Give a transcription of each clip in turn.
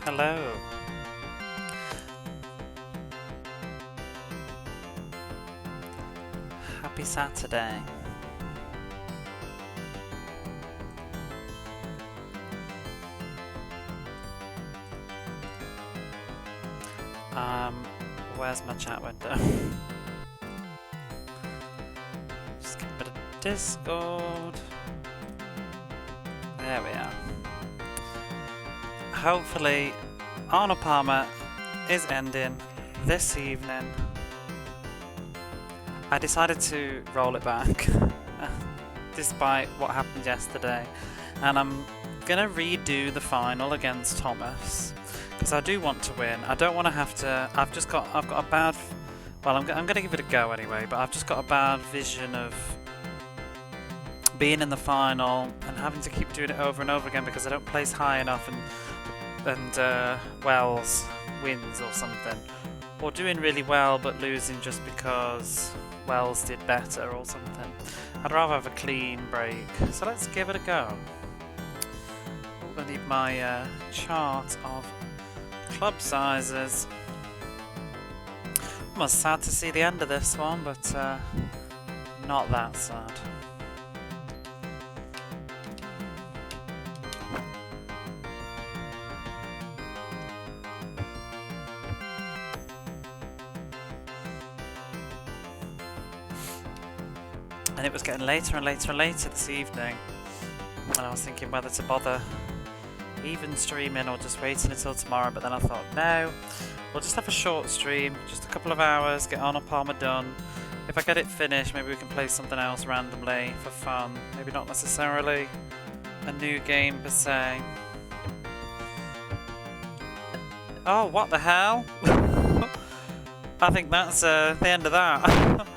Hello. Happy Saturday. Where's my chat window? Just get a bit of Discord. There we are. Hopefully, Arnold Palmer is ending this evening. I decided to roll it back, despite what happened yesterday, and I'm gonna redo the final against Thomas because I do want to win. I don't want to have to. I've got a bad. Well, I'm gonna give it a go anyway, but I've just got a bad vision of being in the final and having to keep doing it over and over again because I don't place high enough and Wells wins or something, or doing really well but losing just because Wells did better or something. I'd rather have a clean break, so let's give it a go. I need my chart of club sizes. I'm sad to see the end of this one, but not that sad. And it was getting later and later and later this evening, and I was thinking whether to bother even streaming or just waiting until tomorrow, but then I thought no, we'll just have a short stream, just a couple of hours, get Arnold Palmer done. If I get it finished, maybe we can play something else randomly for fun, maybe not necessarily a new game per se. Oh, what the hell? I think that's the end of that.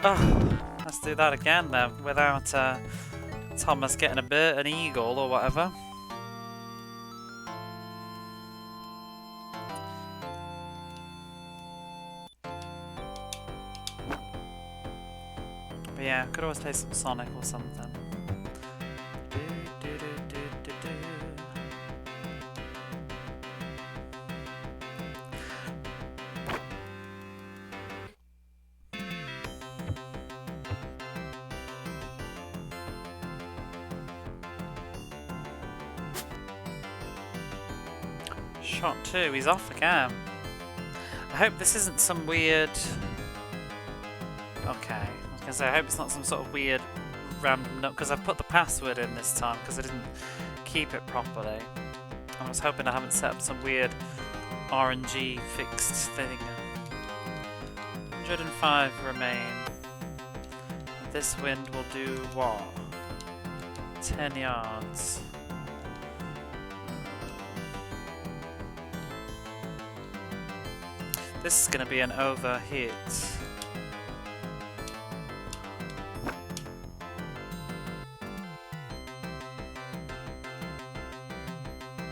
Oh, let's do that again then, without Thomas getting an eagle or whatever. But yeah, could always play some Sonic or something. Shot 2, he's off again. I hope this isn't some weird... Okay, I was going to say, I hope it's not some sort of weird random note, because I've put the password in this time because I didn't keep it properly. I was hoping I haven't set up some weird RNG fixed thing. 105 remain. And this wind will do what? 10 yards. This is going to be an overhit.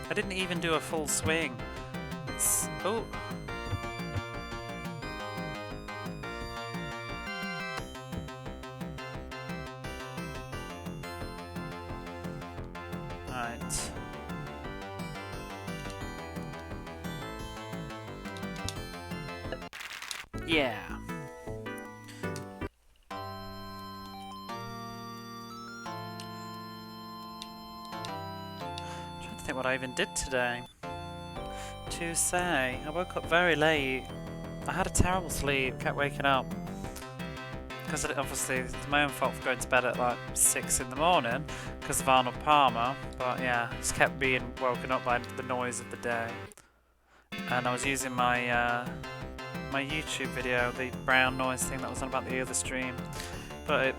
I didn't even do a full swing. Oh. Right. Yeah. Trying to think what I even did today. To say, I woke up very late. I had a terrible sleep, kept waking up. Because obviously it's my own fault for going to bed at like 6 in the morning because of Arnold Palmer. But yeah, just kept being woken up by the noise of the day. And I was using my my YouTube video, the brown noise thing that was on about the other stream, but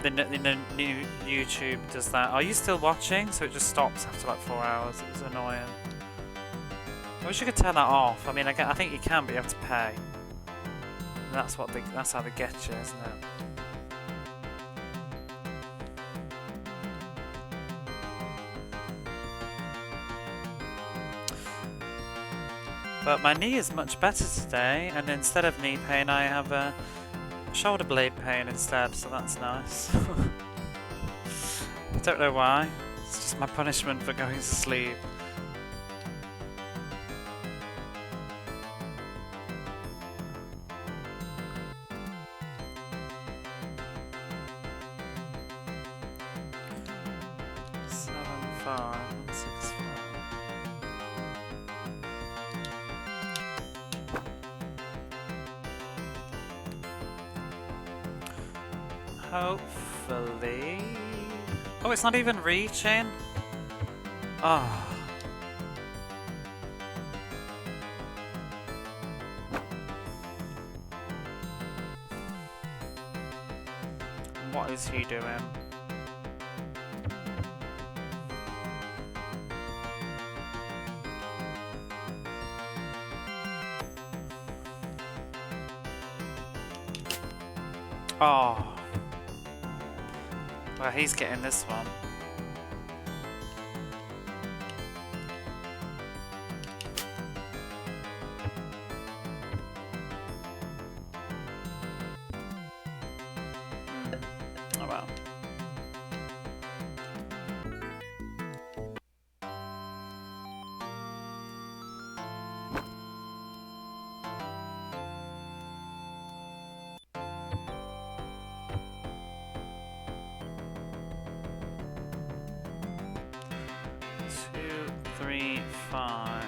the new YouTube does that. Are you still watching? So it just stops after like 4 hours. It was annoying. I wish you could turn that off. I mean, I think you can, but you have to pay. And that's how they get you, isn't it? But my knee is much better today, and instead of knee pain I have a shoulder blade pain instead, so that's nice. I don't know why, it's just my punishment for going to sleep. hopefully... Oh, it's not even reaching. Oh. What is he doing? Oh. Well, he's getting this one. Oh well. Two, three, five.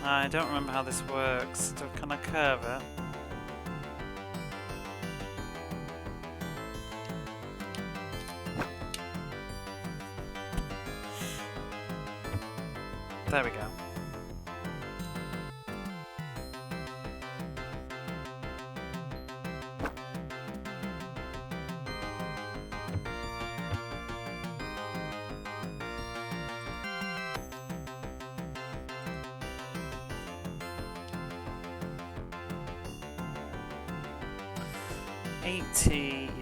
I don't remember how this works. So can I curve it? There we go.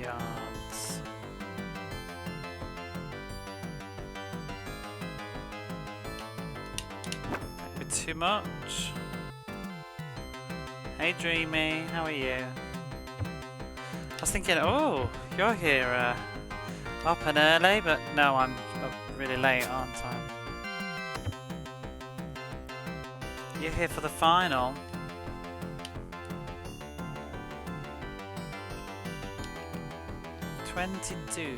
yards. Bit too much. Hey Dreamy, how are you? I was thinking, oh, you're here up and early, but no, I'm up really late, aren't I? You're here for the final. $22.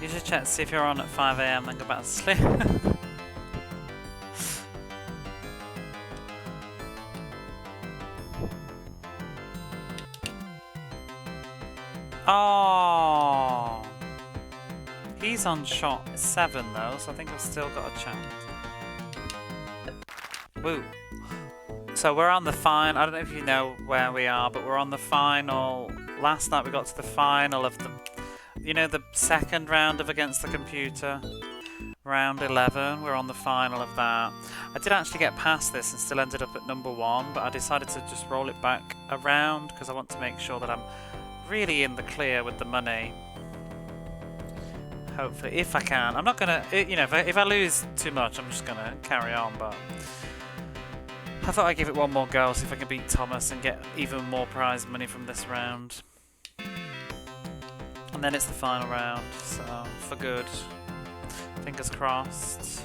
You should check to see if you're on at 5 AM and go back to sleep. Oh, he's on shot 7 though, so I think I've still got a chance. Woo. So we're on the final. I don't know if you know where we are, but we're on the final. Last night we got to the final of the, you know, the second round of Against the Computer, round 11. We're on the final of that. I did actually get past this and still ended up at number 1, but I decided to just roll it back around because I want to make sure that I'm really in the clear with the money. Hopefully, if I can. I'm not gonna, you know, if I lose too much, I'm just gonna carry on, but I thought I'd give it one more go, see if I can beat Thomas and get even more prize money from this round. And then it's the final round, so for good. Fingers crossed.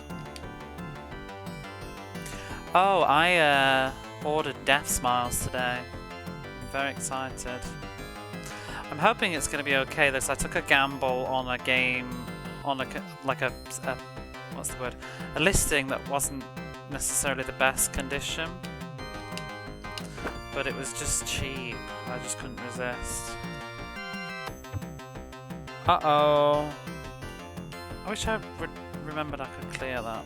Oh, I ordered Death Smiles today. I'm very excited. I'm hoping it's going to be okay though, so I took a gamble on a game, on like a what's the word? A listing that wasn't necessarily the best condition, but it was just cheap. I just couldn't resist. Uh-oh. I wish I remembered I could clear that.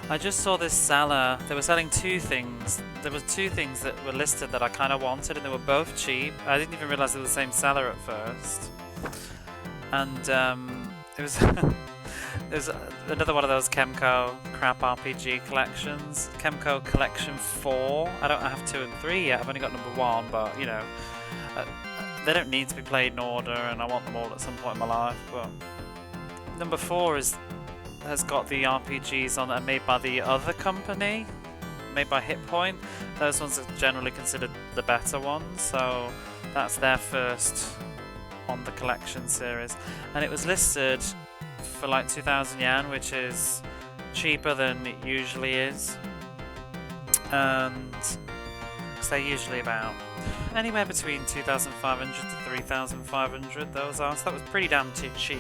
I just saw this seller. They were selling 2 things. There were 2 things that were listed that I kind of wanted, and they were both cheap. I didn't even realise they were the same seller at first. And it was there's another one of those Chemco crap RPG collections. Chemco Collection 4. I don't have 2 and 3 yet. I've only got number 1, but you know, they don't need to be played in order, and I want them all at some point in my life. But number 4 is has got the RPGs on that are made by the other company, made by Hitpoint. Those ones are generally considered the better ones, so that's their first on the collection series. And it was listed for like 2,000 yen, which is cheaper than it usually is. And because they're usually about anywhere between 2,500 to 3,500, those are, so that was pretty damn cheap.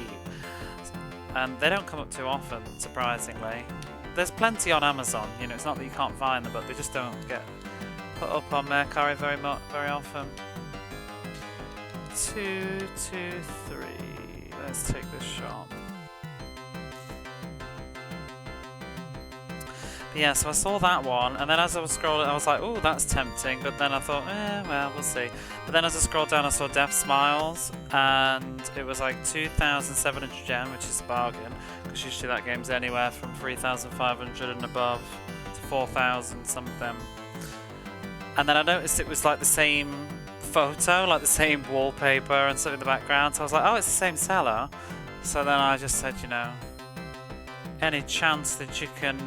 And they don't come up too often, surprisingly. There's plenty on Amazon, you know, it's not that you can't find them, but they just don't get put up on Mercari very often. 2, 2, 3. Let's take this shot. But yeah, so I saw that one, and then as I was scrolling, I was like, oh, that's tempting, but then I thought, well, we'll see. But then as I scrolled down, I saw Death Smiles, and it was like 2,700 yen, which is a bargain, because usually that game's anywhere from 3,500 and above to 4,000 something. And then I noticed it was like the same photo, like the same wallpaper and stuff in the background, so I was like, oh, it's the same seller. So then I just said, you know, any chance that you can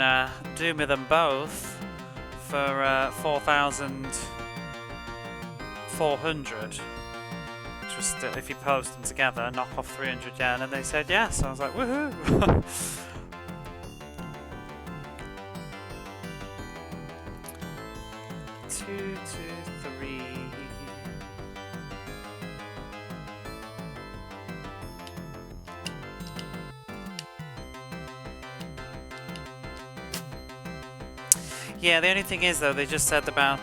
do me them both for 4,400, which was still, if you post them together, knock off 300 yen, and they said yes. I was like, woohoo! 2, 2, 3. Yeah, the only thing is though, they just said about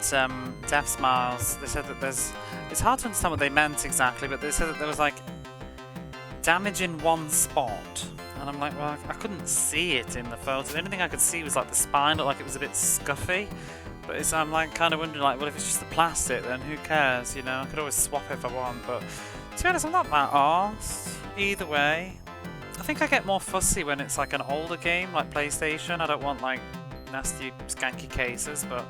Death Smiles, they said that it's hard to understand what they meant exactly, but they said that there was like damage in one spot, and I'm like, well, I couldn't see it in the photo. The only thing I could see was like the spine looked like it was a bit scuffy, but I'm like kind of wondering like, well, if it's just the plastic, then who cares, you know? I could always swap if I want, but to be honest, I'm not that arsed either way. I think I get more fussy when it's like an older game, like PlayStation. I don't want like nasty skanky cases, but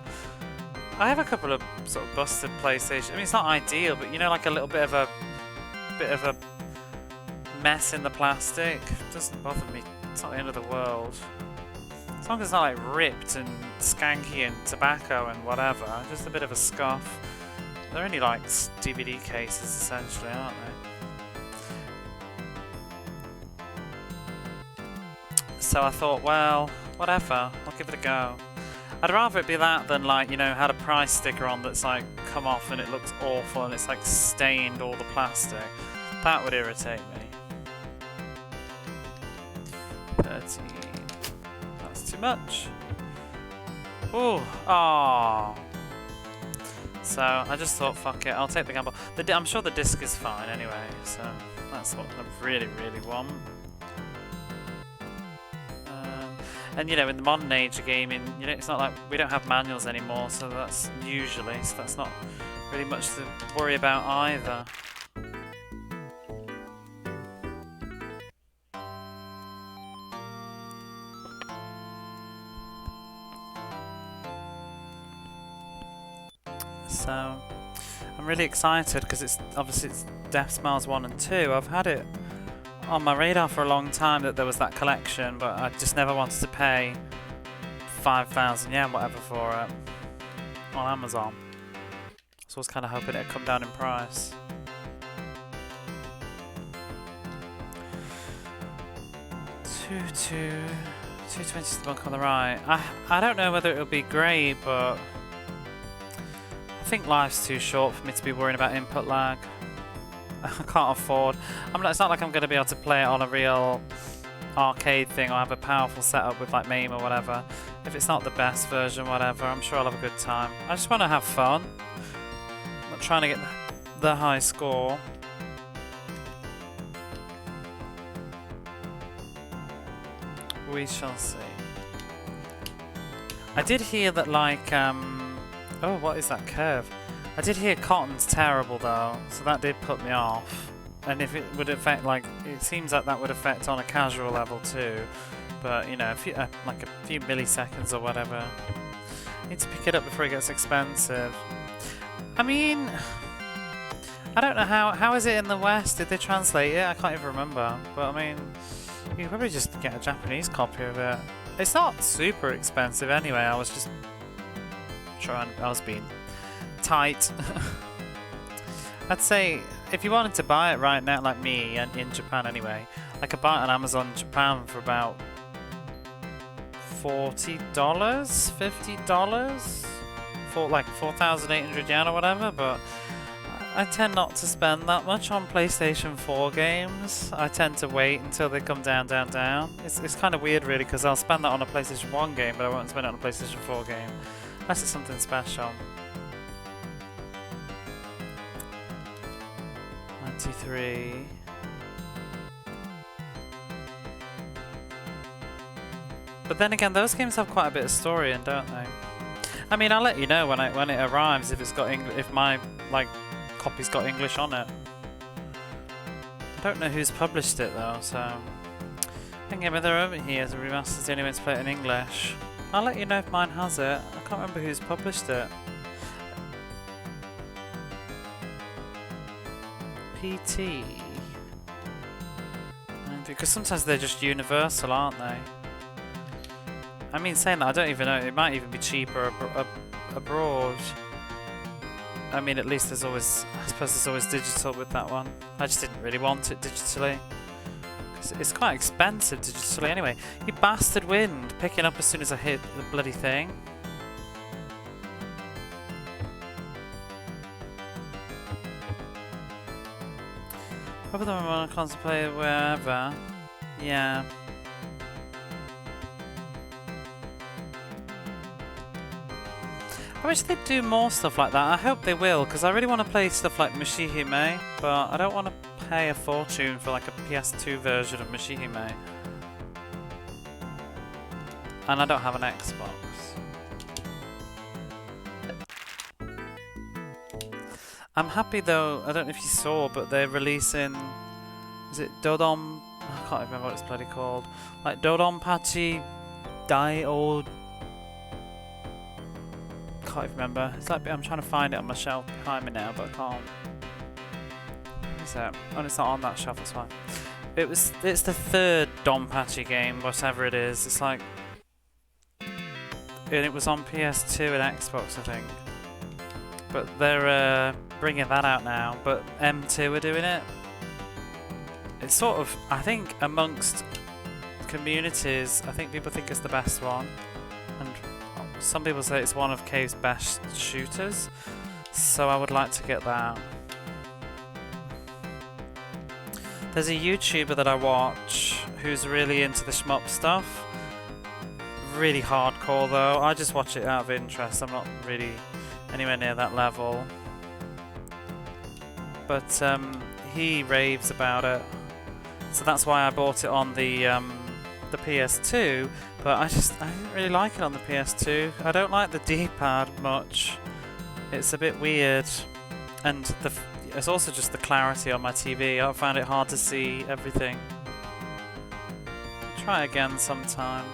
I have a couple of sort of busted PlayStation. I mean, it's not ideal, but you know, like a little bit of a mess in the plastic doesn't bother me. It's not the end of the world, as long as it's not like ripped and skanky and tobacco and whatever. Just a bit of a scuff. They're only like DVD cases essentially, aren't they? So I thought, well, whatever, I'll give it a go. I'd rather it be that than like, you know, had a price sticker on that's like come off and it looks awful and it's like stained all the plastic. That would irritate me. 13. That's too much. Ooh, ah. So I just thought, fuck it, I'll take the gamble. I'm sure the disc is fine anyway, so that's what I really, really want. And you know, in the modern age of gaming, you know, it's not like we don't have manuals anymore, so that's not really much to worry about either. So I'm really excited because it's Death Smiles 1 and 2. I've had it on my radar for a long time that there was that collection, but I just never wanted to pay 5,000 yen whatever for it on Amazon. So I was kind of hoping it'd come down in price. $220 is the book on the right. I don't know whether it'll be great, but I think life's too short for me to be worrying about input lag. I can't afford. It's not like I'm going to be able to play it on a real arcade thing or have a powerful setup with like MAME or whatever. If it's not the best version, whatever, I'm sure I'll have a good time. I just want to have fun. I'm not trying to get the high score. We shall see. I did hear that like, oh, what is that curve? I did hear cotton's terrible though, so that did put me off. And if it would affect, like, it seems like that would affect on a casual level too. But you know, like a few milliseconds or whatever. I need to pick it up before it gets expensive. I mean, I don't know how is it in the West? Did they translate it? I can't even remember. But I mean, You could probably just get a Japanese copy of it. It's not super expensive anyway. I was just trying. I was being tight. I'd say if you wanted to buy it right now, like me, and in Japan anyway, I could buy it on Amazon Japan for about $40, $50, for like 4,800 yen or whatever. But I tend not to spend that much on PlayStation 4 games. I tend to wait until they come down. It's kind of weird really, because I'll spend that on a PlayStation 1 game, but I won't spend it on a PlayStation 4 game unless it's something special. 93. But then again, those games have quite a bit of story in, don't they? I mean, I'll let you know when it arrives if it's got if my like copy's got English on it. I don't know who's published it though, so I think they're over here. The remaster's the only way to play it in English. I'll let you know if mine has it. I can't remember who's published it. PT. Because sometimes they're just universal, aren't they? I mean, saying that, I don't even know. It might even be cheaper abroad. I mean, at least there's always, I suppose there's always digital with that one. I just didn't really want it digitally. It's quite expensive digitally anyway. You bastard wind, picking up as soon as I hit the bloody thing. Whether I want to contemplate it wherever. Yeah. I wish they'd do more stuff like that. I hope they will, because I really want to play stuff like Mishihime, but I don't want to pay a fortune for like a PS2 version of Mishihime. And I don't have an Xbox. I'm happy though, I don't know if you saw, but they're releasing, is it Dodon? I can't remember what it's bloody called. Like Dodonpachi Dai or can't even remember. It's like I'm trying to find it on my shelf behind me now, but I can't. Is that? Oh, it's not on that shelf. That's fine. It's the third Donpachi game, whatever it is. It's like, and it was on PS2 and Xbox, I think. But they're bringing that out now. But M2 are doing it. It's sort of, I think, amongst communities, I think people think it's the best one, and some people say it's one of Cave's best shooters, so I would like to get that. There's a YouTuber that I watch who's really into the shmup stuff. Really hardcore though. I just watch it out of interest. I'm not really anywhere near that level. But he raves about it. So that's why I bought it on the PS2, but I didn't really like it on the PS2. I don't like the D-pad much. It's a bit weird, and it's also just the clarity on my TV. I found it hard to see everything. Try again sometime.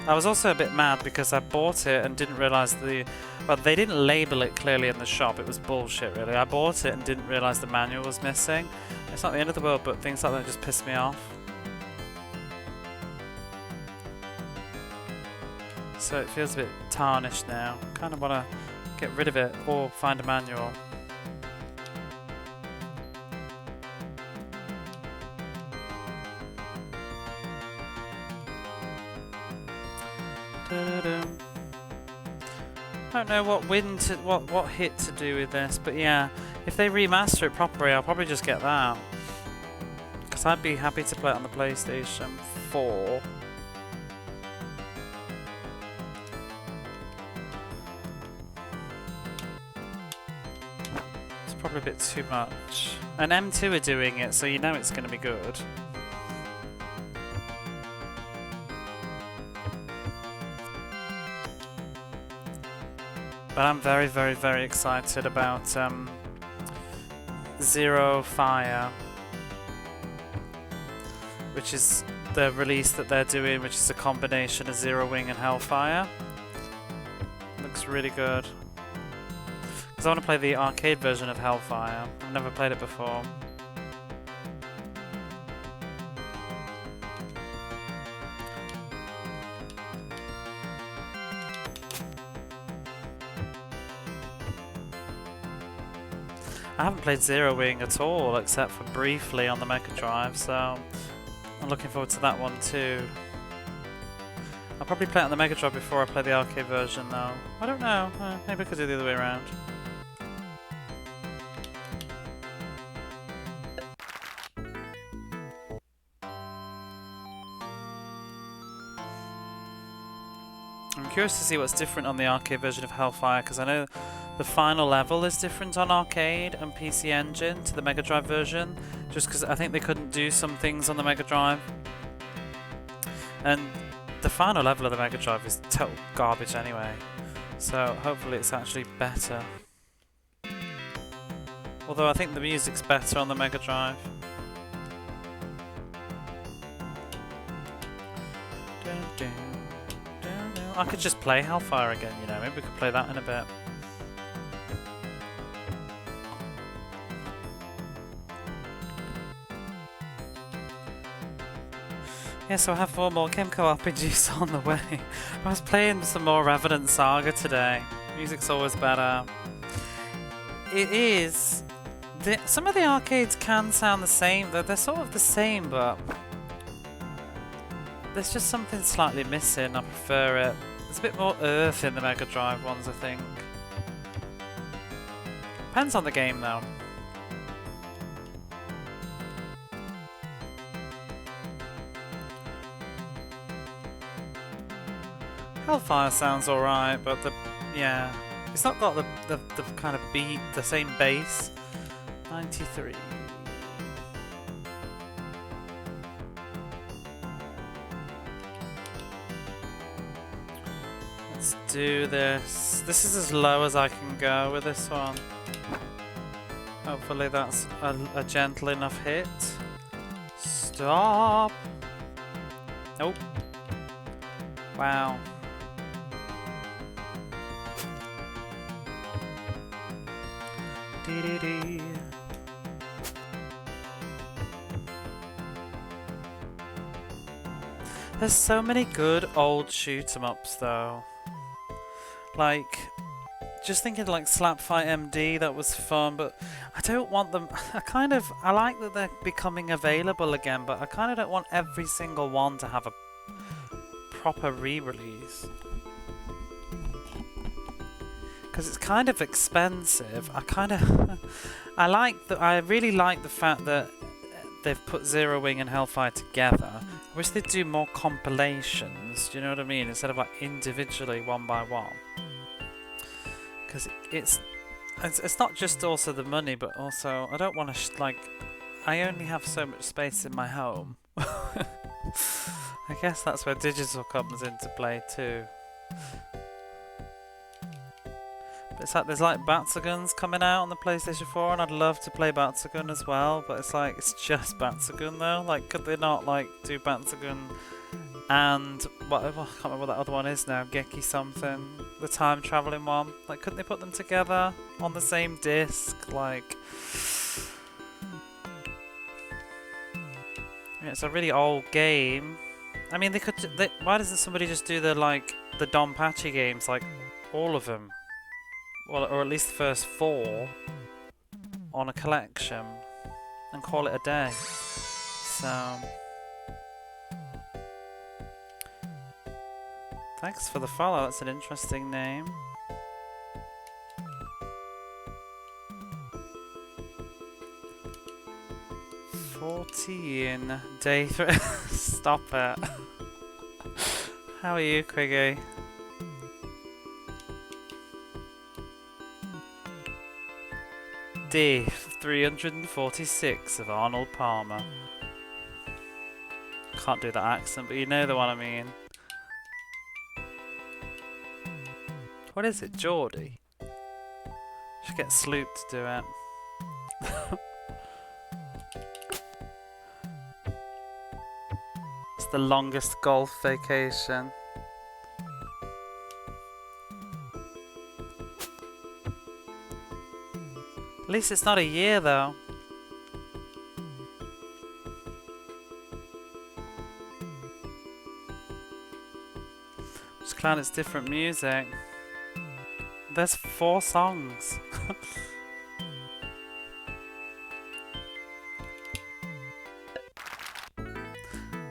I was also a bit mad because I bought it and didn't realise well, they didn't label it clearly in the shop. It was bullshit, really. I bought it and didn't realise the manual was missing. It's not the end of the world, but things like that just piss me off. So it feels a bit tarnished now. Kind of want to get rid of it or find a manual. I don't know what hit to do with this, but yeah, if they remaster it properly, I'll probably just get that. Because I'd be happy to play it on the PlayStation 4. It's probably a bit too much. And M2 are doing it, so you know it's going to be good. But I'm very, very, very excited about Zero Fire, which is the release that they're doing, which is a combination of Zero Wing and Hellfire. Looks really good. Because I want to play the arcade version of Hellfire. I've never played it before. I haven't played Zero Wing at all, except for briefly on the Mega Drive, so I'm looking forward to that one too. I'll probably play it on the Mega Drive before I play the arcade version though. I don't know, maybe I could do the other way around. I'm curious to see what's different on the arcade version of Hellfire, because I know the final level is different on arcade and PC Engine to the Mega Drive version, just because I think they couldn't do some things on the Mega Drive. And the final level of the Mega Drive is total garbage anyway, so hopefully it's actually better. Although I think the music's better on the Mega Drive. I could just play Hellfire again, you know, maybe we could play that in a bit. Yeah, so I have 4 more Kimco RPGs on the way. I was playing some more Revenant Saga today. Music's always better. It is. Some of the arcades can sound the same, though they're sort of the same, but there's just something slightly missing. I prefer it. There's a bit more earth in the Mega Drive ones, I think. Depends on the game, though. Hellfire sounds alright, but yeah, it's not got the kind of beat, the same bass. 93. Let's do this. This is as low as I can go with this one. Hopefully that's a gentle enough hit. Stop! Nope. Wow. Dee-dee-dee. There's so many good old shoot-em-ups though. Like, just thinking like Slap Fight MD, that was fun, but I don't want them. I like that they're becoming available again, but I kind of don't want every single one to have a proper re-release. Because it's kind of expensive. I really like the fact that they've put Zero Wing and Hellfire together. I wish they'd do more compilations, do you know what I mean? Instead of like individually one by one. Because it's not just also the money, but also I don't want to I only have so much space in my home. I guess that's where digital comes into play too. It's like there's like Batsuguns coming out on the PlayStation 4, and I'd love to play Batsugun as well, but it's like it's just Batsugun though. Like, could they not like do Batsugun and I can't remember what that other one is now, Geki something, the time traveling one. Like, couldn't they put them together on the same disc? Like, yeah, it's a really old game. I mean, why doesn't somebody just do the Don Pachi games, like all of them? Well, or at least the first 4 on a collection and call it a day. So, thanks for the follow, that's an interesting name. $14, day 3. Stop it. How are you, Quiggy? Day 346 of Arnold Palmer. Can't do that accent, but you know the one I mean. What is it, Geordie? Should get Sloop to do it. It's the longest golf vacation. At least it's not a year though. Just glad it's different music. There's 4 songs.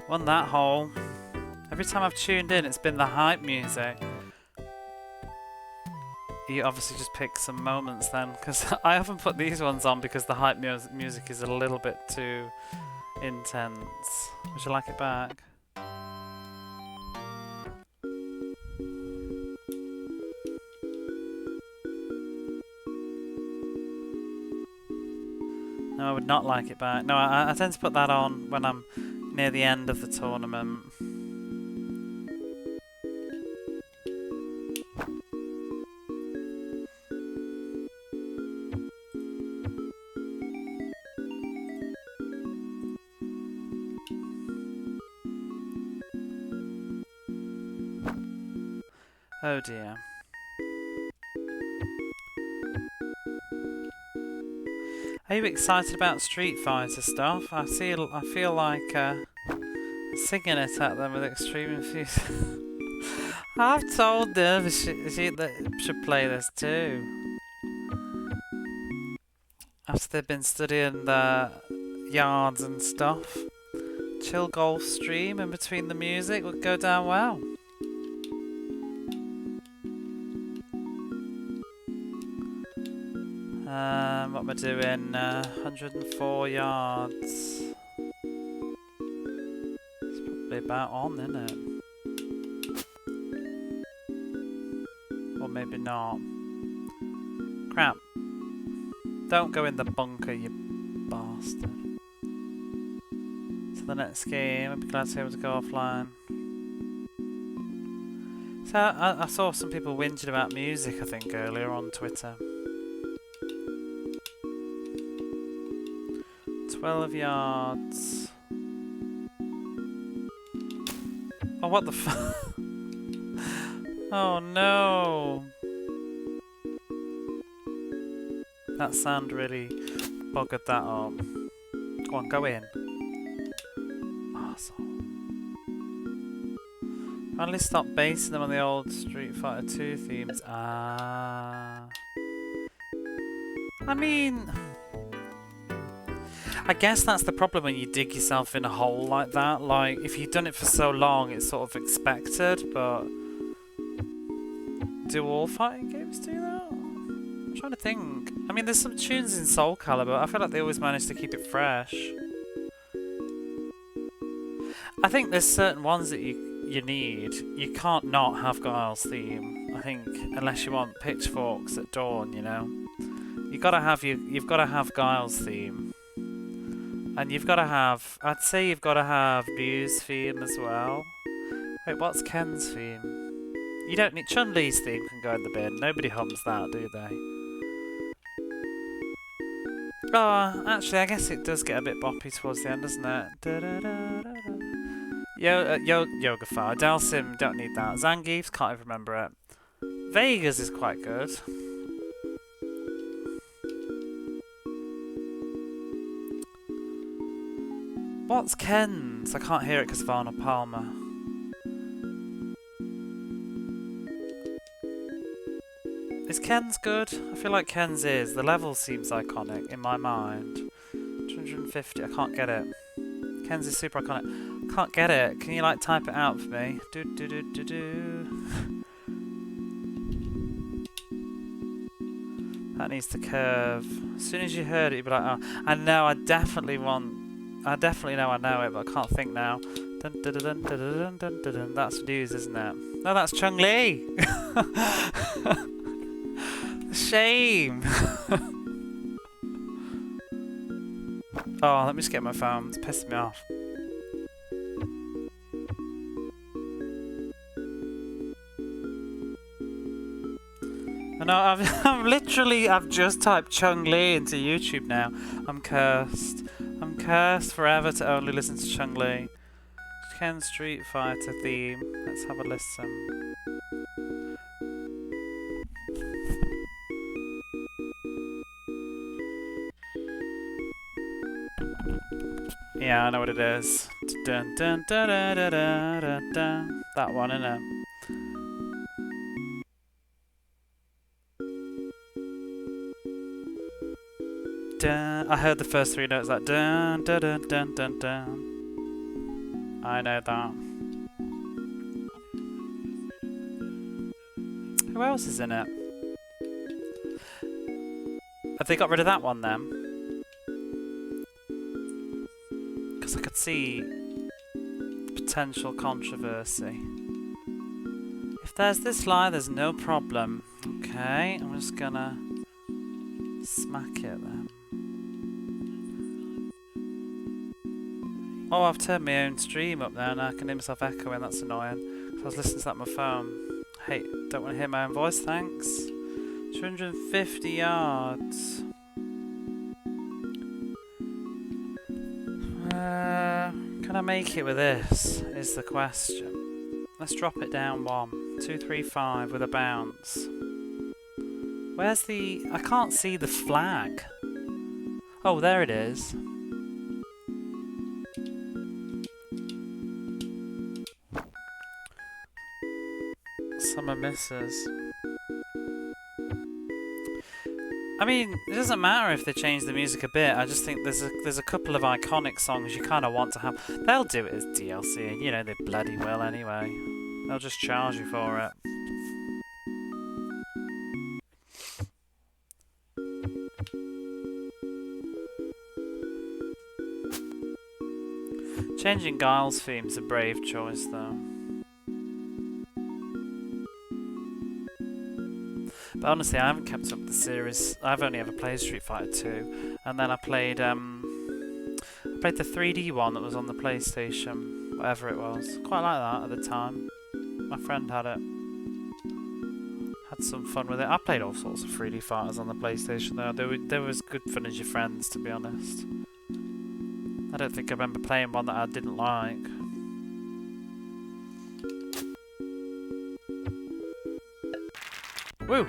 Won that hole. Every time I've tuned in, it's been the hype music. You obviously just pick some moments then, because I often put these ones on because the hype music is a little bit too intense. Would you like it back? No, I would not like it back. No, I tend to put that on when I'm near the end of the tournament. Oh dear. Are you excited about Street Fighter stuff? I feel like singing it at them with extreme enthusiasm. I've told them that should play this too. After they've been studying the yards and stuff, chill golf stream in between the music would go down well. What am I doing? 104 yards. It's probably about on, isn't it? Or maybe not. Crap. Don't go in the bunker, you bastard. So the next game, I'd be glad to be able to go offline. So I saw some people whinging about music, I think, earlier on Twitter. 12 yards. Oh, what the fuck? Oh no! That sound really buggered that up. Go on, go in. Arsehole. Finally stop basing them on the old Street Fighter 2 themes. Ah. I mean, I guess that's the problem when you dig yourself in a hole like that. Like, if you've done it for so long, it's sort of expected, but do all fighting games do that? I'm trying to think. I mean, there's some tunes in Soul Calibur. I feel like they always manage to keep it fresh. I think there's certain ones that you need. You can't not have Guile's theme. I think, unless you want Pitchforks at Dawn, you know. You've got to have Guile's theme. And you've got to have, I'd say you've got to have Mew's theme as well. Wait, what's Ken's theme? You don't need, Chun-Li's theme can go in the bin. Nobody hums that, do they? Oh, actually, I guess it does get a bit boppy towards the end, doesn't it? Yoga Fire. Dalsim, don't need that. Zangief's, can't even remember it. Vega's is quite good. What's Ken's? I can't hear it because of Arnold Palmer. Is Ken's good? I feel like Ken's is. The level seems iconic in my mind. 250, I can't get it. Ken's is super iconic. Can't get it. Can you like type it out for me? Do do do do do. That needs to curve. As soon as you heard it, you'd be like, oh, I know, I definitely know I know it, but I can't think now. Dun, dun, dun, dun, dun, dun, dun, dun. That's news, isn't it? No, that's Chun-Li! Shame! Oh, let me just get my phone. It's pissing me off. I know, I've just typed Chun-Li into YouTube now. I'm cursed. I'm cursed forever to only listen to Chun-Li. Ken Street Fighter theme. Let's have a listen. Yeah, I know what it is. Dun, dun, dun, dun, dun, dun, dun, dun. That one, innit? Dun. I heard the first three notes like dun dun dun dun dun dun. I know that. Who else is in it? Have they got rid of that one then? Because I could see potential controversy. If there's this lie, there's no problem. Okay, I'm just gonna smack it then. Oh, I've turned my own stream up now and I can hear myself echoing. That's annoying. So I was listening to that on my phone. Hey, don't want to hear my own voice, thanks. 250 yards. Can I make it with this? Is the question. Let's drop it down 1. 2, 3, 5 with a bounce. Where's the... I can't see the flag. Oh, there it is. Summer misses. I mean, it doesn't matter if they change the music a bit. I just think there's a couple of iconic songs you kind of want to have. They'll do it as DLC, and you know they bloody will anyway. They'll just charge you for it. Changing Guile's theme's a brave choice, though. But honestly, I haven't kept up with the series. I've only ever played Street Fighter 2, and then I played the 3D one that was on the PlayStation, whatever it was. Quite like that at the time. My friend had it. Had some fun with it. I played all sorts of 3D fighters on the PlayStation though. They was good fun as your friends, to be honest. I don't think I remember playing one that I didn't like. Woo!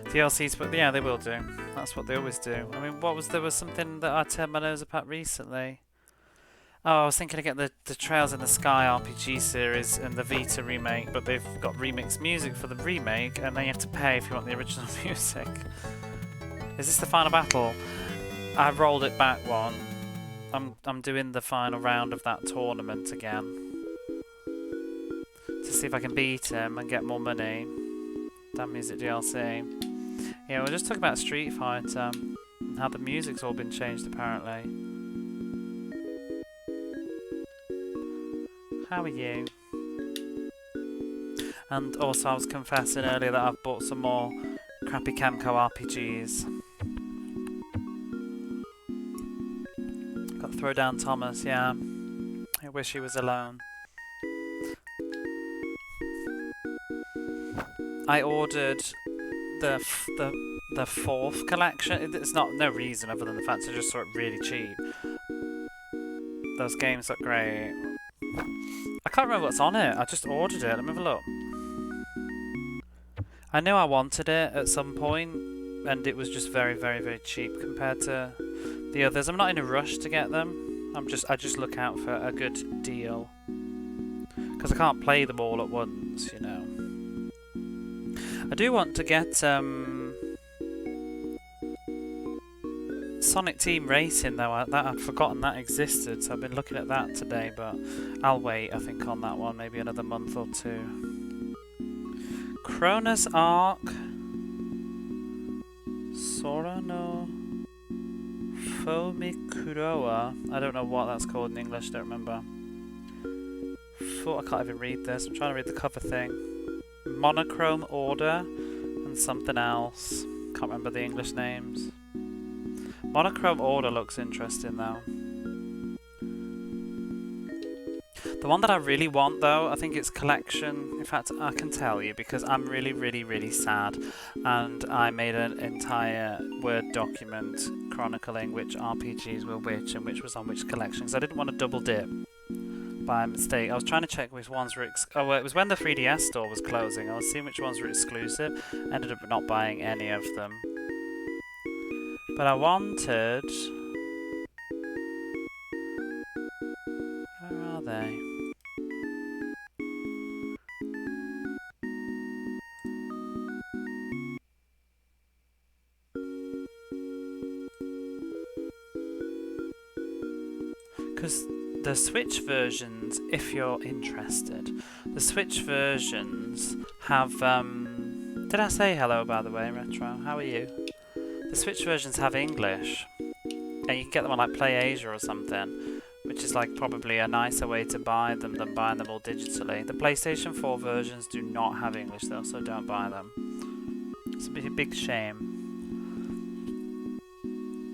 DLCs, but yeah, they will do. That's what they always do. I mean, there was something that I turned my nose up at recently. Oh, I was thinking of getting the Trails in the Sky RPG series and the Vita remake, but they've got remixed music for the remake, and then you have to pay if you want the original music. Is this the final battle? I rolled it back one. I'm doing the final round of that tournament again to see if I can beat him and get more money. Damn music DLC. Yeah, we're just talking about Street Fighter and how the music's all been changed apparently. How are you? And also I was confessing earlier that I've bought some more crappy Camco RPGs. Got to throw down Thomas, yeah. I wish he was alone. I ordered the 4th collection. It's not no reason other than the fact I just saw it really cheap. Those games look great. I can't remember what's on it. I just ordered it. Let me have a look. I knew I wanted it at some point, and it was just very, very, very cheap compared to the others. I'm not in a rush to get them. I just look out for a good deal because I can't play them all at once, you know. I do want to get Sonic Team Racing though. I'd forgotten that existed, so I've been looking at that today, but I'll wait, I think, on that one, maybe another month or 2. Cronus Arc Sora no Fomikuroa. I don't know what that's called in English, don't remember. I can't even read this. I'm trying to read the cover thing. Monochrome Order and something else. Can't remember the English names. Monochrome Order looks interesting though. The one that I really want though, I think it's Collection. In fact, I can tell you because I'm really, really, really sad, and I made an entire Word document chronicling which RPGs were which and which was on which collections. I didn't want to double dip by mistake. I was trying to check which ones were it was when the 3DS store was closing. I was seeing which ones were exclusive. Ended up not buying any of them. But I wanted... Where are they? Because the Switch versions, if you're interested, the Switch versions have, did I say hello, by the way, Retro? How are you? The Switch versions have English, and you can get them on like PlayAsia or something, which is like probably a nicer way to buy them than buying them all digitally. The PlayStation 4 versions do not have English though, so don't buy them. It's a big shame.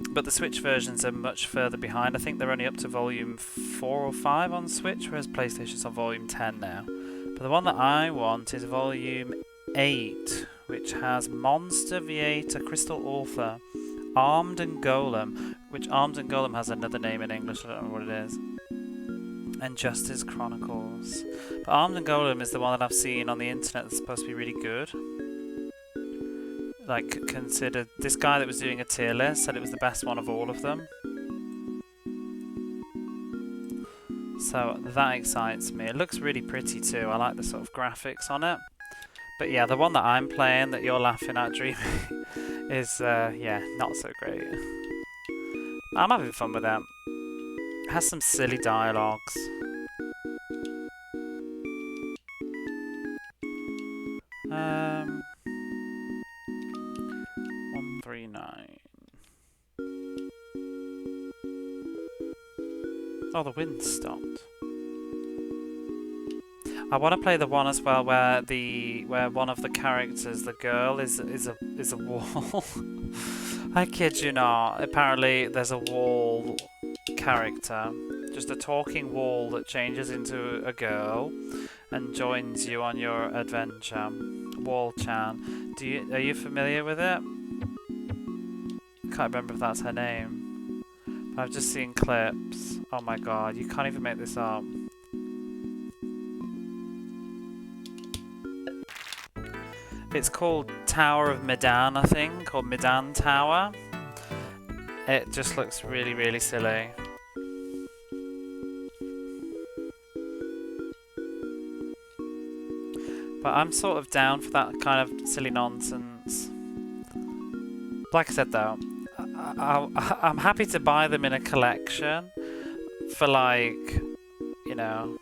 But the Switch versions are much further behind. I think they're only up to volume 4 or 5 on Switch, whereas PlayStation's on volume 10 now. But the one that I want is volume 8, which has Monster, V8, Crystal Author, Armed and Golem, which Armed and Golem has another name in English, I don't know what it is, and Justice Chronicles. But Armed and Golem is the one that I've seen on the internet that's supposed to be really good. Like, considered, this guy that was doing a tier list said it was the best one of all of them. So that excites me. It looks really pretty too. I like the sort of graphics on it. But yeah, the one that I'm playing that you're laughing at, Dreamy, is, yeah, not so great. I'm having fun with that. It has some silly dialogues. 139. Oh, the wind stopped. I want to play the one as well where one of the characters, the girl, is a wall. I kid you not. Apparently, there's a wall character, just a talking wall that changes into a girl and joins you on your adventure. Wall-chan. Are you familiar with it? I can't remember if that's her name. But I've just seen clips. Oh my god, you can't even make this up. It's called Tower of Medan, I think, or Medan Tower. It just looks really, really silly. But I'm sort of down for that kind of silly nonsense. Like I said though, I'm happy to buy them in a collection for like, you know,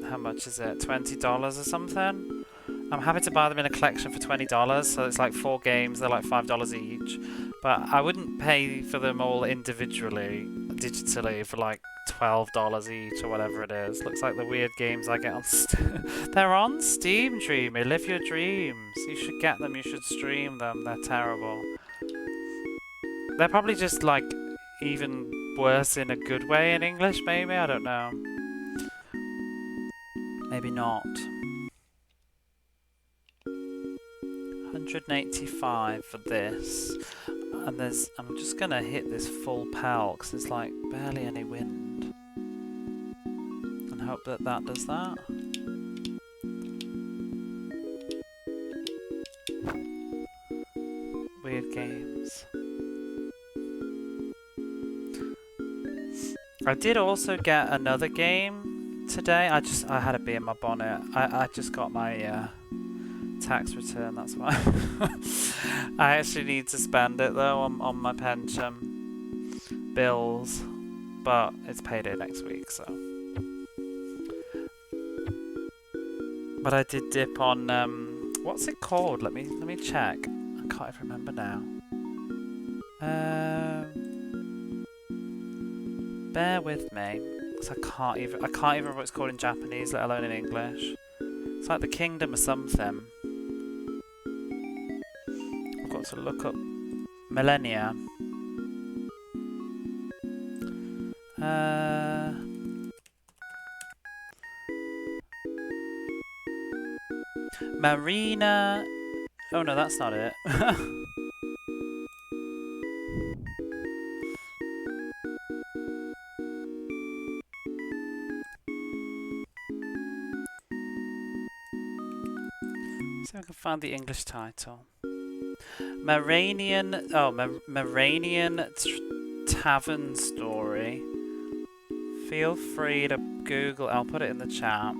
how much is it? $20 or something? I'm happy to buy them in a collection for $20, so it's like 4 games, they're like $5 each. But I wouldn't pay for them all individually, digitally, for like $12 each or whatever it is. Looks like the weird games I get on They're on Steam, Dreamy. Live your dreams. You should get them, you should stream them. They're terrible. They're probably just like even worse in a good way in English, maybe? I don't know. Maybe not. 185 for this. And I'm just gonna hit this full pelt because there's like barely any wind. And hope that does that. Weird games. I did also get another game today. I had a bee in my bonnet. I just got my tax return, that's why. I actually need to spend it though on my pension bills, but it's payday next week, so. But I did dip on what's it called? Let me check. I can't even remember now. Bear with me, because I can't even remember what it's called in Japanese, let alone in English. It's like the Kingdom or something. I've got to look up Millennia. Marina. Oh no, that's not it. See if I can find the English title. Maranian Tavern Story. Feel free to Google. I'll put it in the chat.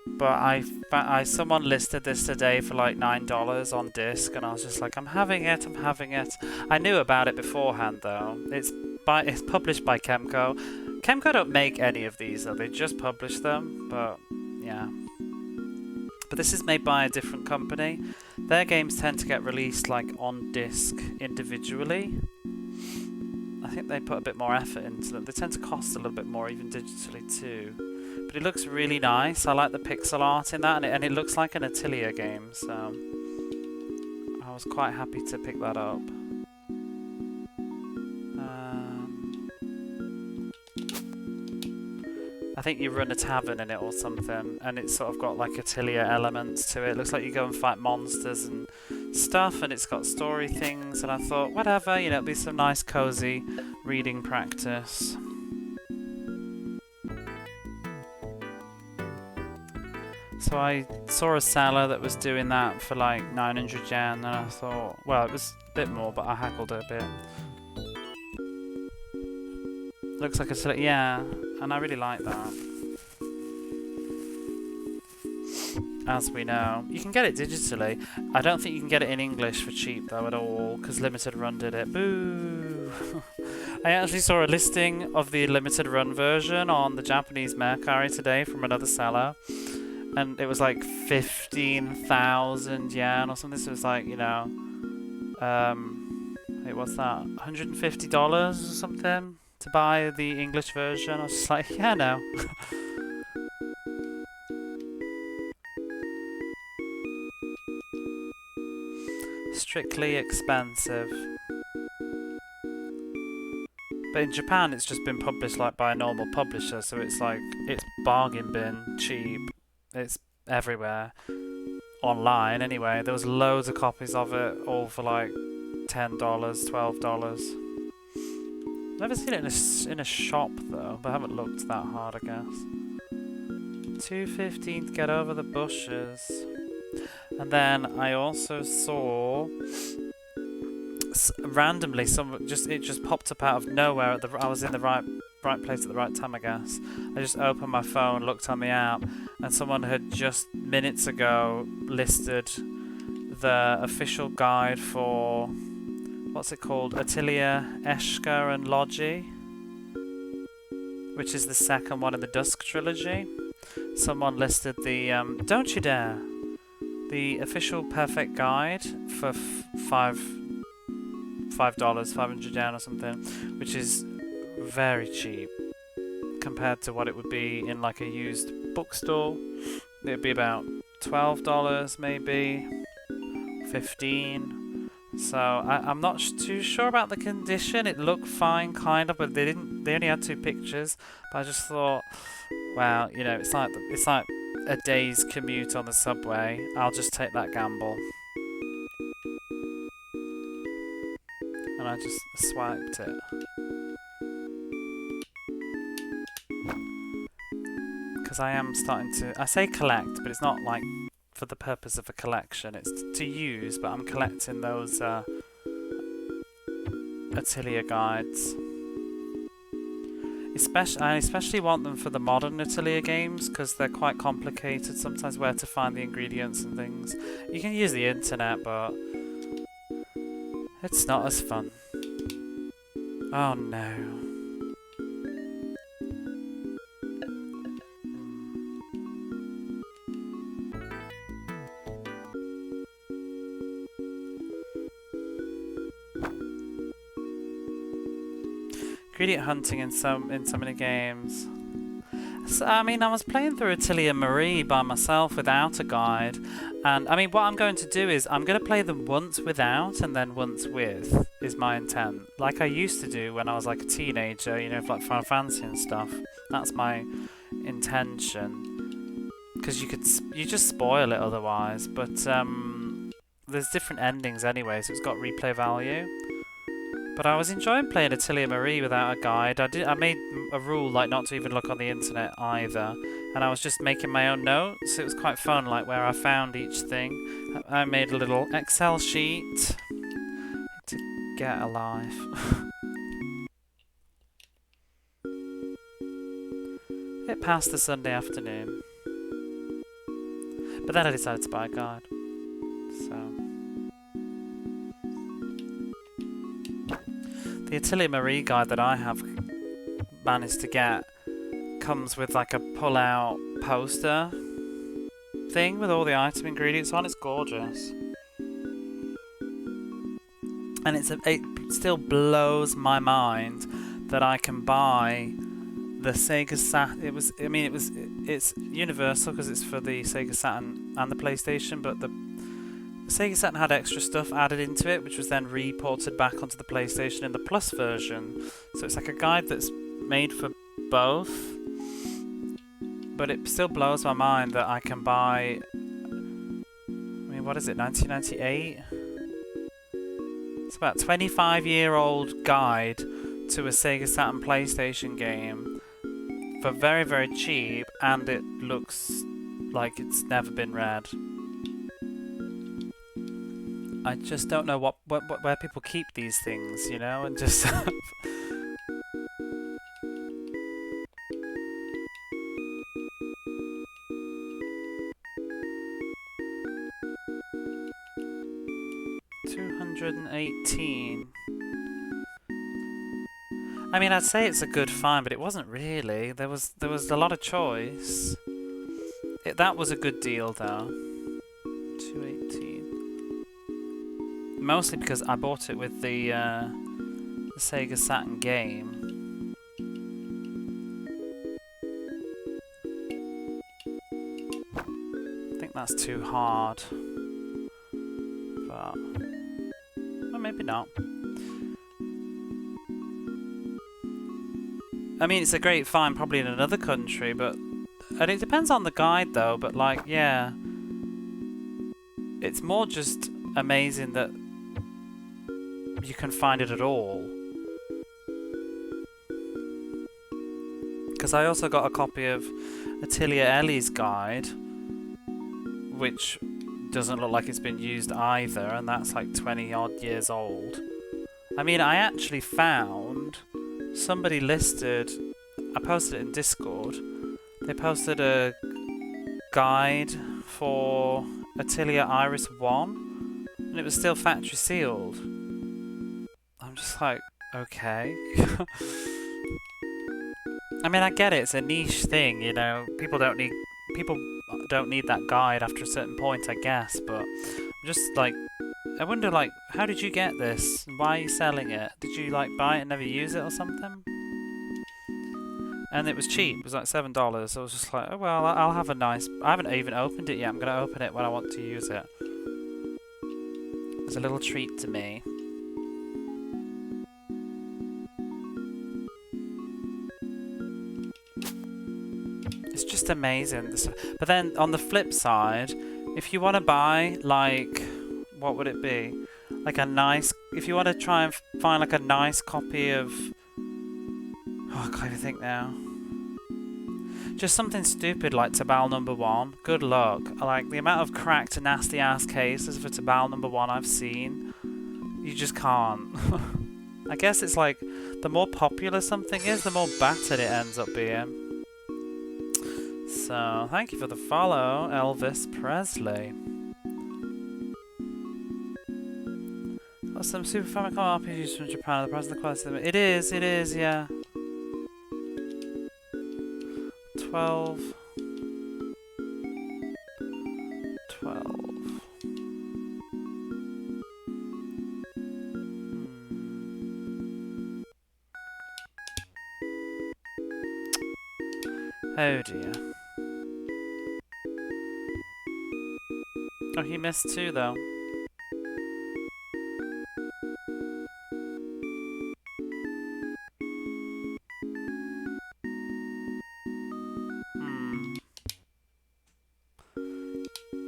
But someone listed this today for like $9 on disc, and I was just like, I'm having it. I knew about it beforehand though. It's published by Kemco. Kemco don't make any of these though, they just publish them, but yeah. But this is made by a different company. Their games tend to get released like on disc individually. I think they put a bit more effort into them. They tend to cost a little bit more even digitally too. But it looks really nice. I like the pixel art in that, and it looks like an Atelier game, so I was quite happy to pick that up. I think you run a tavern in it or something, and it's sort of got like Atelier elements to it. It looks like you go and fight monsters and stuff, and it's got story things, and I thought, whatever, you know, it'll be some nice cozy reading practice. So I saw a seller that was doing that for like 900 yen, and I thought, well, it was a bit more, but I haggled it a bit. Looks like a yeah, and I really like that. As we know, you can get it digitally. I don't think you can get it in English for cheap though at all, because Limited Run did it. Boo! I actually saw a listing of the Limited Run version on the Japanese Mercari today from another seller, and it was like 15,000 yen or something. So it was like, you know, wait, what's that? $150 or something to buy the English version. I was just like, yeah, no. Strictly expensive. But in Japan it's just been published like by a normal publisher, so it's like, it's bargain bin, cheap, it's everywhere. Online anyway, there was loads of copies of it, all for like $10, $12. Never seen it in a shop though, but I haven't looked that hard, I guess. $2.15 to get over the bushes. And then I also saw randomly it just popped up out of nowhere. I was in the right place at the right time, I guess. I just opened my phone, looked on the app, and someone had just minutes ago listed the official guide for, what's it called? Atelier Eshka and Logi, which is the second one in the Dusk trilogy. Someone listed the don't you dare, the official perfect guide for $5, 500 yen or something, which is very cheap compared to what it would be in like a used bookstore. It'd be about $12 maybe, 15. So I'm not too sure about the condition. It looked fine, kind of, but they only had 2 pictures. But I just thought, wow, you know, it's like a day's commute on the subway. I'll just take that gamble. And I just swiped it. Because I am starting to, I say collect, but it's not like for the purpose of a collection. It's to use, but I'm collecting those Atelier guides. I especially want them for the modern Atelier games, because they're quite complicated sometimes where to find the ingredients and things. You can use the internet, but it's not as fun. Oh no. Ingredient hunting in so many games. So, I mean, I was playing through Atelier Marie by myself without a guide, and I mean, what I'm going to do is I'm going to play them once without and then once with, is my intent. Like I used to do when I was like a teenager, you know, for like Final Fantasy and stuff. That's my intention. Because you just spoil it otherwise. But there's different endings anyway, so it's got replay value. But I was enjoying playing Atelier Marie without a guide. I made a rule like not to even look on the internet either, and I was just making my own notes. It was quite fun, like where I found each thing. I made a little Excel sheet to get a life. It passed the Sunday afternoon, but then I decided to buy a guide. So. The Atelier Marie guide that I have managed to get comes with like a pull-out poster thing with all the item ingredients on. It's gorgeous. And it still blows my mind that I can buy the Sega Saturn. It's universal because it's for the Sega Saturn and the PlayStation, but the Sega Saturn had extra stuff added into it, which was then reported back onto the PlayStation in the Plus version. So it's like a guide that's made for both. But it still blows my mind that I can buy... what is it, 1998? It's about a 25-year-old guide to a Sega Saturn PlayStation game for very, very cheap, and it looks like it's never been read. I just don't know where people keep these things, you know, and just... $218. I mean, I'd say it's a good find, but it wasn't really. There was a lot of choice. That was a good deal, though. $218. Mostly because I bought it with the Sega Saturn game. I think that's too hard. But well, maybe not. I mean, it's a great find probably in another country, but... And it depends on the guide, though, but, like, yeah. It's more just amazing that you can find it at all. Because I also got a copy of Atelier Ellie's guide, which doesn't look like it's been used either, and that's like 20-odd years old. I mean, I actually found... Somebody listed, I posted it in Discord, they posted a guide for Atelier Iris 1, and it was still factory sealed. I'm just like, okay. I mean, I get it, it's a niche thing, you know, people don't need that guide after a certain point, I guess, but I'm just like, I wonder, like, how did you get this? Why are you selling it? Did you, like, buy it and never use it or something? And it was cheap. It was like $7. So I was just like, oh, well, I'll have a nice... I haven't even opened it yet. I'm going to open it when I want to use it. It's a little treat to me. It's just amazing. But then, on the flip side, if you want to buy, like... What would it be? Like a nice... If you want to try and find like a nice copy of... Oh, I can't even think now. Just something stupid like Tabal number 1. Good luck. Like the amount of cracked and nasty ass cases for Tabal number 1 I've seen. You just can't. I guess it's like the more popular something is, the more battered it ends up being. So, thank you for the follow, Elvis Presley. Some Super Famicom RPGs from Japan. The price of the quality. It is, yeah. 12. Oh dear. Oh, he missed 2 though.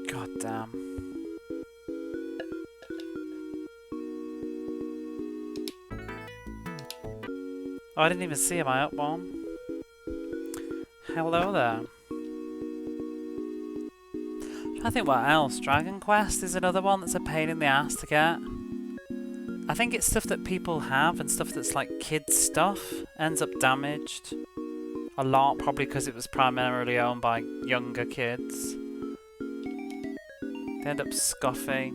God damn. Oh, I didn't even see him. I up one. Hello there. I think what else? Dragon Quest is another one that's a pain in the ass to get. I think it's stuff that people have and stuff that's like kids stuff ends up damaged a lot, probably because it was primarily owned by younger kids. They end up scuffy.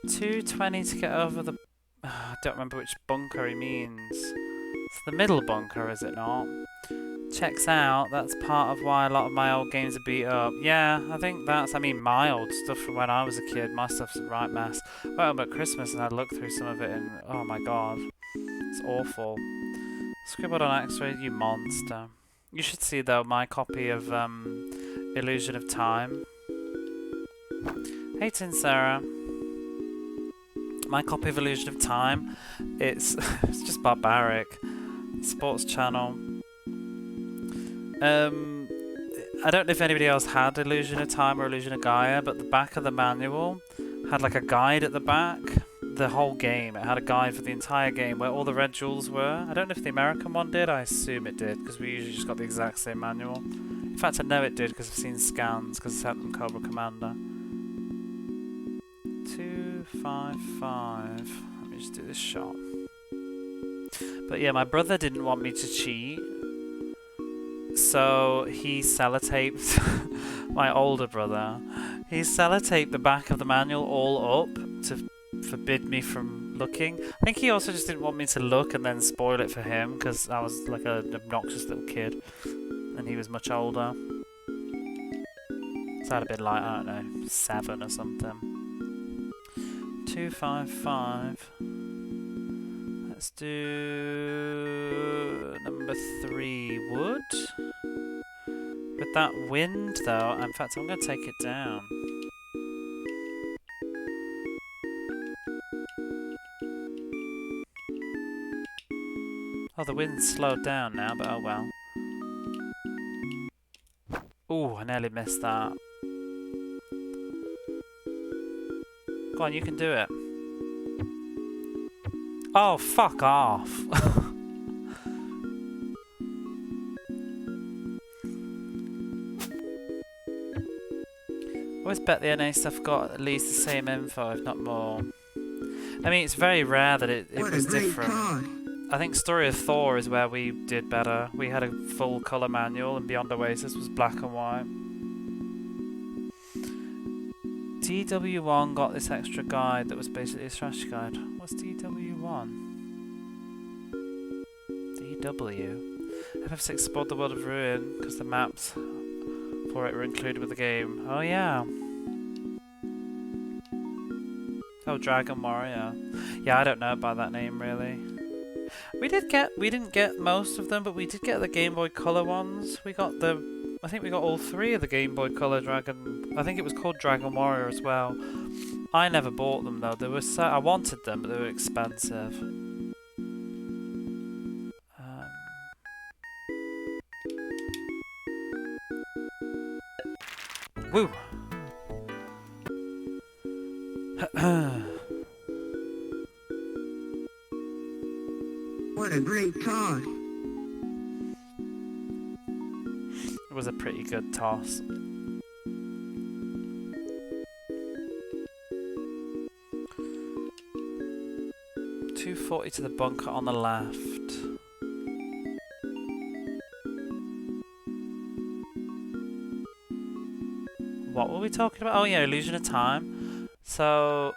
$2.20 to get over the... Oh, don't remember which bunker he means. It's the middle bunker, is it not? Checks out. That's part of why a lot of my old games are beat up. Yeah, I think that's... I mean, my old stuff from when I was a kid. My stuff's a right mess. I went home at Christmas and I looked through some of it and... Oh my god. It's awful. Scribbled on X-ray, you monster. You should see, though, my copy of Illusion of Time. Hey, Tin Sarah. My copy of Illusion of Time, it's just barbaric. Sports channel. I don't know if anybody else had Illusion of Time or Illusion of Gaia, but the back of the manual had like a guide at the back. The whole game, it had a guide for the entire game where all the red jewels were. I don't know if the American one did, I assume it did, because we usually just got the exact same manual. In fact, I know it did because I've seen scans, because it's out from Cobra Commander. 255. Let me just do this shot. But yeah, my brother didn't want me to cheat, so he sellotaped my older brother. He sellotaped the back of the manual all up to forbid me from looking. I think he also just didn't want me to look and then spoil it for him, because I was like an obnoxious little kid and he was much older. So I'd have been like, I don't know, 7 or something. 255. Let's do number 3 wood. With that wind though, in fact I'm going to take it down. Oh, the wind's slowed down now, but oh well. Ooh, I nearly missed that. Go on, you can do it. Oh, fuck off. I always bet the NA stuff got at least the same info, if not more. I mean, it's very rare that it was different. I think Story of Thor is where we did better. We had a full colour manual and Beyond Oasis was black and white. DW1 got this extra guide that was basically a strategy guide. What's DW1? DW. FF6 explored the world of Ruin because the maps for it were included with the game. Oh yeah. Oh, Dragon Warrior. Yeah, I don't know by that name really. We didn't get most of them, but we did get the Game Boy Color ones. I think we got all 3 of the Game Boy Color Dragon. I think it was called Dragon Warrior as well. I never bought them though. They were I wanted them, but they were expensive. Woo! What a great toss. It was a pretty good toss. .240 to the bunker on the left. What were we talking about? Oh yeah, Illusion of Time. So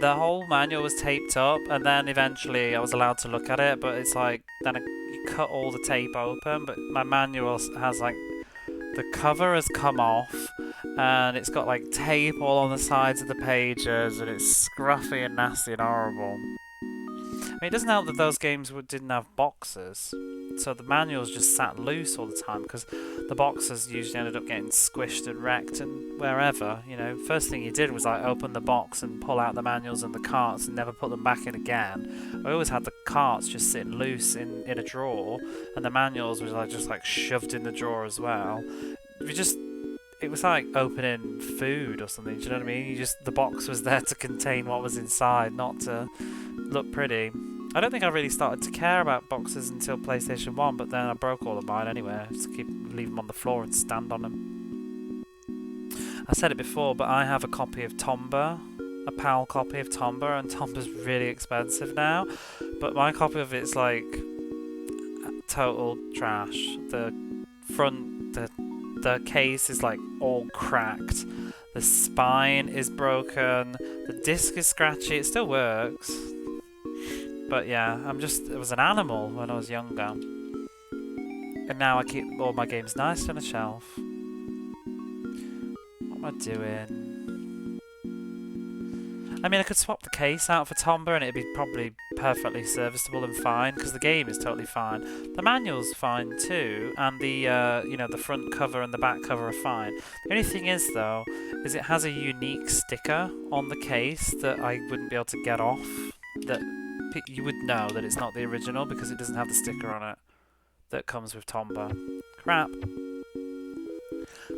the whole manual was taped up, and then eventually I was allowed to look at it, but it's like, then you cut all the tape open, but my manual has like, the cover has come off, and it's got like tape all on the sides of the pages, and it's scruffy and nasty and horrible. I mean, it doesn't help that those games didn't have boxes, so the manuals just sat loose all the time, because the boxes usually ended up getting squished and wrecked and wherever, you know. First thing you did was like open the box and pull out the manuals and the carts and never put them back in again. I always had the carts just sitting loose in a drawer, and the manuals were like just like shoved in the drawer as well. It was like opening food or something, do you know what I mean? The box was there to contain what was inside, not to look pretty. I don't think I really started to care about boxes until PlayStation 1, but then I broke all of mine anyway. I just leave them on the floor and stand on them. I said it before, but I have a copy of Tomba, a PAL copy of Tomba, and Tomba's really expensive now. But my copy of it's like total trash. The front, the case is like all cracked. The spine is broken. The disc is scratchy. It still works. But yeah, it was an animal when I was younger. And now I keep all my games nice on a shelf. What am I doing? I mean, I could swap the case out for Tomba and it'd be probably perfectly serviceable and fine, because the game is totally fine. The manual's fine too, and the, you know, the front cover and the back cover are fine. The only thing is, though, is it has a unique sticker on the case that I wouldn't be able to get off. That you would know that it's not the original because it doesn't have the sticker on it that comes with Tomba. Crap.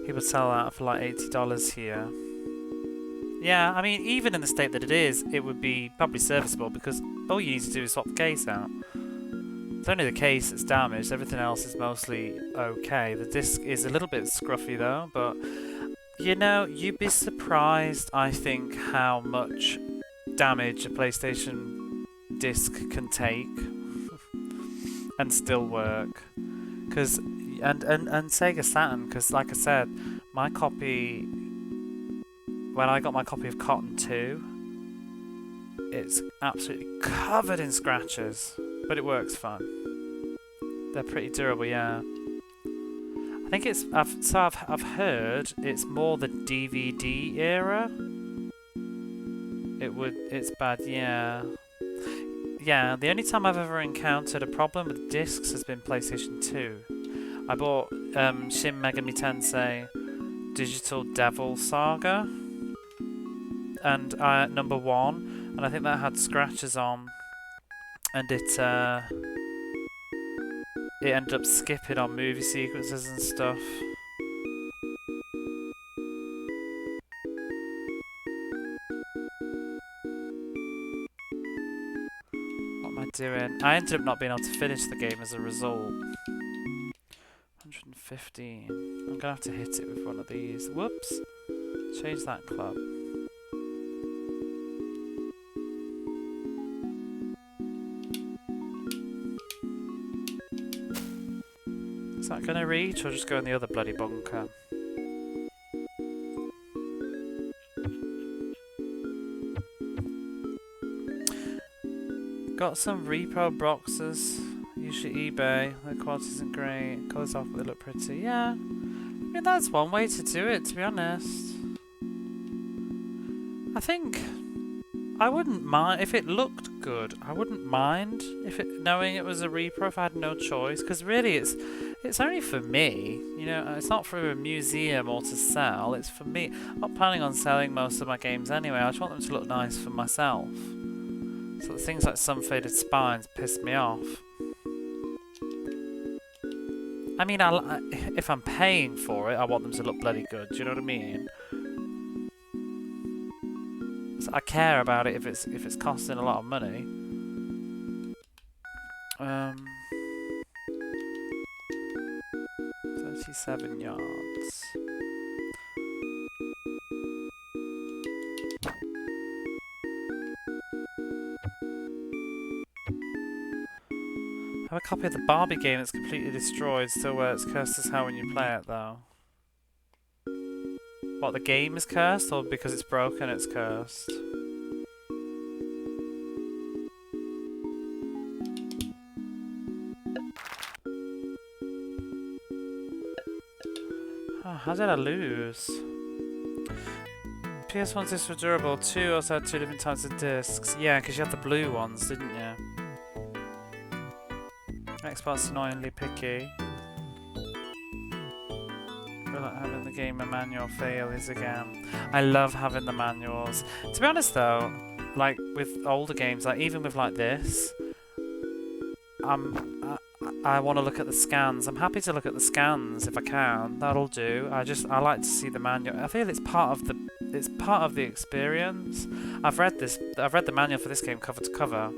People sell that for like $80 here. Yeah, I mean, even in the state that it is, it would be probably serviceable because all you need to do is swap the case out. It's only the case that's damaged, everything else is mostly okay. The disc is a little bit scruffy though, but you know, you'd be surprised, I think, how much damage a PlayStation disc can take and still work. Cause, and Sega Saturn, because like I said, my copy... When I got my copy of Cotton 2, it's absolutely covered in scratches, but it works fine. They're pretty durable, yeah. I think it's I've heard it's more the DVD era. It's bad, yeah. Yeah, the only time I've ever encountered a problem with discs has been PlayStation 2. I bought Shin Megami Tensei Digital Devil Saga. And number 1, and I think that had scratches on, and it ended up skipping on movie sequences and stuff. What am I doing? I ended up not being able to finish the game as a result. 115. I'm gonna have to hit it with one of these. Whoops! Change that club. Is that gonna reach, or just go in the other bloody bunker? Got some repo boxes. Usually eBay. The quality isn't great. Colours off, but they look pretty. Yeah. I mean, that's one way to do it, to be honest. I think I wouldn't mind if it looked good. I wouldn't mind knowing it was a repro if I had no choice. Because really, it's only for me. You know, it's not for a museum or to sell. It's for me. I'm not planning on selling most of my games anyway. I just want them to look nice for myself. So things like Some Faded Spines piss me off. I mean, if I'm paying for it, I want them to look bloody good. Do you know what I mean? So I care about it if it's costing a lot of money. 37 yards. I have a copy of the Barbie game that's completely destroyed, still where it's cursed as hell when you play it though. What, the game is cursed, or because it's broken it's cursed? Oh, how did I lose? PS1 discs were durable, 2 also had 2 different types of discs. Yeah, because you had the blue ones, didn't you? Xbox annoyingly picky. I feel like having the game manual fail is again. I love having the manuals. To be honest though, like with older games, like even with like this, I want to look at the scans. I'm happy to look at the scans if I can. That'll do. I like to see the manual. I feel it's part of the experience. I've read the manual for this game cover to cover,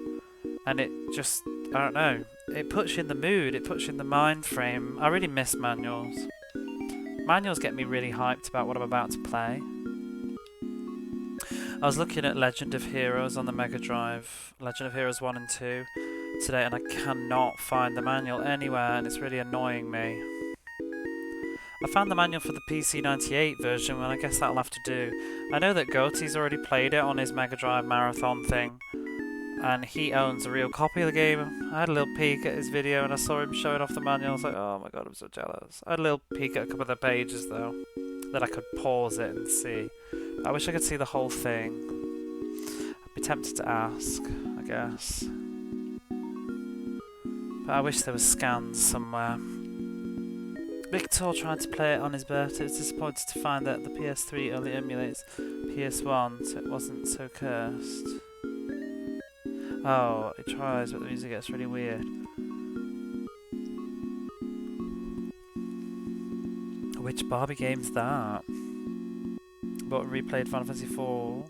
and it just, I don't know. It puts you in the mood. It puts you in the mind frame. I really miss manuals. Manuals get me really hyped about what I'm about to play. I was looking at Legend of Heroes on the Mega Drive, Legend of Heroes 1 and 2 today, and I cannot find the manual anywhere, and it's really annoying me. I found the manual for the PC98 version, and I guess that'll have to do. I know that Goatee's already played it on his Mega Drive marathon thing. and he owns a real copy of the game. I had a little peek at his video and I saw him showing off the manual. I was like, oh my god, I'm so jealous. I had a little peek at a couple of the pages though, that I could pause it and see. I wish I could see the whole thing. I'd be tempted to ask, I guess. But I wish there was scans somewhere. Victor tried to play it on his birthday. It's disappointed to find that the PS3 only emulates PS1, so it wasn't so cursed. Oh, it tries, but the music gets really weird. Which Barbie game's that? But replayed Final Fantasy IV.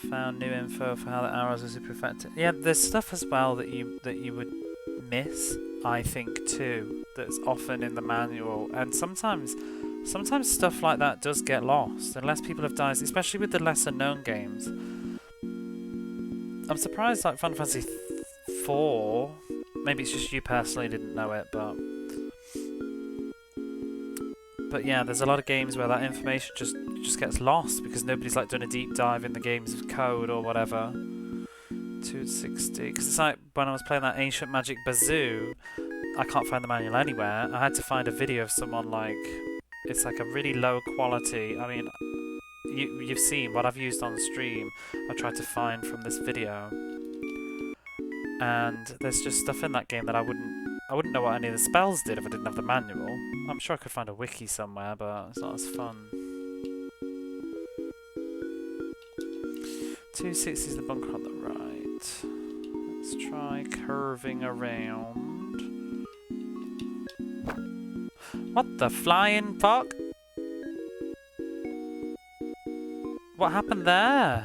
Found new info for how the arrows are super effective. Yeah, there's stuff as well that you would miss, I think, too. That's often in the manual, and sometimes stuff like that does get lost unless people have died, especially with the lesser known games. I'm surprised, like Final Fantasy IV. Maybe it's just you personally didn't know it, but yeah, there's a lot of games where that information just gets lost because nobody's like done a deep dive in the game's code or whatever. 260, because it's like when I was playing that Ancient Magic Bazoo, I can't find the manual anywhere. I had to find a video of someone, like, it's like a really low quality. I mean, you've seen what I've used on stream. I tried to find from this video, and there's just stuff in that game that I wouldn't know what any of the spells did if I didn't have the manual. I'm sure I could find a wiki somewhere, but it's not as fun. 260 is the bunker on the right. Let's try curving around. What the flying fuck? What happened there?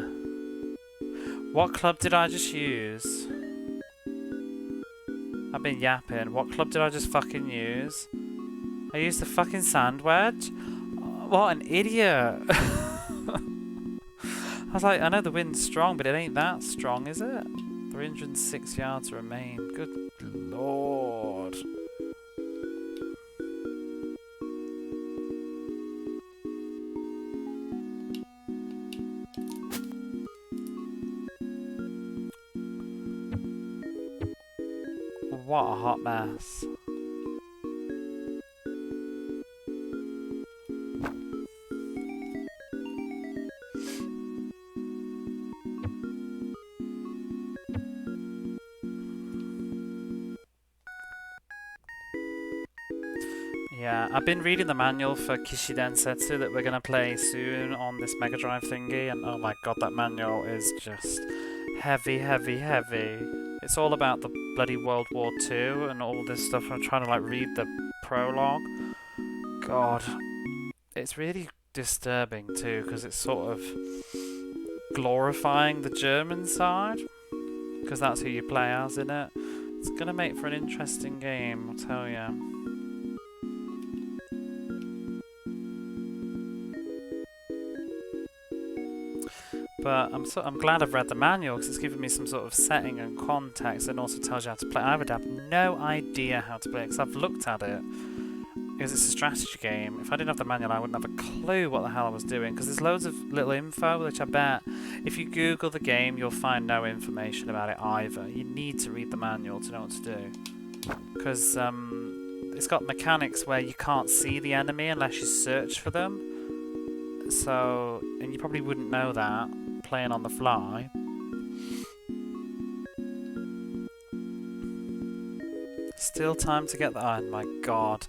What club did I just use? I've been yapping. What club did I just fucking use? I used the fucking sand wedge? What an idiot! I was like, I know the wind's strong, but it ain't that strong, is it? 306 yards remain. Good lord. What a hot mess. Yeah, I've been reading the manual for Kishiden Setsu that we're going to play soon on this Mega Drive thingy, and oh my god, that manual is just heavy, heavy, heavy. It's all about the bloody World War II and all this stuff. I'm trying to like read the prologue. God, it's really disturbing too, because it's sort of glorifying the German side, because that's who you play as in it. It's going to make for an interesting game, I'll tell you. But I'm glad I've read the manual because it's given me some sort of setting and context, and also tells you how to play. I would have no idea how to play it because I've looked at it. Because it's a strategy game. If I didn't have the manual, I wouldn't have a clue what the hell I was doing. Because there's loads of little info, which I bet if you Google the game, you'll find no information about it either. You need to read the manual to know what to do. Because it's got mechanics where you can't see the enemy unless you search for them. So, and you probably wouldn't know that playing on the fly. Still time to get the... Oh my god.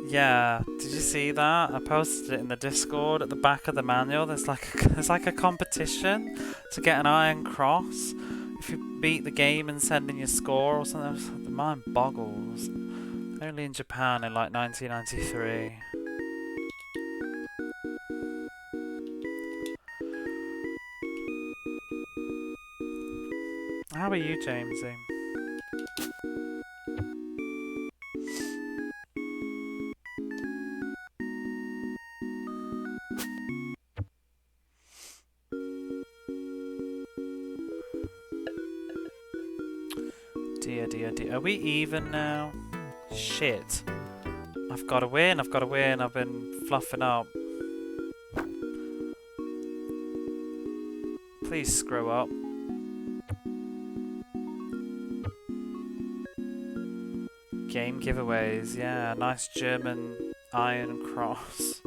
Yeah, did you see that? I posted it in the Discord at the back of the manual. There's like a competition to get an iron cross. If you beat the game and send in your score or something, the mind boggles. Only in Japan in like 1993. How are you, Jamesy? Dear, dear, dear. Are we even now? Shit. I've got to win, I've got to win. I've been fluffing up. Please screw up. Game giveaways, yeah. Nice German iron cross.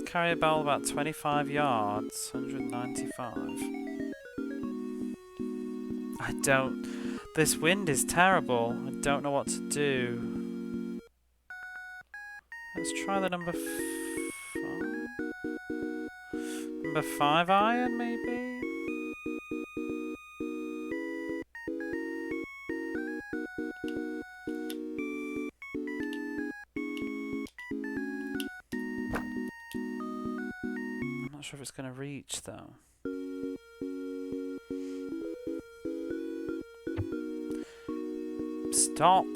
Carry a ball about 25 yards, 195. I don't... This wind is terrible. I don't know what to do. Let's try the number 5. Number 5 iron, maybe? I'm not sure if it's going to reach, though. Stop!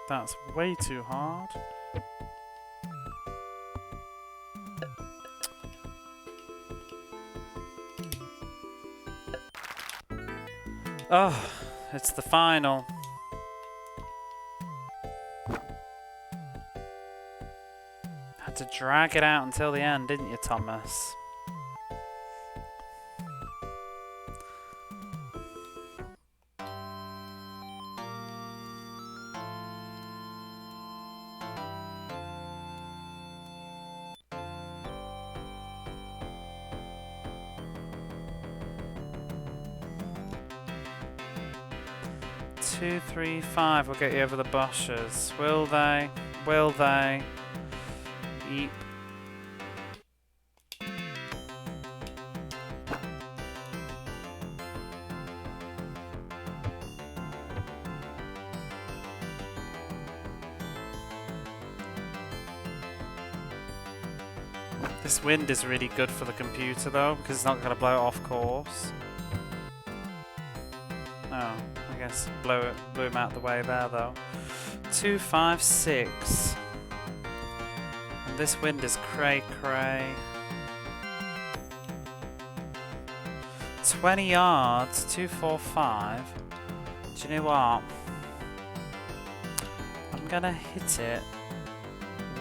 That's way too hard. Oh, it's the final. Had to drag it out until the end, didn't you, Thomas? Two, 3, 5 will get you over the bushes. Will they? Will they? Eep. This wind is really good for the computer though, because it's not going to blow it off course. Oh. I guess blew him out the way there though. 2, 5, 6. And this wind is cray cray. 20 yards, 2, 4, 5. Do you know what? I'm gonna hit it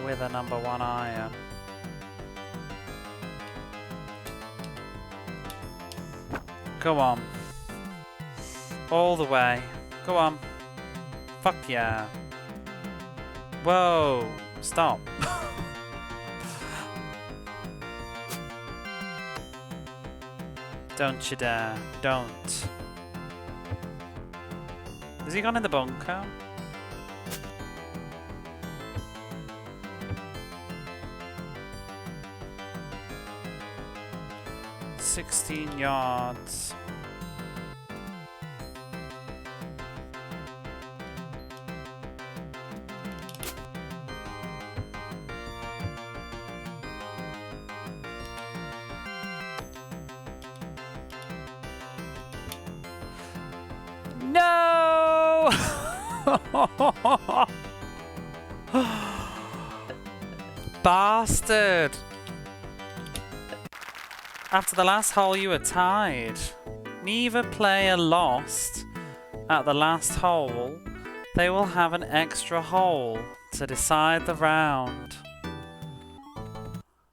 with a number 1 iron. Go on. All the way. Go on. Fuck yeah. Whoa. Stop. Don't you dare. Don't. Has he gone in the bunker? $16 yards. No! Bastard! After the last hole you were tied. Neither player lost at the last hole. They will have an extra hole to decide the round.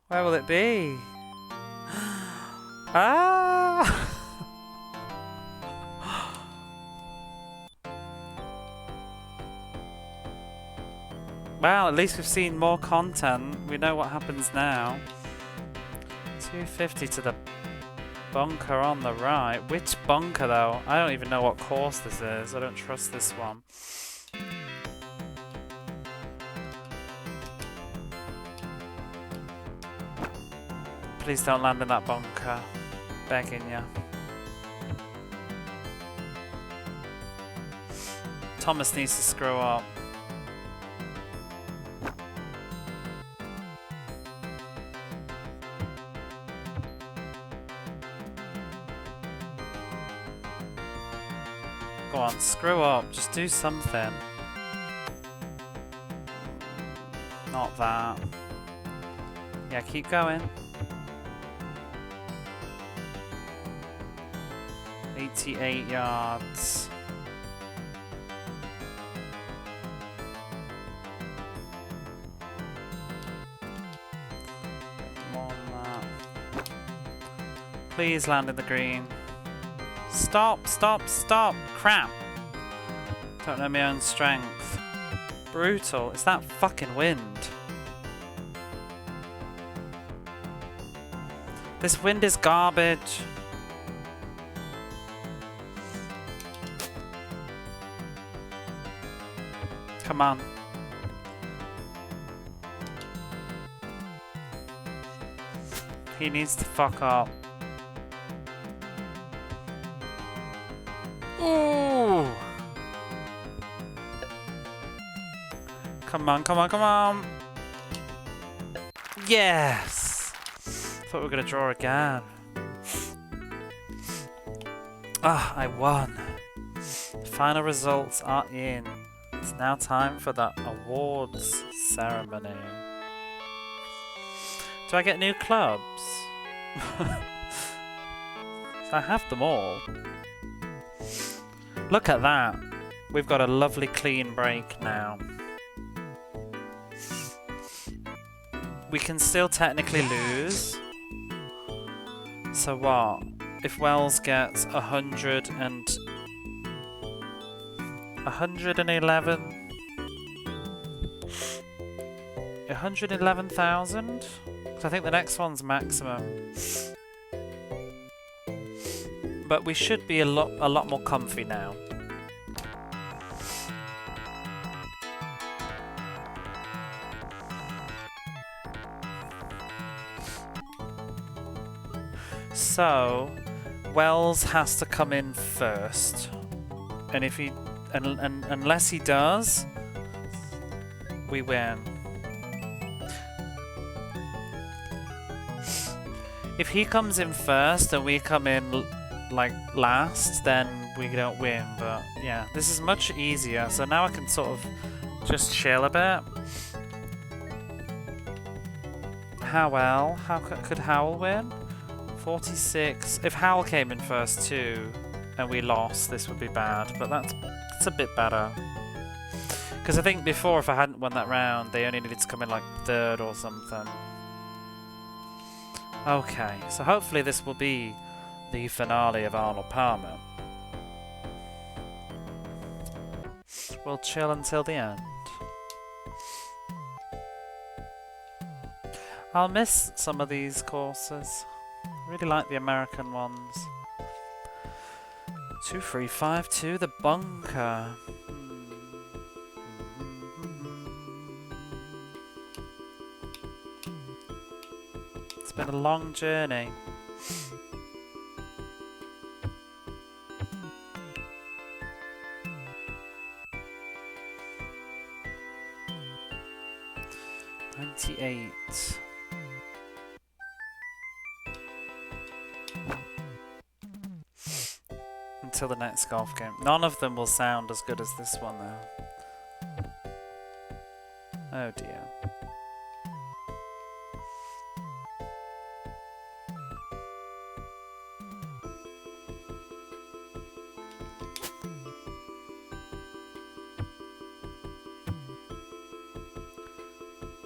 Where will it be? Ah! Well, at least we've seen more content. We know what happens now. 250 to the bunker on the right. Which bunker, though? I don't even know what course this is. I don't trust this one. Please don't land in that bunker. Begging ya. Thomas needs to screw up. Go on, screw up. Just do something. Not that. Yeah, keep going. 98 yards. More than that. Please land in the green. Stop, stop, stop! Crap! Don't know my own strength. Brutal. It's that fucking wind. This wind is garbage. Come on. He needs to fuck up. Ooh! Come on, come on, come on! Yes! Thought we were gonna draw again. Ah, I won. The final results are in. It's now time for the awards ceremony. Do I get new clubs? I have them all. Look at that. We've got a lovely clean break now. We can still technically lose. So what? If Wells gets 100 and 111? 111,000? I think the next one's maximum. But we should be a lot more comfy now. So Wells has to come in first, and if he unless he does, we win. If he comes in first and we come in like last, then we don't win. But yeah, this is much easier. So now I can sort of just chill a bit. Howell, how could Howell win? 46. If Howell came in first too, and we lost, this would be bad. But that's a bit better. Because I think before, if I hadn't won that round, they only needed to come in like third or something. Okay, so hopefully this will be the finale of Arnold Palmer. We'll chill until the end. I'll miss some of these courses. I really like the American ones. 2352, the bunker. It's been a long journey. $98. Until the next golf game. None of them will sound as good as this one though. Oh dear.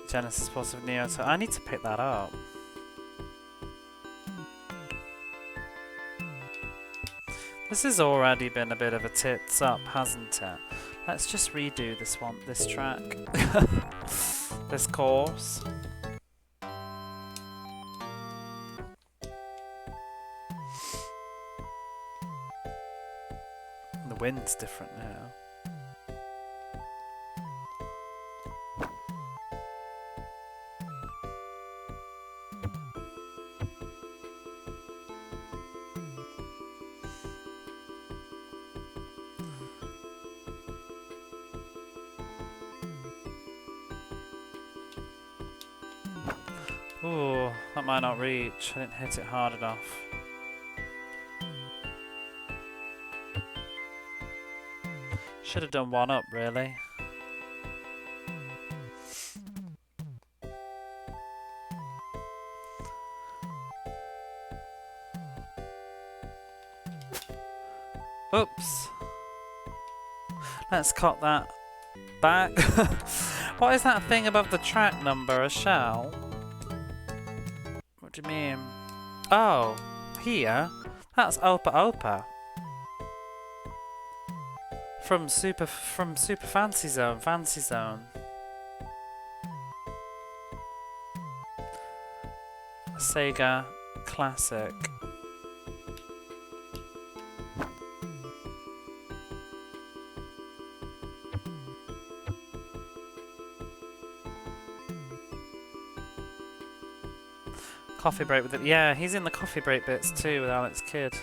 Genesis Positive Neo, so I need to pick that up. This has already been a bit of a tits up, hasn't it? Let's just redo this track. This course. The wind's different now. Ooh, that might not reach. I didn't hit it hard enough. Should have done one up, really. Oops. Let's cut that back. What is that thing above the track number? A shell? What do you mean? Oh, here? That's Opa Opa. From Super Fancy Zone, Fancy Zone. Sega Classic. Coffee break with it. Yeah, he's in the coffee break bits too with Alex Kidd.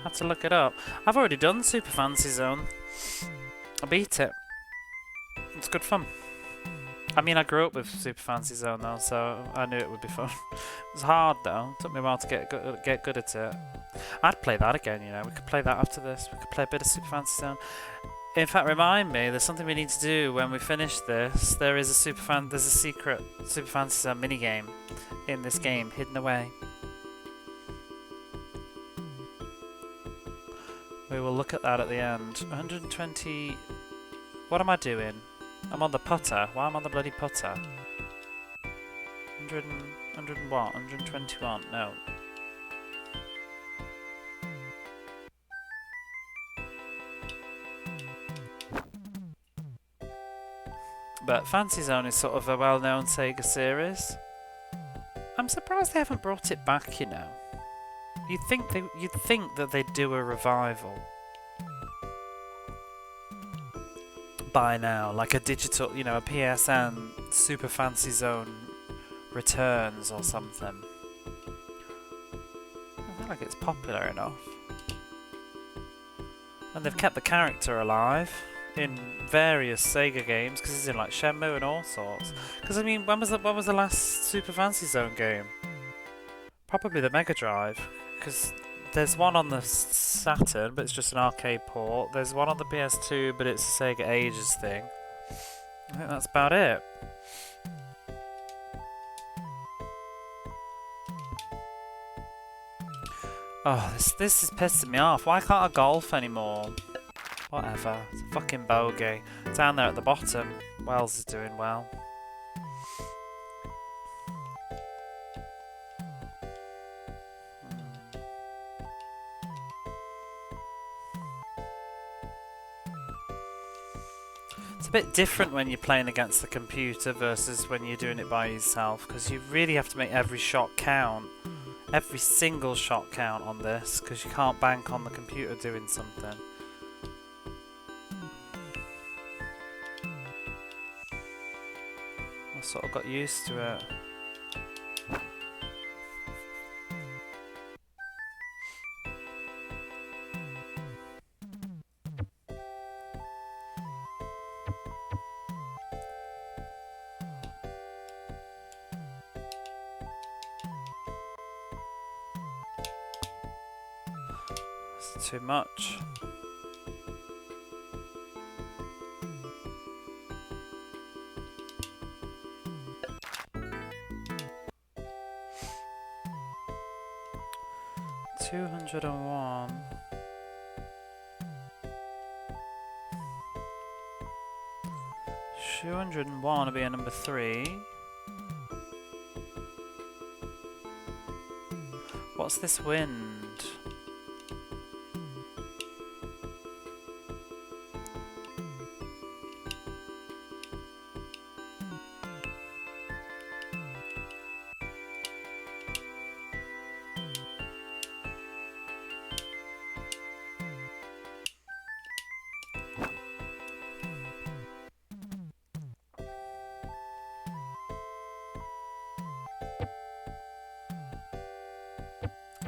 Have to look it up. I've already done Super Fancy Zone. I beat it. It's good fun. I mean, I grew up with Super Fancy Zone though, so I knew it would be fun. It was hard though. It took me a while to get good at it. I'd play that again, you know. We could play that after this. We could play a bit of Super Fancy Zone. In fact, remind me, there's something we need to do when we finish this. There's a secret Super Fancy Zone minigame in this game, hidden away. We will look at that at the end. 120... What am I doing? I'm on the putter. Why am I on the bloody putter? 100 and what? 121? No. But Fancy Zone is sort of a well-known Sega series. I'm surprised they haven't brought it back, you know. You'd think that they'd do a revival by now, like a digital, you know, a PSN Super Fancy Zone Returns or something. I feel like it's popular enough. And they've kept the character alive in various Sega games, because he's in like Shenmue and all sorts. Because I mean, when was the last Super Fancy Zone game? Probably the Mega Drive, because there's one on the Saturn, but it's just an arcade port. There's one on the PS2, but it's a Sega Ages thing. I think that's about it. Oh, this is pissing me off. Why can't I golf anymore? Whatever. It's a fucking bogey. Down there at the bottom, Wells is doing well. It's a bit different when you're playing against the computer versus when you're doing it by yourself, because you really have to make every shot count. Every single shot count on this, because you can't bank on the computer doing something. I sort of got used to it. It's too much. $201. $201 to be a number 3. What's this wind?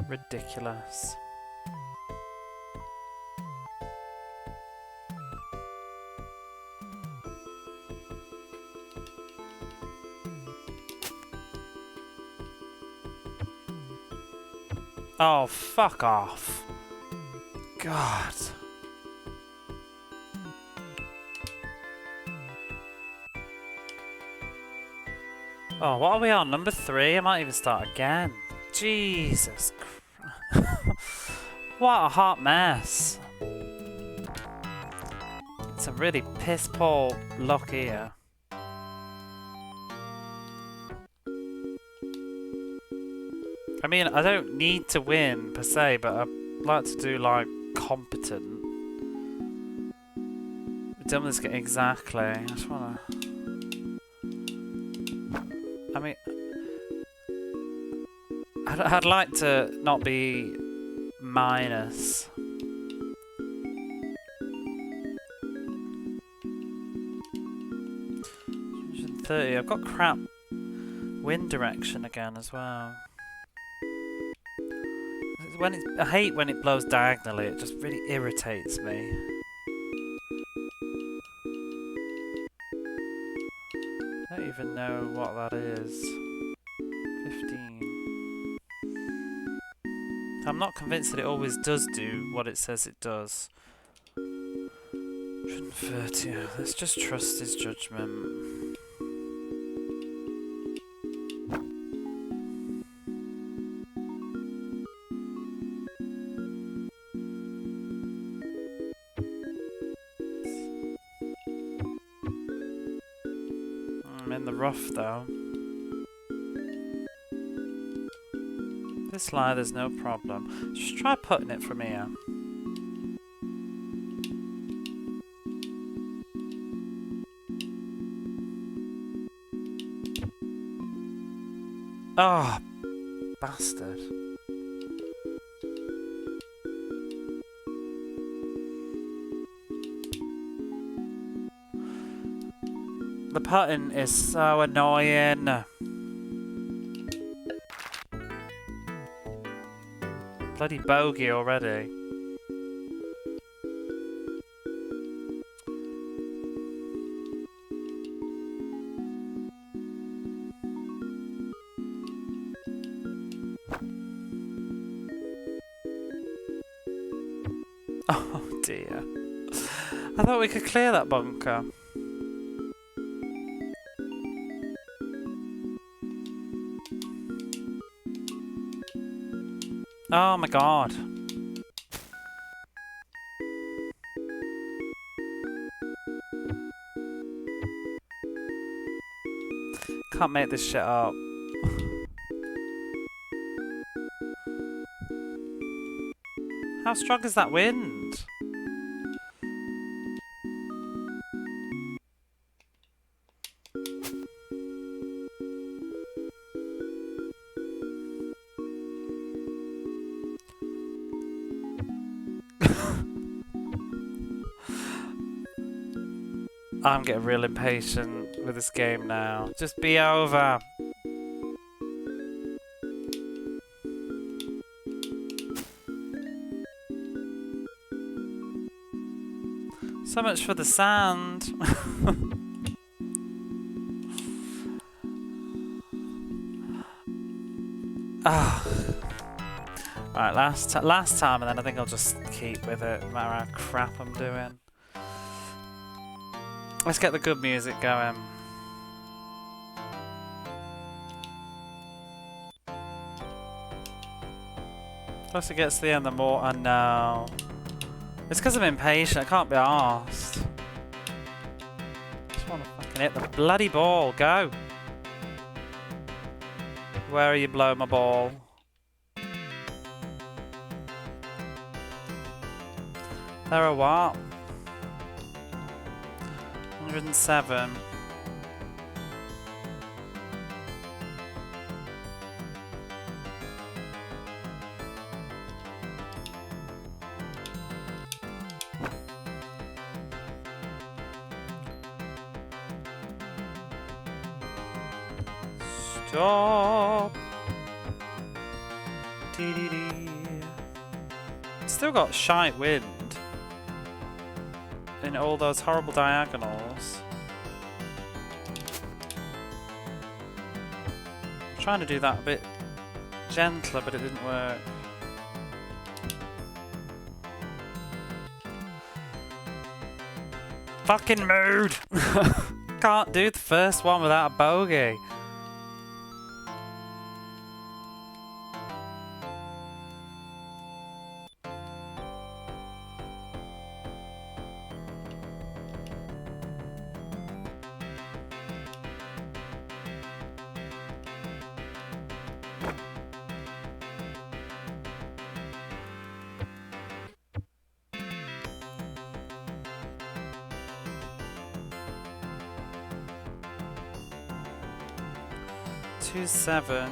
Ridiculous. Oh, fuck off. God. Oh, what are we on? Number 3? I might even start again. Jesus Christ. What a hot mess. It's a really piss poor luck here. I mean, I don't need to win per se, but I'd like to do like competent. We've done this exactly. I just wanna. I mean, I'd like to not be minus. 130. I've got crap wind direction again as well. I hate when it blows diagonally. It just really irritates me. I don't even know what that is. 15. I'm not convinced that it always does do what it says it does. 130. Let's just trust his judgment. I'm in the rough though. This lie, there's no problem. Just try putting it from here. Oh, bastard. The putting is so annoying. Bloody bogey already. Oh dear. I thought we could clear that bunker. Oh my god. Can't make this shit up. How strong is that wind? I'm getting real impatient with this game now. Just be over. So much for the sand. Ah. Right, last time, and then I think I'll just keep with it, no matter how crap I'm doing. Let's get the good music going. Closer it gets to the end, the more I know. It's because I'm impatient, I can't be arsed. Just want to fucking hit the bloody ball, go! Where are you blowing my ball? There are what? 107. Stop. Dee-dee-dee. Still got shite wind in all those horrible diagonals. I'm trying to do that a bit gentler, but it didn't work. Fucking mood! Can't do the first one without a bogey. 2-7.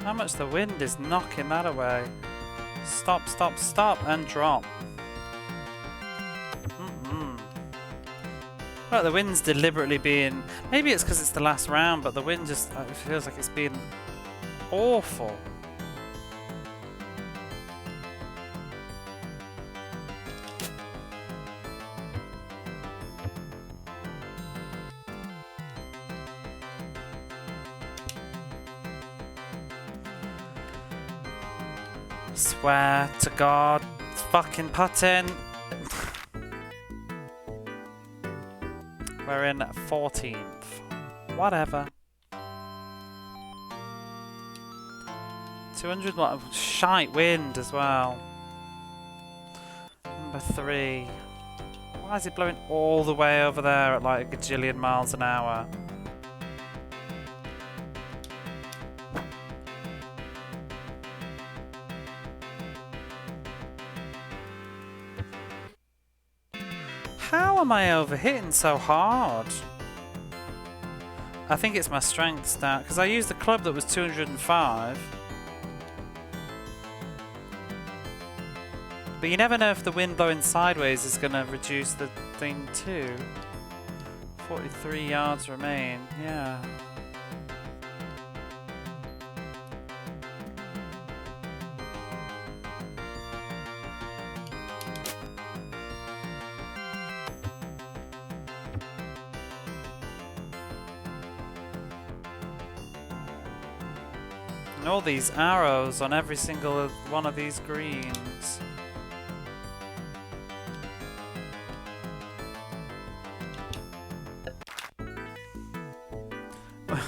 How much the wind is knocking that away. Stop, stop, stop, and drop. Well, the wind's deliberately being... Maybe it's because it's the last round, but the wind just it feels like it's being awful. Swear to God, it's fucking putting. We're in 14th. Whatever. 200 watt shite wind as well. Number 3. Why is it blowing all the way over there at like a gajillion miles an hour? How am I overhitting so hard? I think it's my strength stat, because I used the club that was 205. But you never know if the wind blowing sideways is going to reduce the thing too. 43 yards remain, yeah. And all these arrows on every single one of these greens.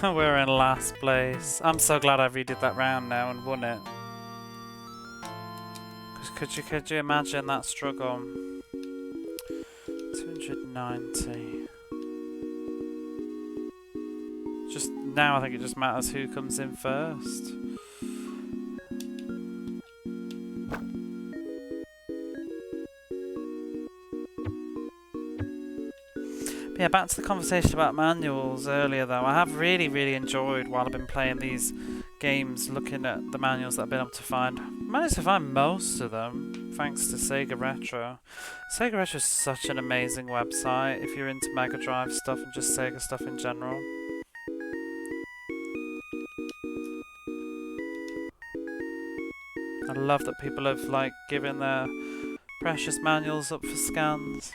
We're in last place. I'm so glad I redid that round now and won it. Could you imagine that struggle? 290. Just now I think it just matters who comes in first. Yeah, back to the conversation about manuals earlier though. I have really enjoyed while I've been playing these games looking at the manuals that I've been able to find. I managed to find most of them thanks to Sega Retro. Sega Retro is such an amazing website if you're into Mega Drive stuff and just Sega stuff in general. I love that people have like given their precious manuals up for scans.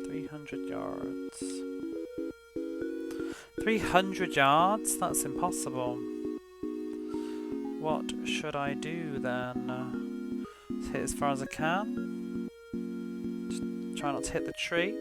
300 yards. 300 yards? That's impossible. What should I do then? Just hit as far as I can. Just try not to hit the tree.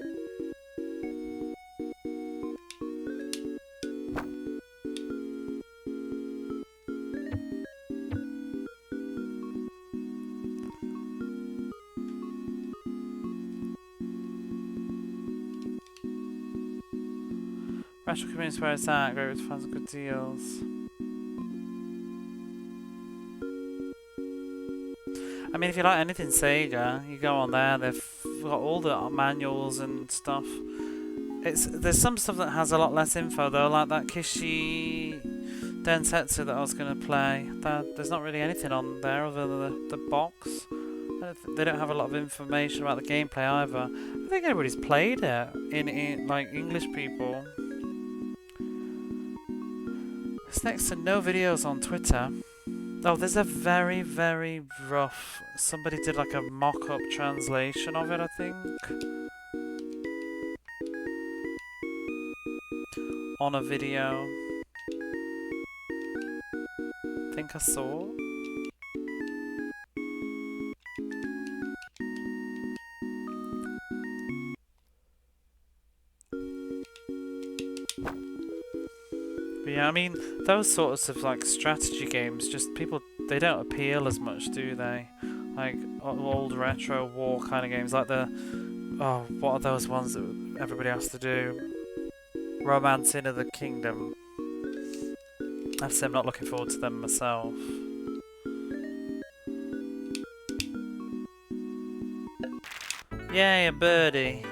Retro communities where it's at, great with fans and good deals. I mean, if you like anything Sega, you go on there, they've got all the manuals and stuff. There's some stuff that has a lot less info though, like that Kishi Densetsu that I was going to play. There's not really anything on there other than the box. They don't have a lot of information about the gameplay either. I think everybody's played it, in like English people. There's next to no videos on Twitter. Oh, there's a very rough... Somebody did like a mock-up translation of it, I think. On a video. I think I saw. But yeah, I mean, those sorts of like strategy games, just people, they don't appeal as much, do they? Like old retro war kind of games, like the, oh, what are those ones that everybody has to do. Romancing of the Kingdom. I have to say I'm not looking forward to them myself. Yay, a birdie.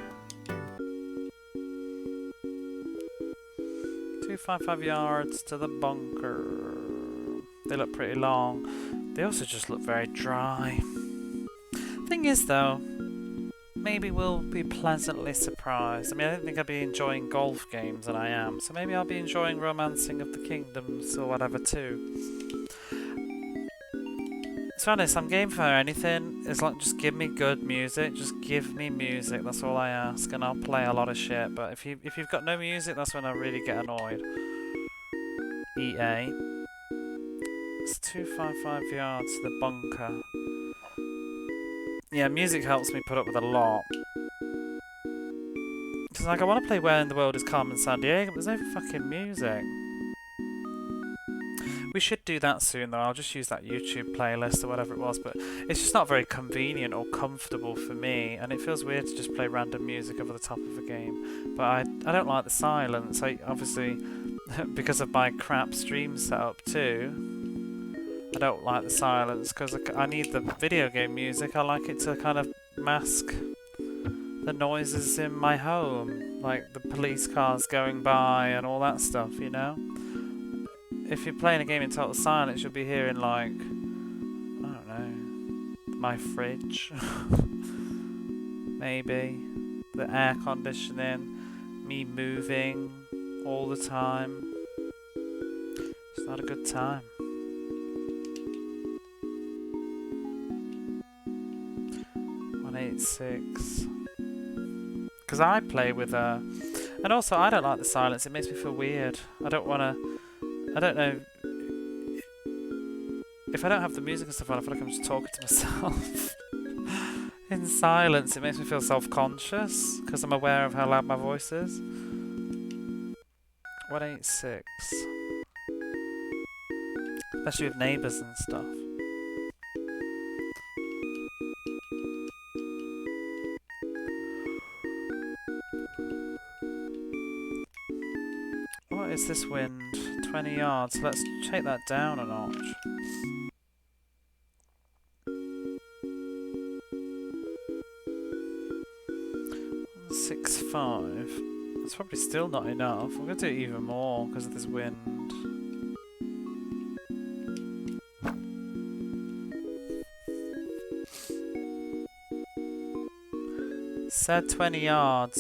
255 yards to the bunker. They look pretty long. They also just look very dry. Thing is though, maybe we'll be pleasantly surprised. I mean, I don't think I'd be enjoying golf games, and I am. So maybe I'll be enjoying Romancing of the Kingdoms or whatever too. To be honest, I'm game for anything. It's like, just give me good music. Just give me music. That's all I ask, and I'll play a lot of shit. But if you've got no music, that's when I really get annoyed. EA. It's 255 yards to the bunker. Yeah, music helps me put up with a lot. Because like, I want to play Where in the World is Carmen Sandiego, but there's no fucking music. We should do that soon though. I'll just use that YouTube playlist or whatever it was, but it's just not very convenient or comfortable for me, and it feels weird to just play random music over the top of a game. But I don't like the silence. I obviously, because of my crap stream setup too, I don't like the silence because I need the video game music. I like it to kind of mask the noises in my home, like the police cars going by and all that stuff, you know? If you're playing a game in total silence, you'll be hearing like, I don't know, my fridge, maybe, the air conditioning, me moving all the time. It's not a good time. 186. Because I play with and also I don't like the silence. It makes me feel weird. I don't know. If I don't have the music and stuff on, I feel like I'm just talking to myself. In silence, it makes me feel self-conscious because I'm aware of how loud my voice is. 186. Especially with neighbours and stuff. What is this wind? 20 yards. Let's take that down a notch. .65. That's probably still not enough. I'm going to do even more because of this wind. Said 20 yards.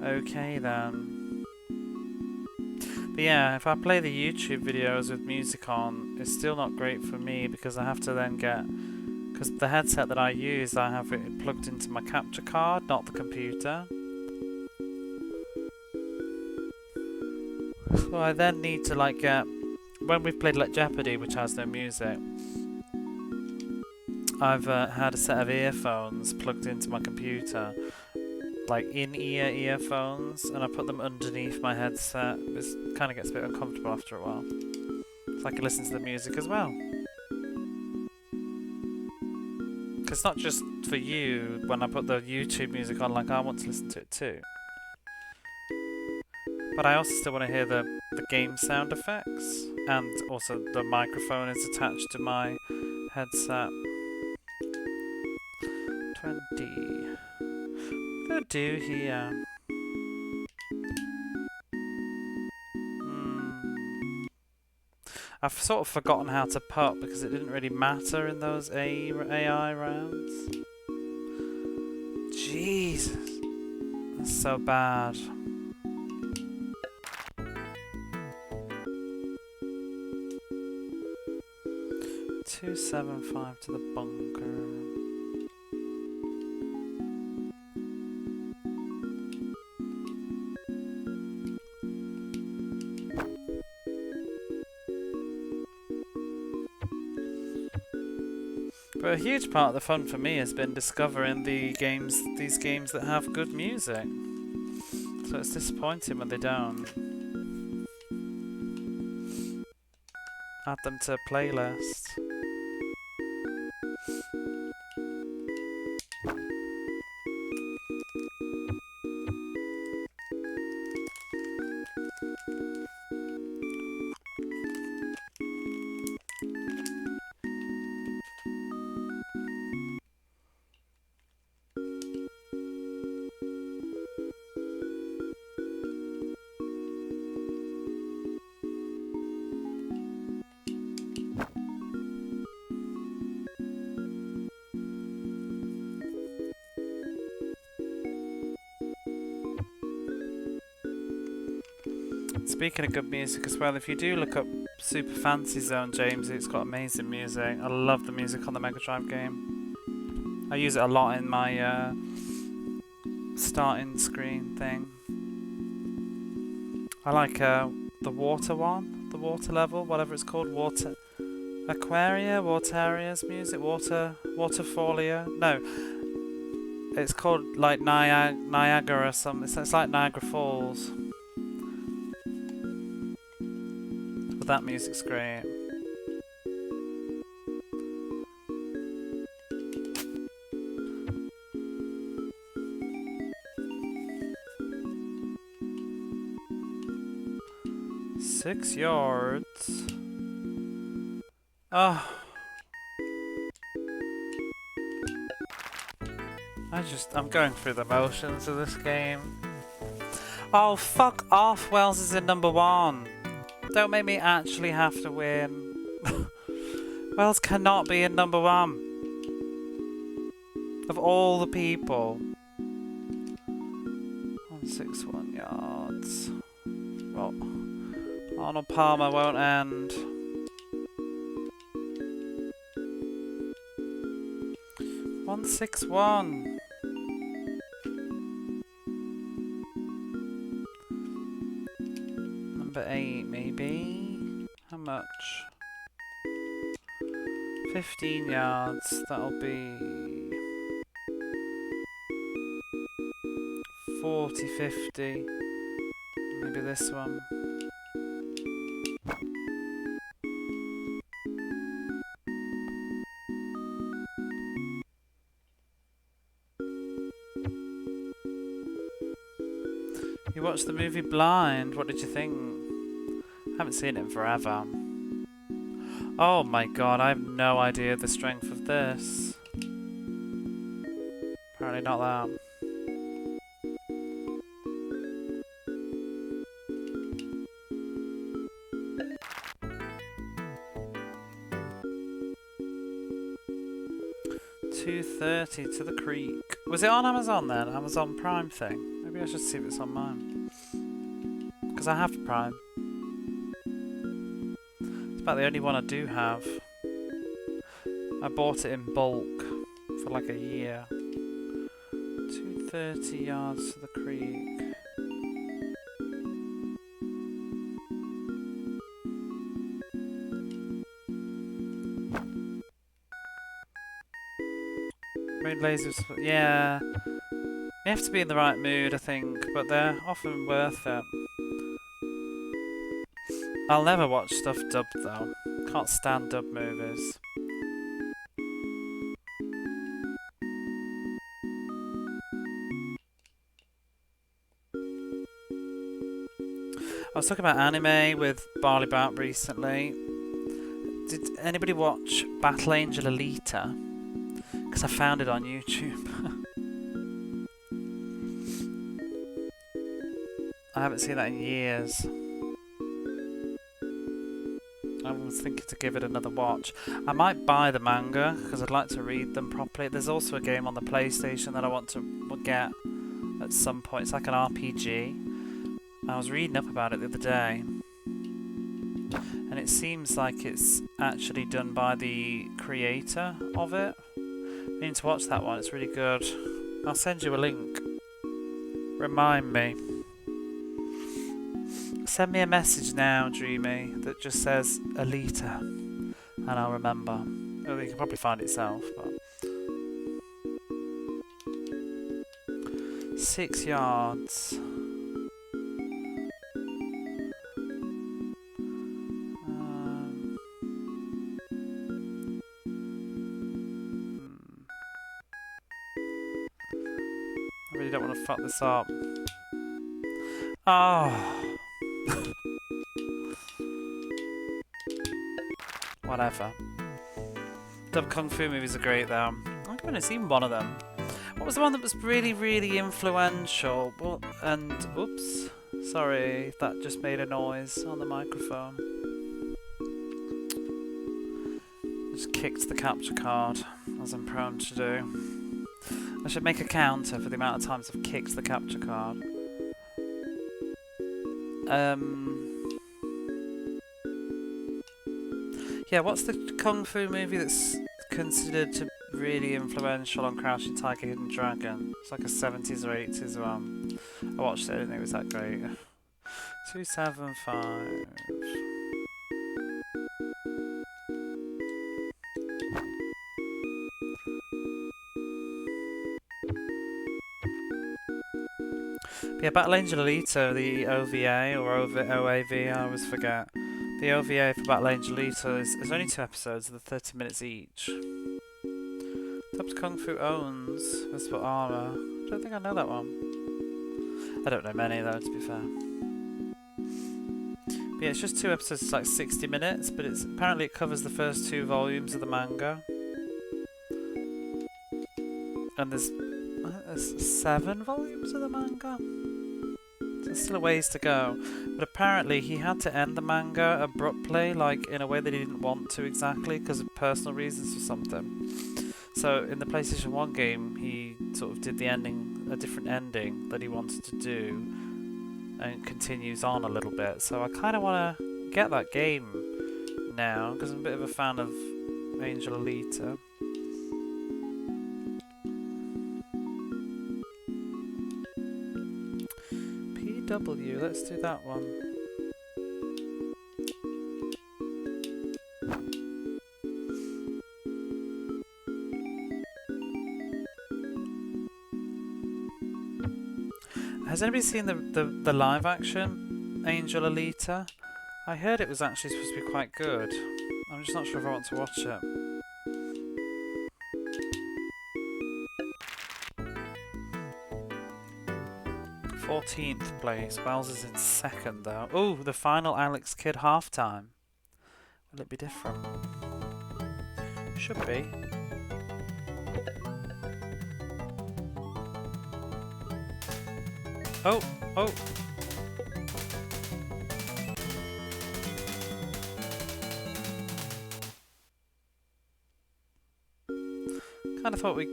Okay then. But yeah, if I play the YouTube videos with music on, it's still not great for me because I have to then get... Because the headset that I use, I have it plugged into my capture card, not the computer. So I then need to like get... When we've played like Jeopardy, which has no music, I've had a set of earphones plugged into my computer, like in-ear earphones, and I put them underneath my headset. It kind of gets a bit uncomfortable after a while. So I can listen to the music as well. Because it's not just for you when I put the YouTube music on, like I want to listen to it too. But I also still want to hear the game sound effects, and also the microphone is attached to my headset. 20. What do I do here? I've sort of forgotten how to putt because it didn't really matter in those AI rounds. Jesus. That's so bad. .275 to the bunker. But a huge part of the fun for me has been discovering these games that have good music. So it's disappointing when they don't. Add them to a playlist. Speaking of good music as well, if you do look up Super Fancy Zone, James, it's got amazing music. I love the music on the Mega Drive game. I use it a lot in my starting screen thing. I like the water one, the water level, whatever it's called, water Aquaria, Wateria's music, Waterfallia. No, it's called like Niagara or something. It's like Niagara Falls. But that music's great. Six yards. Oh. I'm going through the motions of this game. Oh, fuck off. Wells is in number 1. Don't make me actually have to win. Wells cannot be in number 1. Of all the people. 161 yards. Well, Arnold Palmer won't end. 161. Number 8, maybe. How much? 15 yards. That'll be 40, 50. Maybe this one. You watched the movie Blind. What did you think? I haven't seen it in forever. Oh my god, I have no idea the strength of this. Apparently not that. $2.30 to the creek. Was it on Amazon then? Amazon Prime thing? Maybe I should see if it's on mine. Because I have Prime. It's about the only one I do have. I bought it in bulk for like a year. 230 yards to the creek. Rain lasers, yeah. You have to be in the right mood, I think, but they're often worth it. I'll never watch stuff dubbed though. Can't stand dubbed movies. I was talking about anime with Barley Bat recently. Did anybody watch Battle Angel Alita? Because I found it on YouTube. I haven't seen that in years. I was thinking to give it another watch. I might buy the manga because I'd like to read them properly. There's also a game on the PlayStation that I want to get at some point. It's like an RPG. I was reading up about it the other day. And it seems like it's actually done by the creator of it. I need to watch that one, it's really good. I'll send you a link. Remind me. Send me a message now, Dreamy, that just says Alita, and I'll remember. Well, you can probably find it yourself, but 6 yards. I really don't want to fuck this up. Oh. Whatever. Dub Kung Fu movies are great though. I've only seen one of them. What was the one that was really, really influential? Well, and oops, sorry, that just made a noise on the microphone. I just kicked the capture card, as I'm prone to do. I should make a counter for the amount of times I've kicked the capture card. Yeah, what's the kung fu movie that's considered to really influential on Crouching Tiger, Hidden Dragon? It's like a 70s or 80s one. I watched it, I didn't think it was that great. 275. Yeah, Battle Angel Alita, the OVA or OAV, I always forget. The OVA for Battle Angel Alita is only 2 episodes, they're 30 minutes each. Top Kung Fu owns Visible Armor. I don't think I know that one. I don't know many though, to be fair. But yeah, it's just 2 episodes, it's like 60 minutes, but it's apparently it covers the first 2 volumes of the manga. And there's 7 volumes of the manga. So there's still a ways to go. But apparently he had to end the manga abruptly, like in a way that he didn't want to exactly, because of personal reasons or something. So in the PlayStation 1 game, he sort of did the ending, a different ending that he wanted to do, and continues on a little bit. So I kind of want to get that game now, because I'm a bit of a fan of Angel Alita. PW, let's do that one. Has anybody seen the live action Angel Alita? I heard it was actually supposed to be quite good. I'm just not sure if I want to watch it. '14th place. Wells is in 2nd though. Oh, the final Alex Kidd halftime. Will it be different? Should be. Oh, oh. Kind of thought we'd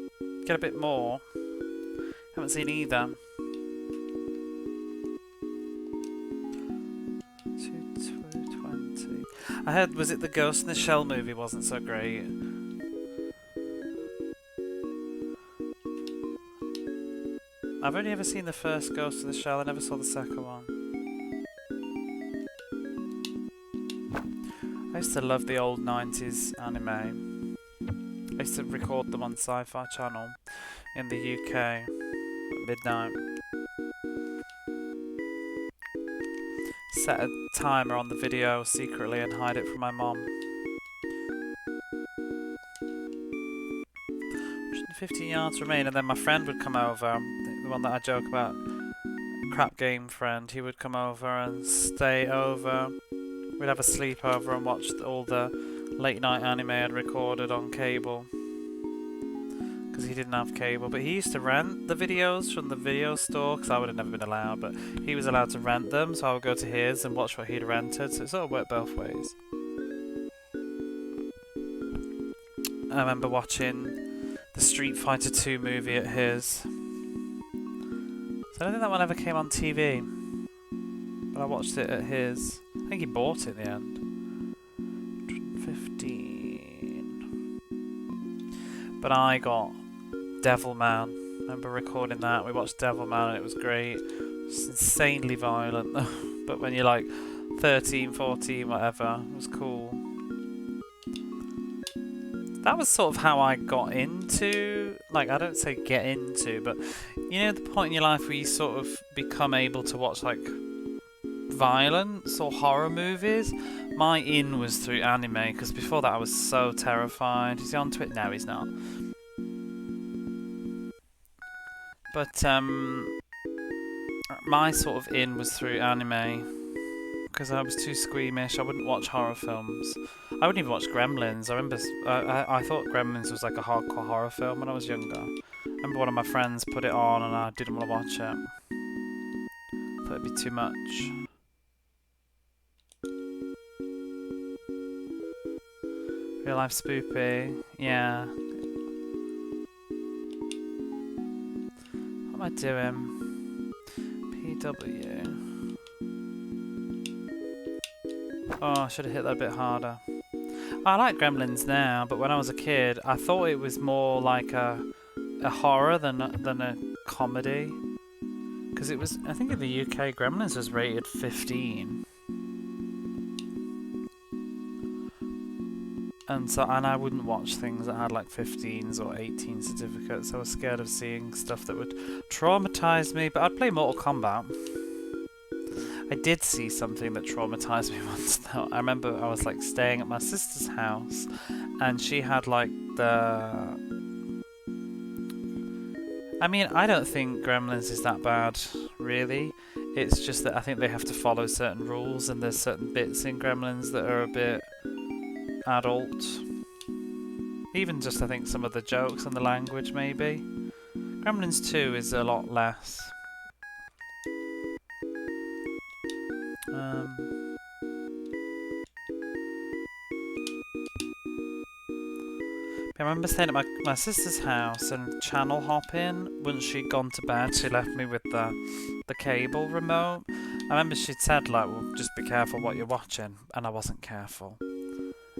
get a bit more. Haven't seen either. 220. I heard, was it the Ghost in the Shell movie wasn't so great? I've only ever seen the first Ghost in the Shell, I never saw the second one. I used to love the old 90s anime. I used to record them on Sci-Fi Channel in the UK at midnight. Set a timer on the video secretly and hide it from my mom. 150 yards remain, and then my friend would come over, the one that I joke about, crap game friend. He would come over and stay over. We'd have a sleepover and watch all the late night anime I'd recorded on cable, because he didn't have cable. But he used to rent the videos from the video store, because I would have never been allowed, but he was allowed to rent them, so I would go to his and watch what he'd rented, so it sort of worked both ways. I remember watching the Street Fighter 2 movie at his. So I don't think that one ever came on TV, but I watched it at his. I think he bought it in the end. 115. But I got Devilman. I remember recording that. We watched Devilman and it was great. It's insanely violent, but when you're like 13, 14, whatever, it was cool. That was sort of how I got into, like, I don't say get into, but you know the point in your life where you sort of become able to watch like violence or horror movies? My in was through anime, because before that I was so terrified. Is he on Twitter? No, he's not. But my sort of in was through anime, because I was too squeamish. I wouldn't watch horror films. I wouldn't even watch Gremlins. I remember I thought Gremlins was like a hardcore horror film when I was younger. I remember one of my friends put it on and I didn't want to watch it. Thought it'd be too much. Real life spoopy. Yeah. What am I doing? PW. Oh, I should have hit that a bit harder. I like Gremlins now, but when I was a kid, I thought it was more like a horror than a comedy. Because it was, I think in the UK, Gremlins was rated 15. And I wouldn't watch things that had like 15s or 18 certificates. I was scared of seeing stuff that would traumatize me, but I'd play Mortal Kombat. I did see something that traumatized me once though. I remember I was like staying at my sister's house and she had like I mean, I don't think Gremlins is that bad, really. It's just that I think they have to follow certain rules and there's certain bits in Gremlins that are a bit adult. Even just I think some of the jokes and the language maybe. Gremlins 2 is a lot less. I remember staying at my sister's house and channel hopping. Once she'd gone to bed, she left me with the cable remote. I remember she'd said like, well, just be careful what you're watching, and I wasn't careful.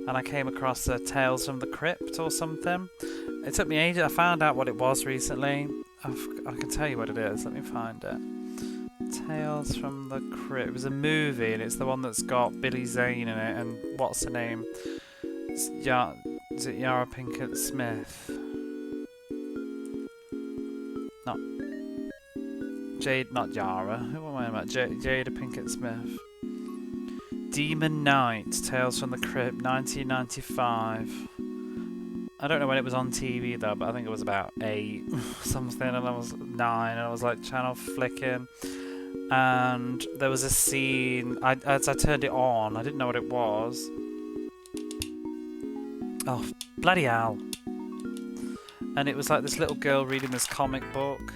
And I came across Tales from the Crypt or something. It took me ages. I found out what it was recently. I can tell you what it is. Let me find it. Tales from the Crypt. It was a movie, and it's the one that's got Billy Zane in it, and what's her name? Is it Yara Pinkett Smith? No. Not Yara. Who am I about? Jada Pinkett Smith. Demon Knight, Tales from the Crypt, 1995. I don't know when it was on TV though, but I think it was about 8 something, and I was 9, and I was like channel flicking. And there was a scene, as I turned it on, I didn't know what it was. Oh, bloody hell. And it was like this little girl reading this comic book.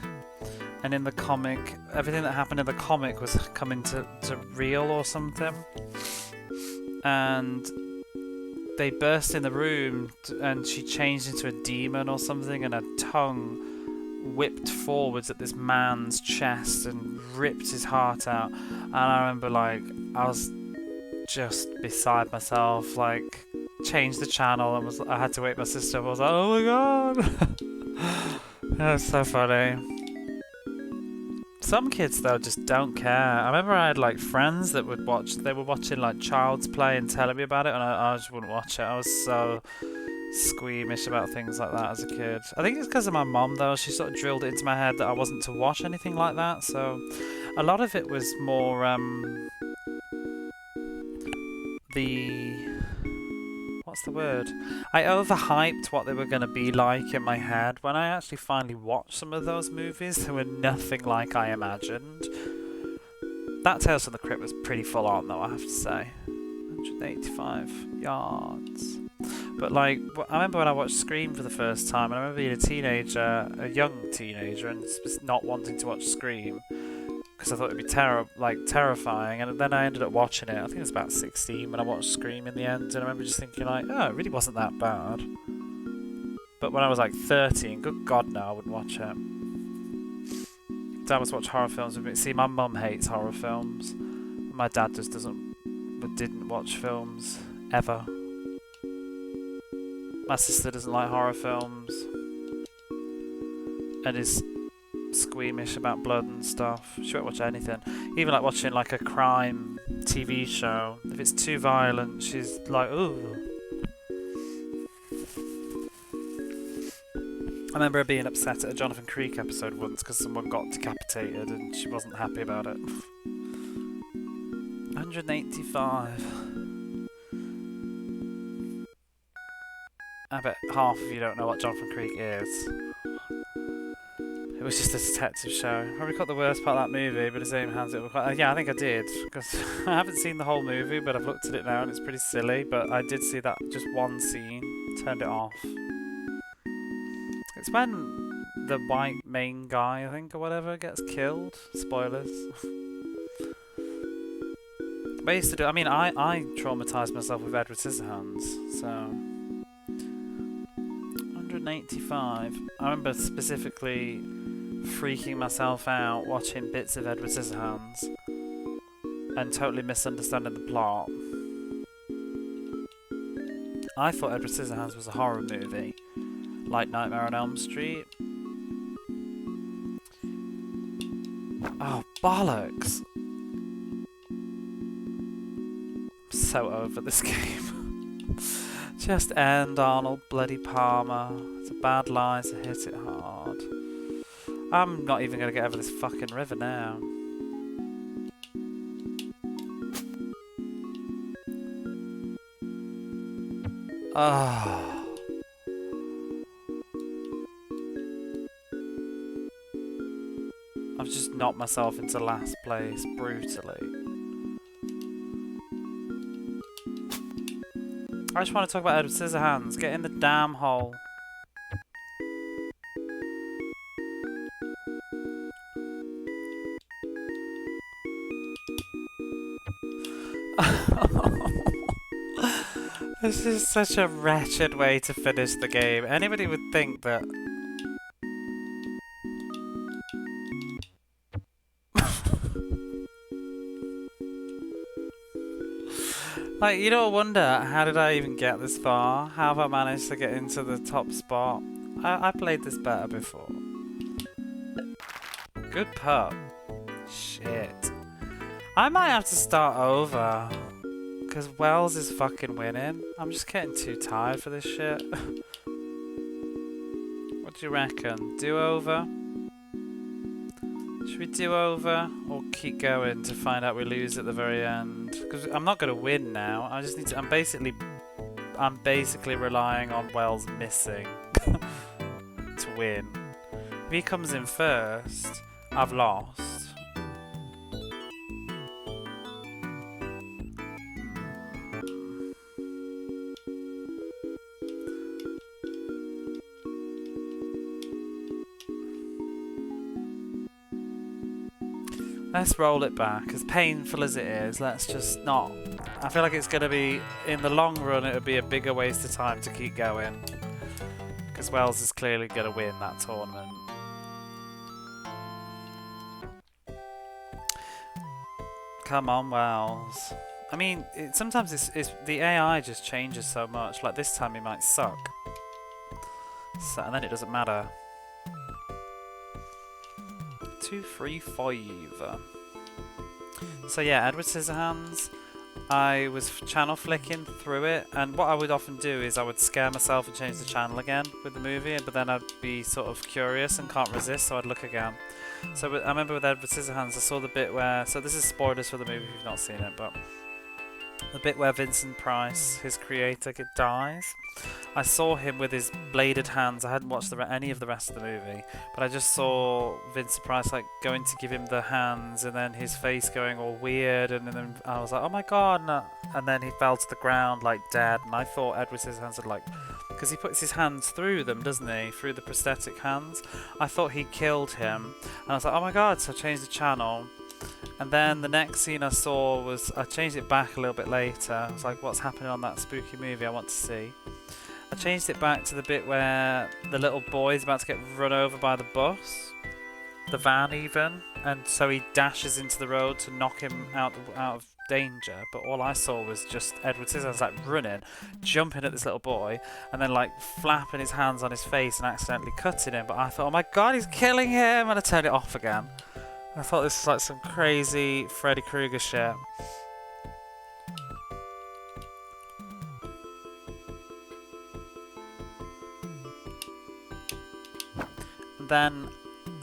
And in the comic, everything that happened in the comic was coming to real or something. And they burst in the room and she changed into a demon or something, and her tongue whipped forwards at this man's chest and ripped his heart out. And I remember like, I was just beside myself, like, changed the channel and I had to wake my sister up. I was like, oh my god. That's so funny. Some kids though just don't care. I remember I had like friends that would watch, they were watching like Child's Play and telling me about it, and I just wouldn't watch it. I was so squeamish about things like that as a kid. I think it's because of my mum though. She sort of drilled it into my head that I wasn't to watch anything like that, so a lot of it was more what's the word? I overhyped what they were going to be like in my head. When I actually finally watched some of those movies, they were nothing like I imagined. That Tales from the Crypt was pretty full on though, I have to say. 185 yards. But like, I remember when I watched Scream for the first time, and I remember being a teenager, a young teenager, and not wanting to watch Scream because I thought it'd be terrifying, and then I ended up watching it. I think it was about 16 when I watched Scream in the end, and I remember just thinking like, oh, it really wasn't that bad. But when I was like 13, good God, no, I wouldn't watch it. Dad was watch horror films with me. See, my mum hates horror films. My dad just didn't watch films ever. My sister doesn't like horror films and is squeamish about blood and stuff. She won't watch anything. Even like watching like a crime TV show. If it's too violent, she's like, ooh. I remember her being upset at a Jonathan Creek episode once because someone got decapitated and she wasn't happy about it. 185. I bet half of you don't know what Jonathan Creek is. It was just a detective show. I probably got the worst part of that movie, but the same hands it was quite... yeah, I think I did, because I haven't seen the whole movie, but I've looked at it now and it's pretty silly, but I did see that just one scene, turned it off. It's when the white main guy, I think, or whatever, gets killed. Spoilers. But I used to do... I mean, I traumatised myself with Edward Scissorhands, so... 185. I remember specifically freaking myself out watching bits of Edward Scissorhands and totally misunderstanding the plot. I thought Edward Scissorhands was a horror movie, like Nightmare on Elm Street. Oh, bollocks! I'm so over this game. Just end, Arnold bloody Palmer. It's a bad lie, so hit it hard. I'm not even going to get over this fucking river now. Ah. I've just knocked myself into last place brutally. I just want to talk about Edward Scissorhands. Get in the damn hole. This is such a wretched way to finish the game. Anybody would think that... Like, you don't wonder, how did I even get this far? How have I managed to get into the top spot? I played this better before. Good pup. Shit. I might have to start over. Because Wells is fucking winning. I'm just getting too tired for this shit. What do you reckon? Do over? Should we do over or keep going to find out we lose at the very end? Because I'm not going to win now. I just need to. I'm basically relying on Wells missing to win. If he comes in first, I've lost. Let's roll it back. As painful as it is, let's just not. I feel like it's going to be, in the long run, it would be a bigger waste of time to keep going. Because Wells is clearly going to win that tournament. Come on, Wells. I mean, sometimes it's the AI just changes so much. Like this time he might suck. So, and then it doesn't matter. 2, 3, 5. So yeah, Edward Scissorhands. I was channel flicking through it, and what I would often do is I would scare myself and change the channel again with the movie, but then I'd be sort of curious and can't resist, so I'd look again. So I remember with Edward Scissorhands, I saw the bit where, so this is spoilers for the movie if you've not seen it, but the bit where Vincent Price, his creator, dies. I saw him with his bladed hands. I hadn't watched any of the rest of the movie, but I just saw Vincent Price like going to give him the hands, and then his face going all weird, and then I was like, oh my god, no. And then he fell to the ground like dead, and I thought Edward Scissorhands had like, because he puts his hands through them, doesn't he, through the prosthetic hands. I thought he killed him, and I was like, oh my god, so I changed the channel. And then the next scene I saw was, I changed it back a little bit later. I was like, what's happening on that spooky movie I want to see? I changed it back to the bit where the little boy's about to get run over by the bus. The van even. And so he dashes into the road to knock him out of danger. But all I saw was just Edward Scissorhands like running, jumping at this little boy, and then like flapping his hands on his face and accidentally cutting him. But I thought, oh my god, he's killing him! And I turned it off again. I thought this was like some crazy Freddy Krueger shit. Then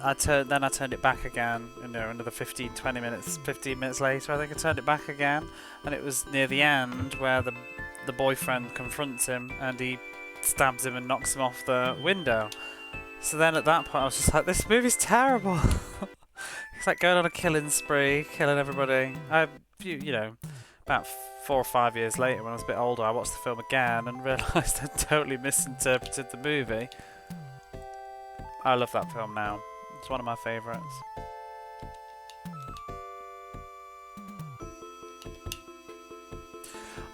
I turned it back again, you know, another 15 minutes later I think I turned it back again, and it was near the end where the boyfriend confronts him and he stabs him and knocks him off the window. So then at that point I was just like, this movie's terrible. It's like going on a killing spree, killing everybody. You know, about 4 or 5 years later, when I was a bit older, I watched the film again and realised I'd totally misinterpreted the movie. I love that film now. It's one of my favourites.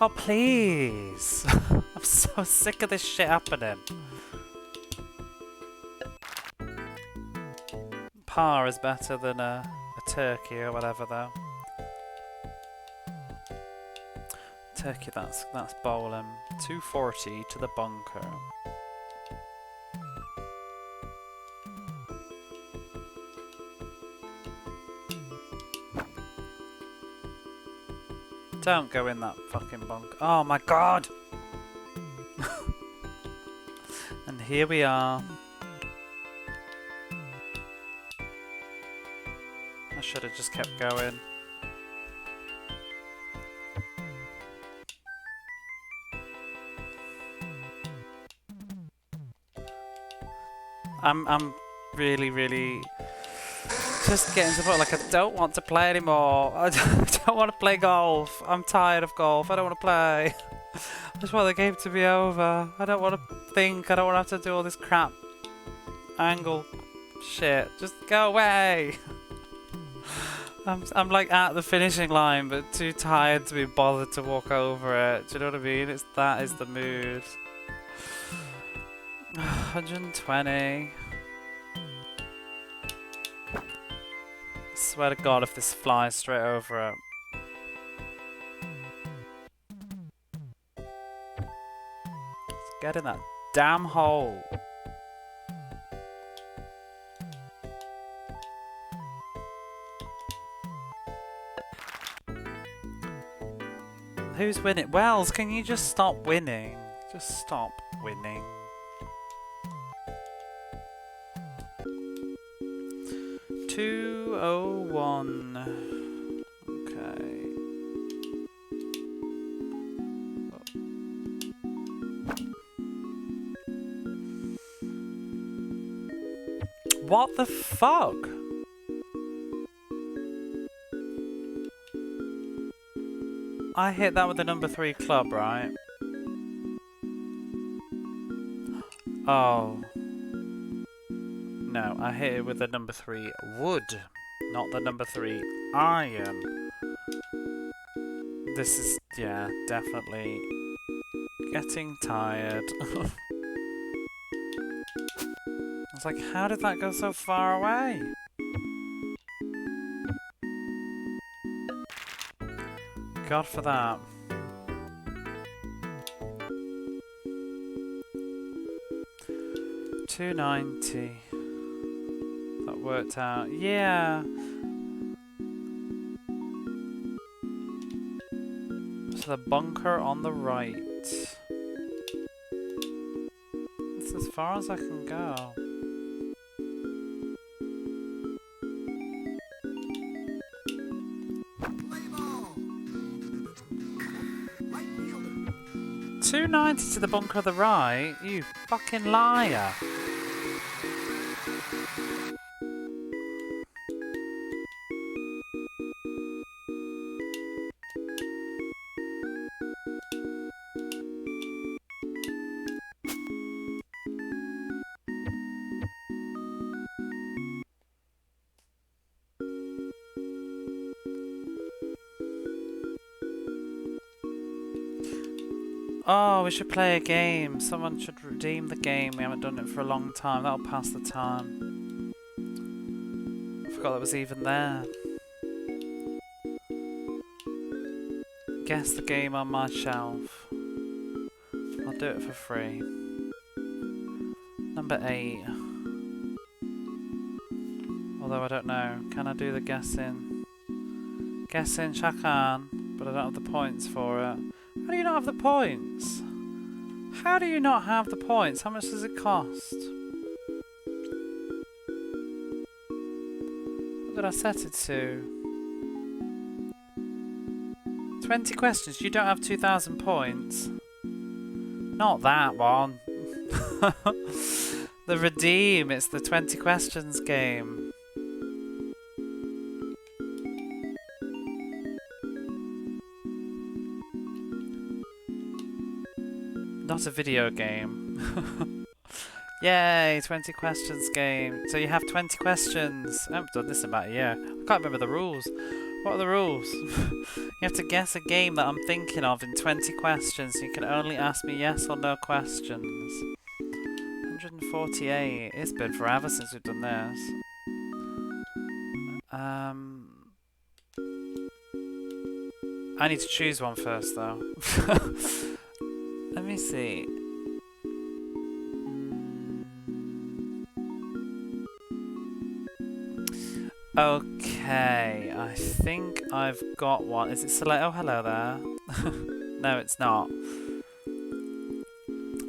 Oh, please! I'm so sick of this shit happening. Par is better than a turkey or whatever, though. Turkey, that's bowling. 240 to the bunker. Don't go in that fucking bunker. Oh my god! And here we are. I should have just kept going. I'm really just getting to the point, like, I don't want to play anymore. I don't want to play golf. I'm tired of golf. I don't want to play. I just want the game to be over. I don't want to think. I don't want to have to do all this crap angle shit. Just go away. I'm like at the finishing line, but too tired to be bothered to walk over it. Do you know what I mean? That is the mood. 120. Swear to God, if this flies straight over it. Let's get in that damn hole. Who's winning? Wells, can you just stop winning? Just stop winning. $201. Okay. What the fuck? I hit that with the number 3 club, right? Oh. No, I hit it with the number 3 wood, not the number 3 iron. This is, yeah, definitely getting tired. I was like, how did that go so far away? God for that. $290. That worked out. Yeah. So the bunker on the right. It's as far as I can go. $290 to the bunker on the right? You fucking liar. Oh, we should play a game. Someone should redeem the game. We haven't done it for a long time. That'll pass the time. I forgot that was even there. Guess the game on my shelf. I'll do it for free. Number 8. Although I don't know. Can I do the guessing? Guessing, Shakan. But I don't have the points for it. How do you not have the points? How do you not have the points? How much does it cost? What did I set it to? 20 questions. You don't have 2,000 points. Not that one. The redeem. It's the 20 questions game. Not a video game. Yay, 20 questions game. So you have 20 questions. I haven't done this in about a year. I can't remember the rules. What are the rules? You have to guess a game that I'm thinking of in 20 questions. You can only ask me yes or no questions. 148. It's been forever since we've done this. I need to choose one first, though. Let me see. Okay, I think I've got one. Is it select? Oh, hello there. No, it's not.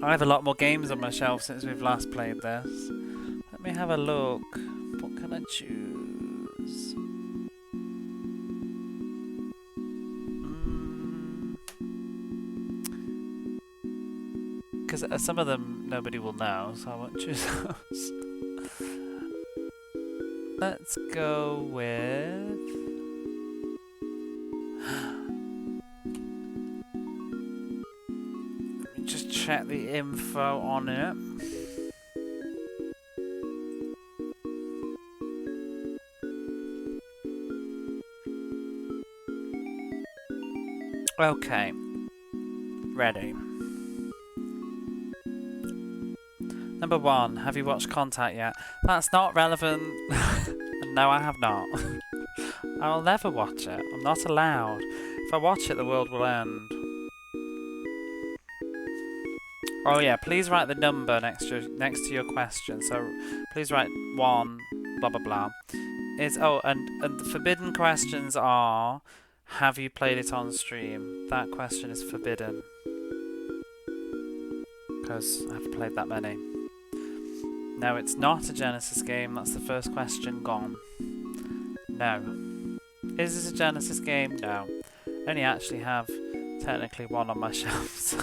I have a lot more games on my shelf since we've last played this. Let me have a look. What can I choose? Because some of them nobody will know, so I won't choose those. Let's go with... Let me just check the info on it. Okay. Ready. Number 1, have you watched Contact yet? That's not relevant. No, I have not. I will never watch it. I'm not allowed. If I watch it, the world will end. Oh yeah, please write the number next to your question. So please write 1, blah blah blah. And the forbidden questions are: have you played it on stream? That question is forbidden because I haven't played that many. No, it's not a Genesis game. That's the first question gone. No. Is this a Genesis game? No. I only actually have technically one on my shelf. So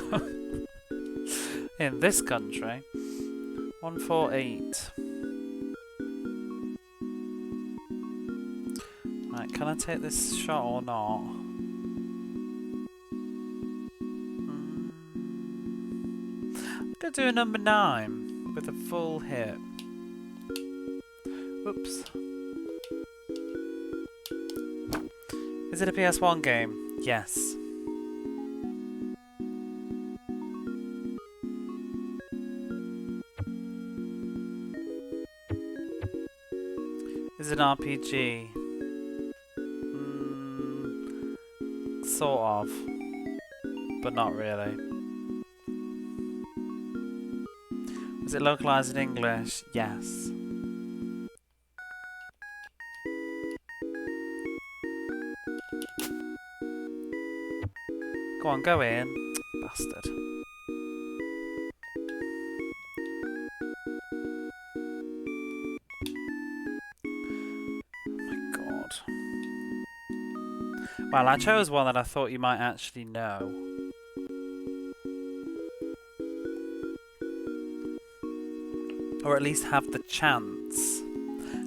in this country, 148. Right, can I take this shot or not? I'm gonna do a number 9. With a full hit. Oops. Is it a PS1 game? Yes. Is it an RPG? Sort of. But not really. Is it localized in English? Yes. Go on, go in. Bastard. Oh my god. Well, I chose one that I thought you might actually know. Or at least have the chance.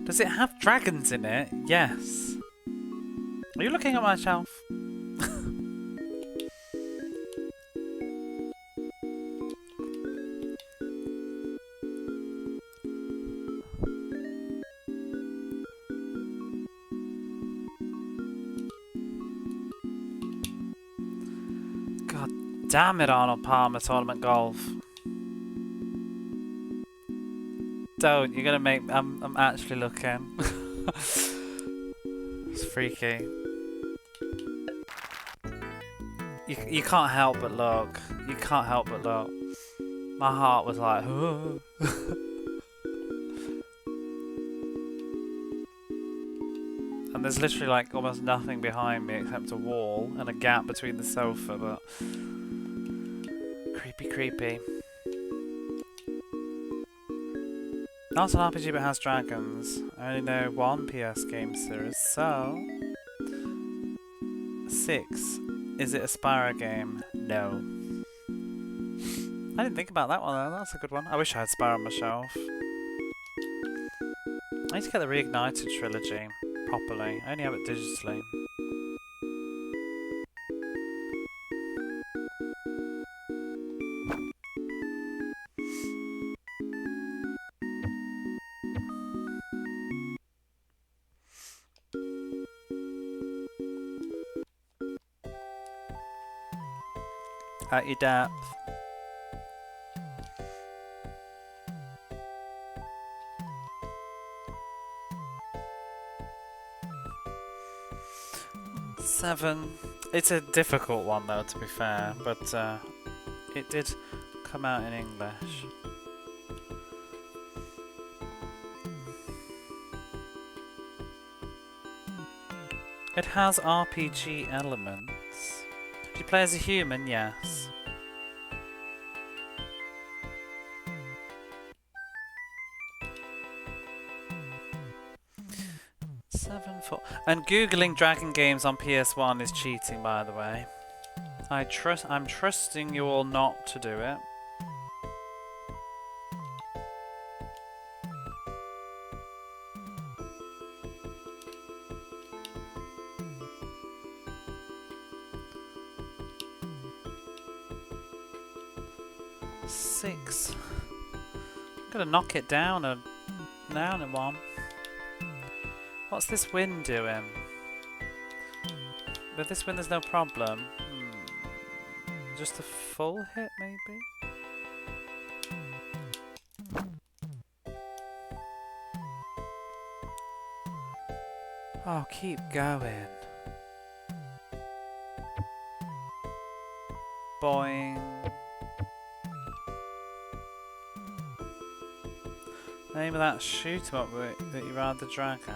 Does it have dragons in it? Yes. Are you looking at my shelf? God damn it, Arnold Palmer Tournament Golf. Don't, you're gonna make... I'm actually looking. It's freaky. You can't help but look. You can't help but look. My heart was like... Oh. And there's literally like almost nothing behind me except a wall and a gap between the sofa, but... Creepy, creepy. Not an RPG but has dragons. I only know one PS game series, so... 6. Is it a Spyro game? No. I didn't think about that one though, that's a good one. I wish I had Spyro on my shelf. I need to get the Reignited trilogy properly. I only have it digitally. At your depth. Seven. It's a difficult one though, to be fair, but it did come out in English. It has RPG elements. Do you play as a human? Yes. And googling dragon games on PS1 is cheating, by the way. I'm trusting you all not to do it. Six. I'm gonna knock it down in one. What's this win doing? With this win there's no problem. Just a full hit maybe? Oh, keep going. Boing. Name of that shoot 'em up that you ride the dragon.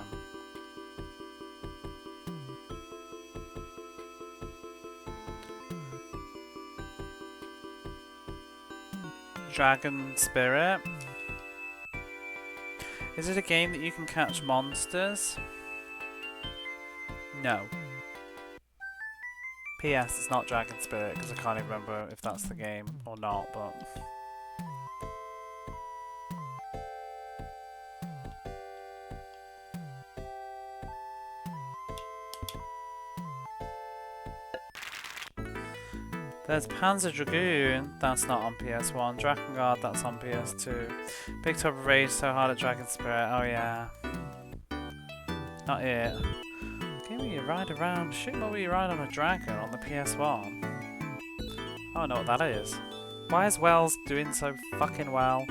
Dragon Spirit. Is it a game that you can catch monsters? No. P.S. It's not Dragon Spirit because I can't even remember if that's the game or not, but... There's Panzer Dragoon, that's not on PS1. Drakengard, that's on PS2. Picked up Rage so hard at Dragon Spirit, oh yeah. Not it. Game where you ride around, shoot where you ride on a dragon on the PS1. I don't know what that is. Why is Wells doing so fucking well?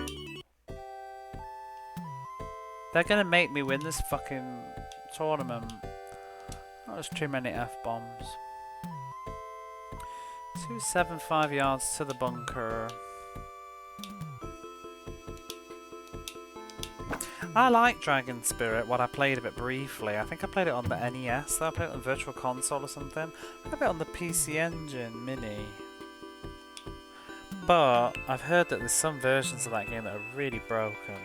They're gonna make me win this fucking tournament. Oh, there's too many F-bombs. 275 yards to the bunker. I like Dragon Spirit, what I played of it briefly. I think I played it on the NES, though I played it on Virtual Console or something. I played it on the PC Engine Mini. But I've heard that there's some versions of that game that are really broken.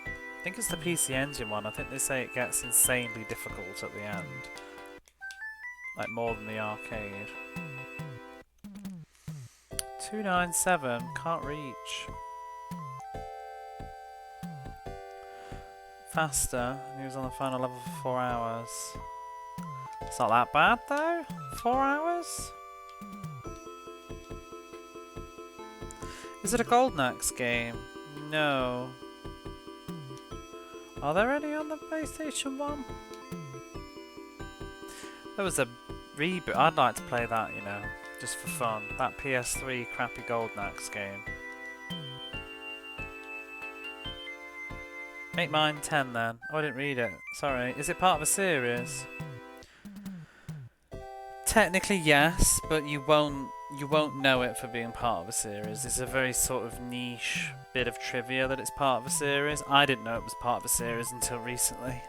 I think it's the PC Engine one. I think they say it gets insanely difficult at the end. Like more than the arcade. 297, can't reach. Faster, he was on the final level for 4 hours. It's not that bad though, 4 hours? Is it a Golden Axe game? No. Are there any on the PlayStation 1? There was a reboot, I'd like to play that, you know. Just for fun. That PS3 crappy Golden Axe game. Make mine 10 then. Oh, I didn't read it. Sorry. Is it part of a series? Technically yes, but you won't know it for being part of a series. It's a very sort of niche bit of trivia that it's part of a series. I didn't know it was part of a series until recently.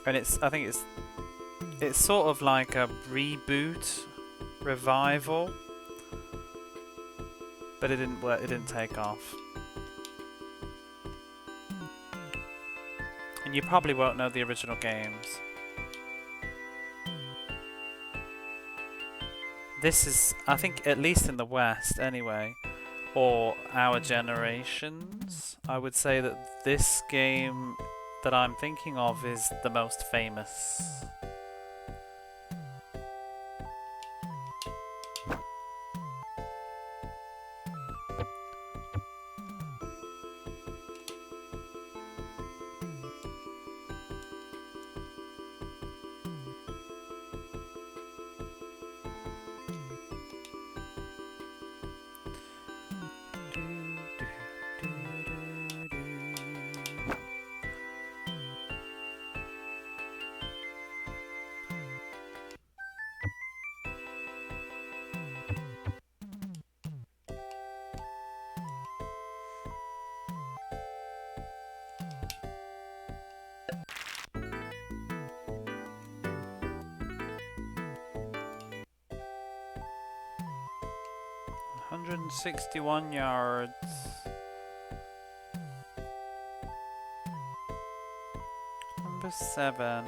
And I think it's sort of like a reboot, revival, but it didn't work. It didn't take off, and you probably won't know the original games. This is, I think, at least in the West, anyway, or our generations. I would say that this game that I'm thinking of is the most famous. 161 yards. Number 7.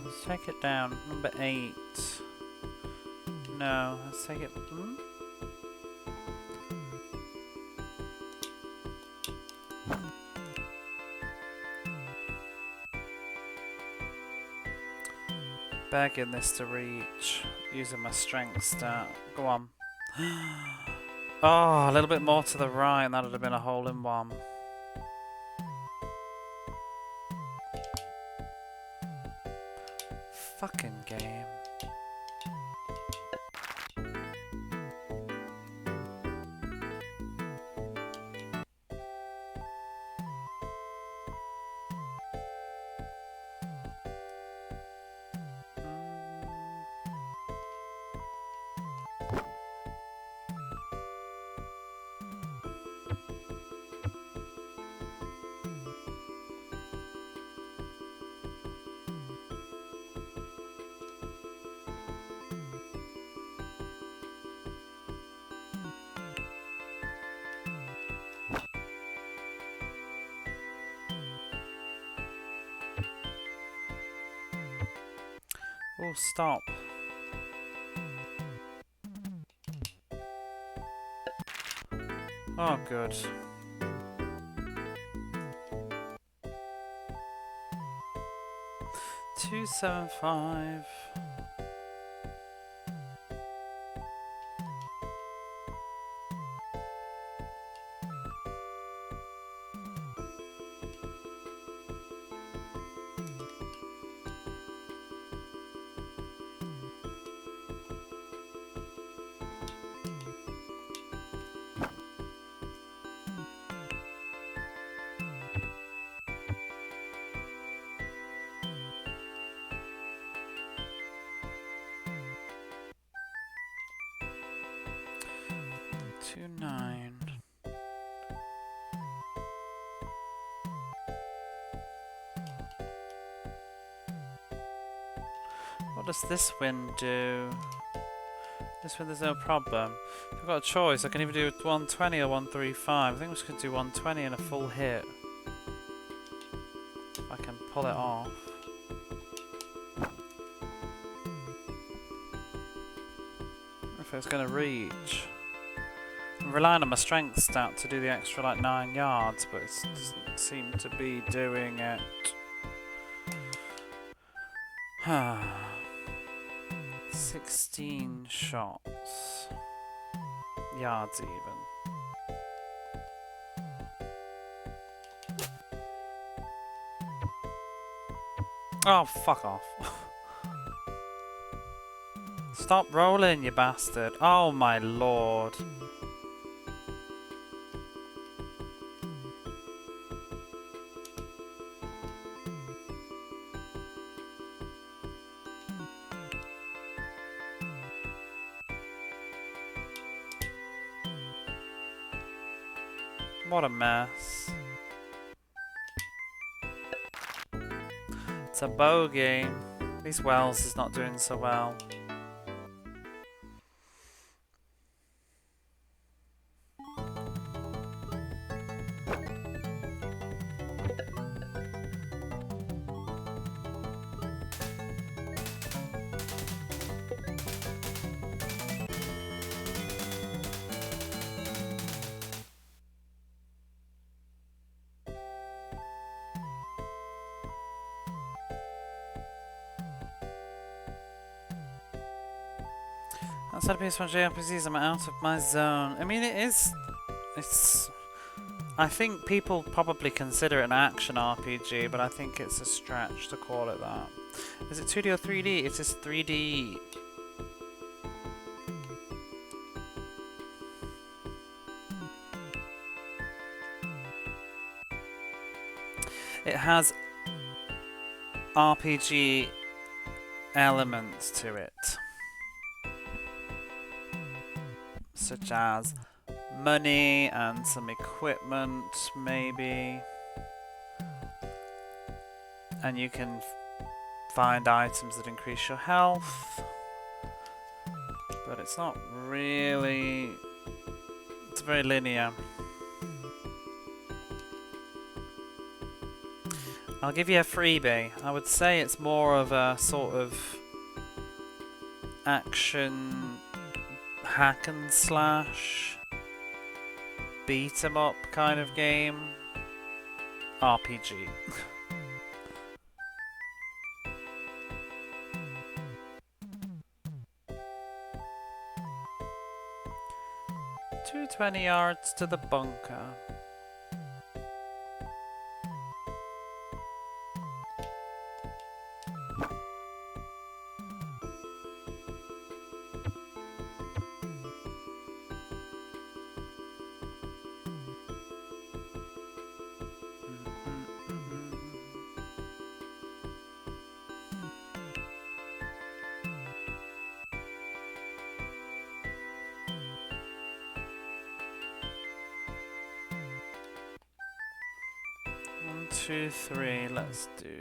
Let's take it down. Number 8. No, let's take it. Begging this to reach. Using my strength stat. Go on. Oh, a little bit more to the right, and that would have been a hole in one. Fucking game. Oh, stop. Oh, good. 275. Two nine. What does this win do? This win, there's no problem. If I've got a choice, I can either do 120 or 135. I think I'm just going to do 120 in a full hit. If I can pull it off. If it's going to reach. I'm relying on my strength stat to do the extra like 9 yards, but it doesn't seem to be doing it. 16 shots. Yards even. Oh, fuck off. Stop rolling, you bastard. Oh my lord. What a mess. It's a bogey. At least Wells is not doing so well. Outside of PS1 JRPGs, I'm out of my zone. I mean, it's... I think people probably consider it an action RPG, but I think it's a stretch to call it that. Is it 2D or 3D? It is 3D. It has RPG elements to it. Such as money and some equipment, maybe. And you can find items that increase your health. But it's not really... It's very linear. I'll give you a freebie. I would say it's more of a sort of action hack and slash beat 'em up kind of game. RPG. 220 yards to the bunker. One, two, three. Let's do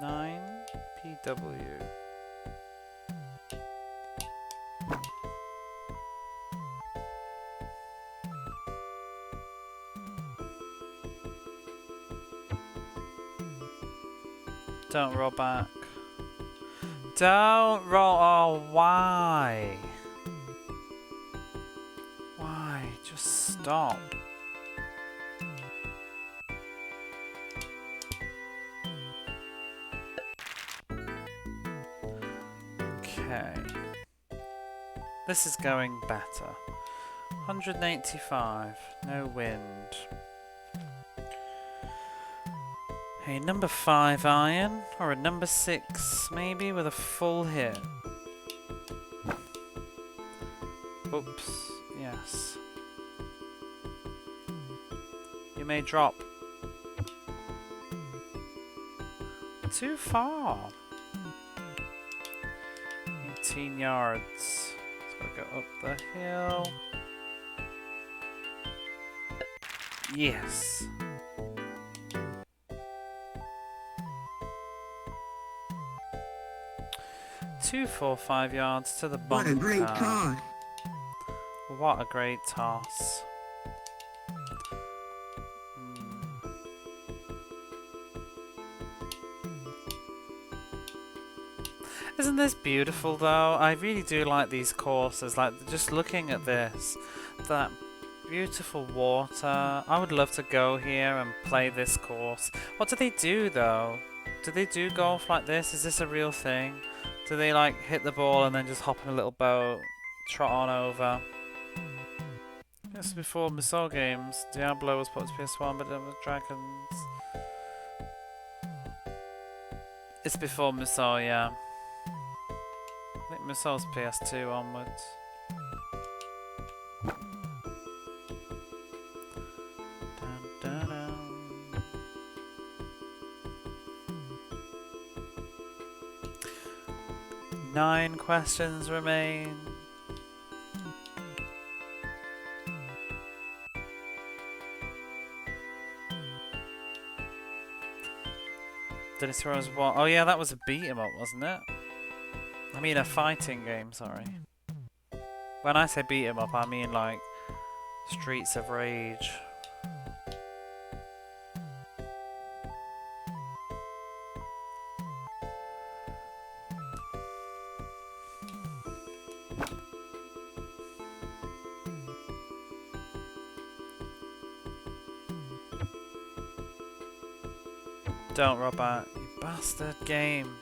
9 PW. Don't roll back. Don't roll. Oh, why? Why? Just stop. Okay. This is going better. 185. No wind. A number 5 iron, or a number 6 maybe, with a full hit. Oops, yes. You may drop. Too far. 18 yards. It's gotta go up the hill. Yes. 245 yards to the bunker. What a great toss. What a great toss. Isn't this beautiful though? I really do like these courses, like just looking at this, that beautiful water. I would love to go here and play this course. What do they do though? Do they do golf like this? Is this a real thing? Do they like hit the ball and then just hop in a little boat, trot on over? This is before Musou games. Diablo was put to PS1, but it was Dragons. It's before Musou, yeah. I think Musou's PS2 onwards. Dun, dun, dun. 9 questions remain. Dennis Rose what? Oh yeah, that was a beat 'em up, wasn't it? I mean a fighting game, sorry. When I say beat 'em up, I mean like Streets of Rage. Don't rob out, you bastard game.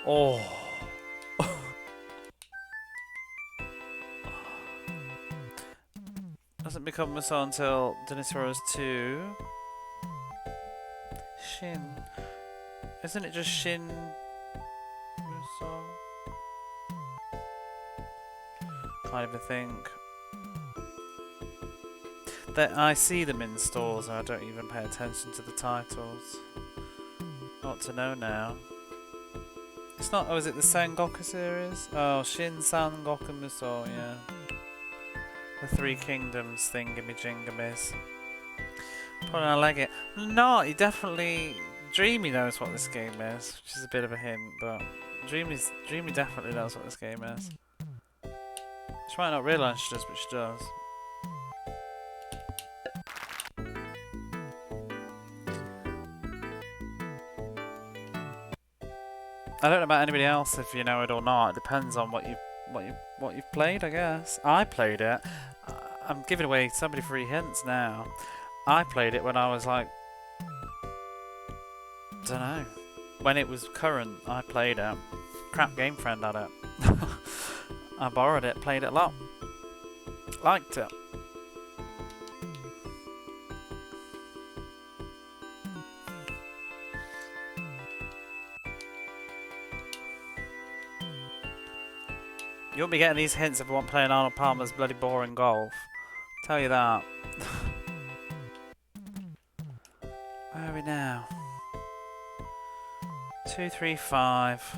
Oh. Doesn't become Musou until Dennis Rose 2. Shin. Isn't it just Shin Musou? Can't even think. That I see them in stores and I don't even pay attention to the titles. Not to know now. It's not. Oh, is it the Sengoku series? Oh, Shin Sangoku Musou. Yeah. The Three Kingdoms thingamajingamis. Probably I like it. No, he definitely. Dreamy knows what this game is, which is a bit of a hint, but Dreamy definitely knows what this game is. She might not realise she does, but she does. I don't know about anybody else if you know it or not. It depends on what you've played, I guess. I played it. I'm giving away so many free hints now. I played it when I was like, don't know, when it was current. I played it. Crap Game Friend had it. I borrowed it, played it a lot. Liked it. You won't be getting these hints if I want playing Arnold Palmer's bloody boring golf. Tell you that. Where are we now? 2, 3, 5.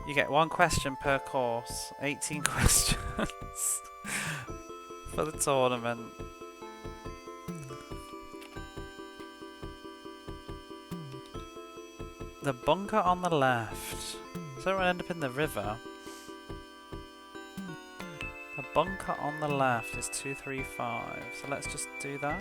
You get 1 question per course. 18 questions for the tournament. The bunker on the left. So it will end up in the river. The bunker on the left is 2, 3, 5. So let's just do that.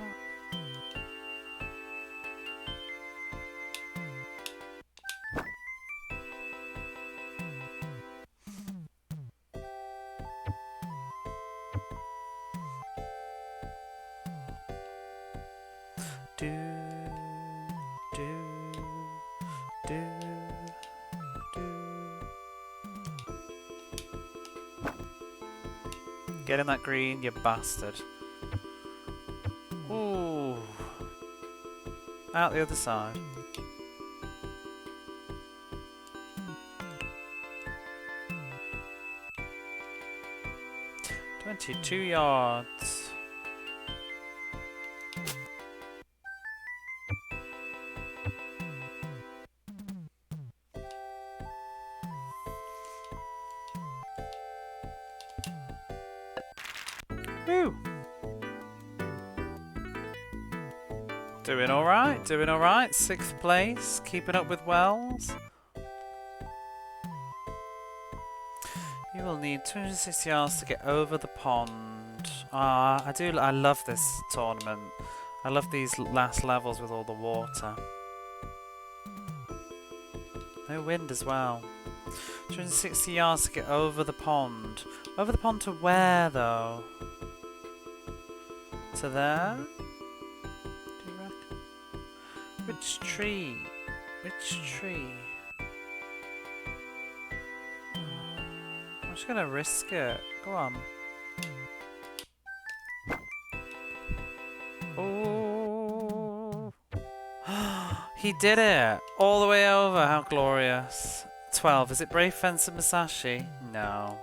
Get in that green, you bastard. Ooh. Out the other side. 22 yards. Woo! Doing alright, doing alright. 6th place, keeping up with Wells. You will need 260 yards to get over the pond. I love this tournament. I love these last levels with all the water. No wind as well. 260 yards to get over the pond. Over the pond to where, though? To there? Do you reckon? Which tree? Which tree? I'm just gonna risk it. Go on. Oh! He did it! All the way over. How glorious. 12. Is it Brave Fencer Musashi? No.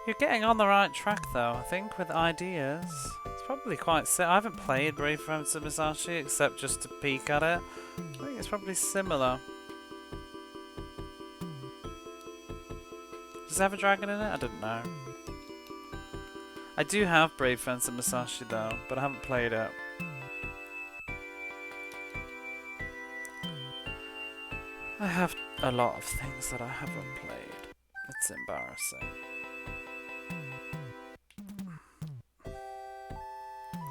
You're getting on the right track though, I think, with ideas. It's probably quite I haven't played Brave Fencer Musashi except just to peek at it. I think it's probably similar. Does it have a dragon in it? I don't know. I do have Brave Fencer Musashi though, but I haven't played it. I have a lot of things that I haven't played. It's embarrassing.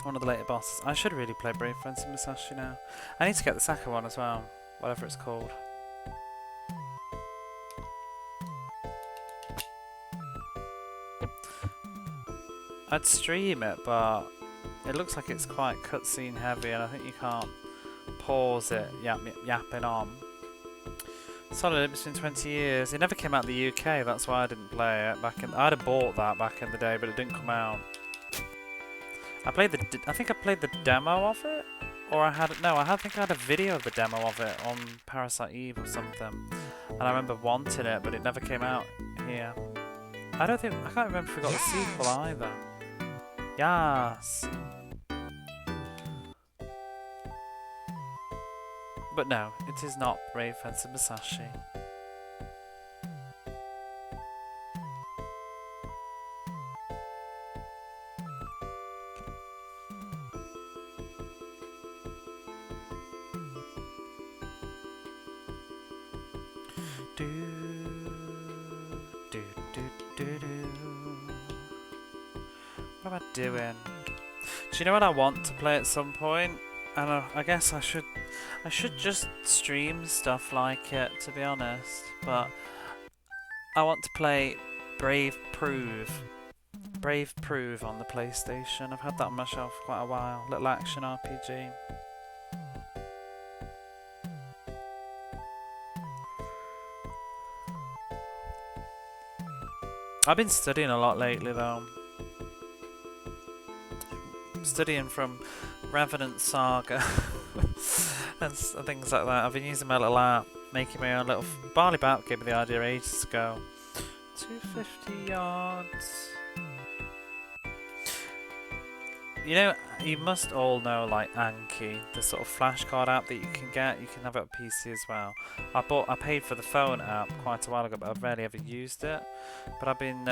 One of the later bosses. I should really play Brave Fencer Musashi now. I need to get the second one as well, whatever it's called. I'd stream it, but it looks like it's quite cutscene heavy, and I think you can't pause it yapping on. Solid between 20 years. It never came out in the UK, that's why I didn't play it back in. I'd have bought that back in the day, but it didn't come out. I think I played the demo of it, or I think I had a video of the demo of it on Parasite Eve or something, and I remember wanting it, but it never came out here. I can't remember if we got the sequel either. Yes. But no, it is not Brave Fencer Musashi. Do, do, do, do, do. What am I doing? Do you know what I want to play at some point? And I guess I should just stream stuff like it, to be honest. But I want to play Brave Prove on the PlayStation. I've had that on my shelf for quite a while. Little action RPG. I've been studying a lot lately though. Studying from Revenant Saga and things like that. I've been using my little app, making my own little Barley Bat gave me the idea ages ago. 250 yards. You know, you must all know like Anki, the sort of flashcard app that you can get. You can have it on PC as well. I paid for the phone app quite a while ago, but I've rarely ever used it. But I've been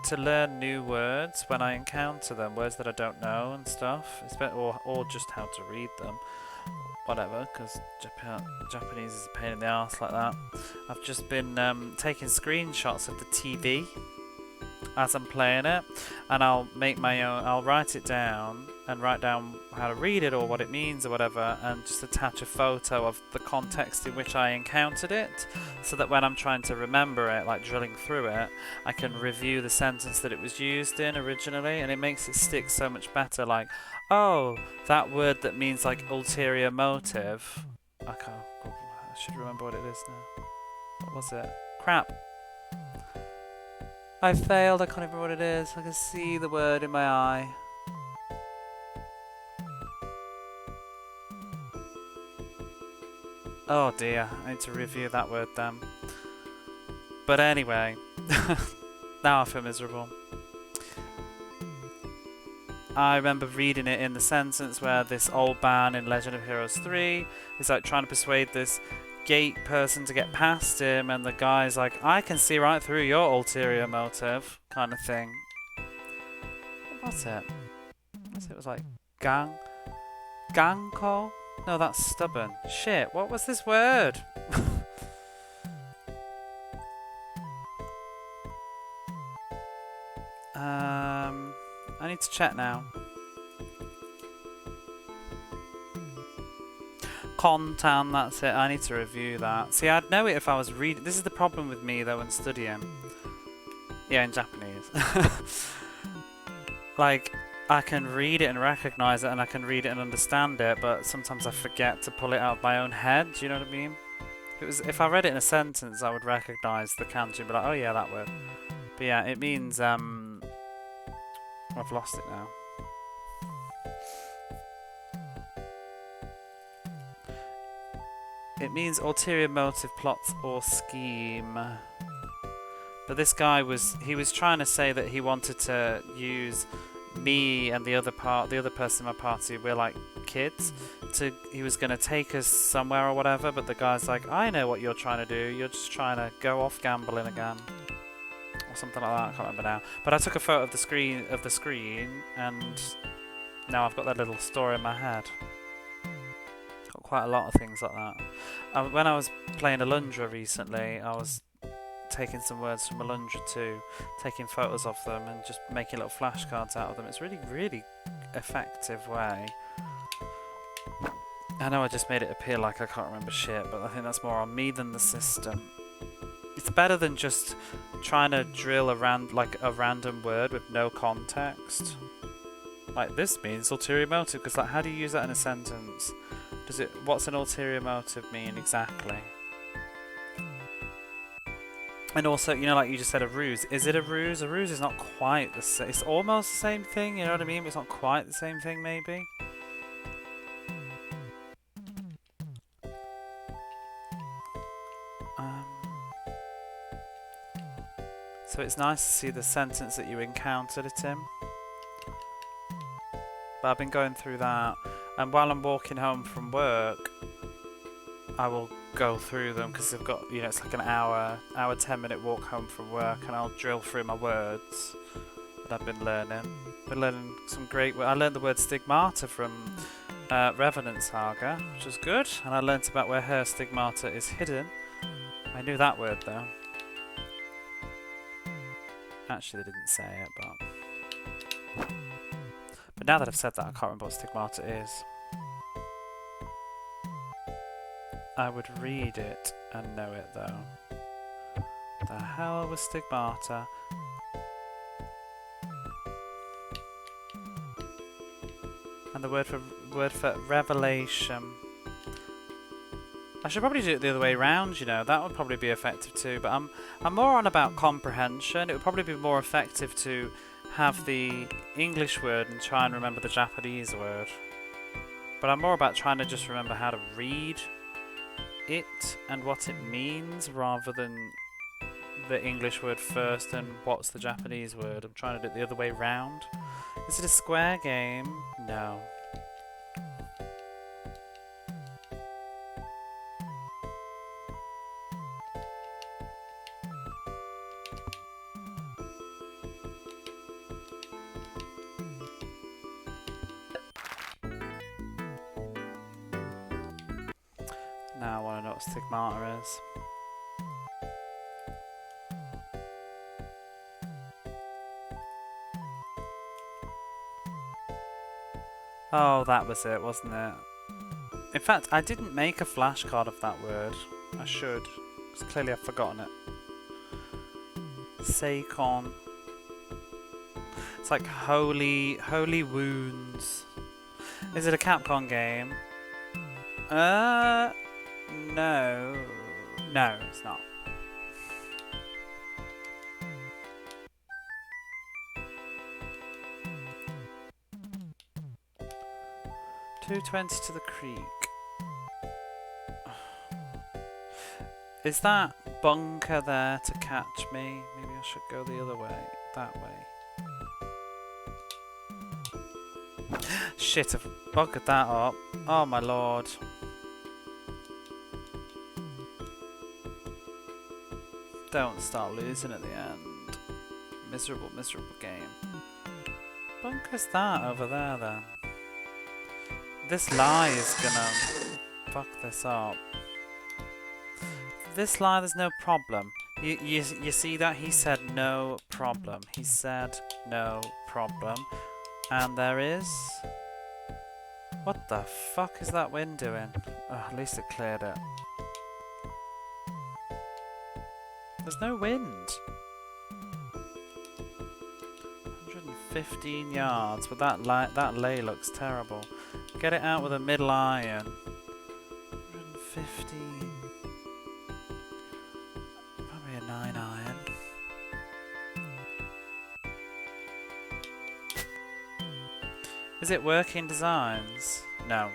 to learn new words when I encounter them, words that I don't know and stuff, or just how to read them, whatever, because Japanese is a pain in the arse like that. I've just been taking screenshots of the TV as I'm playing it, and I'll make my own, I'll write it down and write down how to read it or what it means or whatever, and just attach a photo of the context in which I encountered it, so that when I'm trying to remember it, like drilling through it, I can review the sentence that it was used in originally, and it makes it stick so much better. Like, oh, that word that means like ulterior motive. I should remember what it is now. What was it? Crap. I failed, I can't remember what it is. I can see the word in my eye. Oh dear, I need to review that word then. But anyway, now I feel miserable. I remember reading it in the sentence where this old man in Legend of Heroes 3 is like trying to persuade this gate person to get past him, and the guy's like, I can see right through your ulterior motive, kind of thing. What was it? It was like Ganko? No, that's stubborn. Shit, what was this word? I need to check now. Contan, that's it. I need to review that. See, I'd know it if I was reading. This is the problem with me, though, when studying. Yeah, in Japanese. Like, I can read it and recognize it, and I can read it and understand it, but sometimes I forget to pull it out of my own head. Do you know what I mean? If I read it in a sentence, I would recognize the kanji and be like, oh yeah, that word. But yeah, it means, I've lost it now. It means ulterior motive, plots, or scheme. But this guy was trying to say that he wanted to use me and the other person in my party, we're like kids, he was going to take us somewhere or whatever, but the guy's like, I know what you're trying to do, you're just trying to go off gambling again. Or something like that, I can't remember now. But I took a photo of the screen, and now I've got that little story in my head. Got quite a lot of things like that. When I was playing Alundra recently, I was taking some words from Alundra 2, taking photos of them and just making little flashcards out of them. It's really, really effective way. I know I just made it appear like I can't remember shit, but I think that's more on me than the system. It's better than just trying to drill a random word with no context. Like, this means ulterior motive, because like, how do you use that in a sentence? What's an ulterior motive mean exactly? And also, you know, like you just said, a ruse. Is it a ruse? A ruse is not quite the same. It's almost the same thing, you know what I mean? But it's not quite the same thing, maybe. So it's nice to see the sentence that you encountered it in. But I've been going through that. And while I'm walking home from work, I will go through them because I've got, you know, it's like an hour 10-minute walk home from work, and I'll drill through my words that I've been learning. Been learning some great words. I learned the word stigmata from Revenant Saga, which was good, and I learnt about where her stigmata is hidden. I knew that word though. Actually, they didn't say it, but now that I've said that, I can't remember what stigmata is. I would read it and know it though. The hell was stigmata? And the word for revelation. I should probably do it the other way around, you know. That would probably be effective too. But I'm more on about comprehension. It would probably be more effective to have the English word and try and remember the Japanese word. But I'm more about trying to just remember how to read it and what it means rather than the English word first and what's the Japanese word. I'm trying to do it the other way round. Is it a square game? No. Now I want to know what stigmata is. Oh, that was it, wasn't it? In fact, I didn't make a flashcard of that word. I should, because clearly I've forgotten it. Seikon. It's like holy wounds. Is it a Capcom game? No. No, it's not. $2.20 to the creek. Is that bunker there to catch me? Maybe I should go the other way. That way. Shit, I've bunkered that up. Oh my lord. Don't start losing at the end. Miserable, miserable game. Bunker's that over there then? This lie is gonna fuck this up. This lie, there's no problem. You see that? He said no problem. He said no problem. And there is... What the fuck is that wind doing? Oh, at least it cleared it. There's no wind. 115 yards, but that lay looks terrible. Get it out with a middle iron. 115. Probably a 9 iron. Is it working designs? No.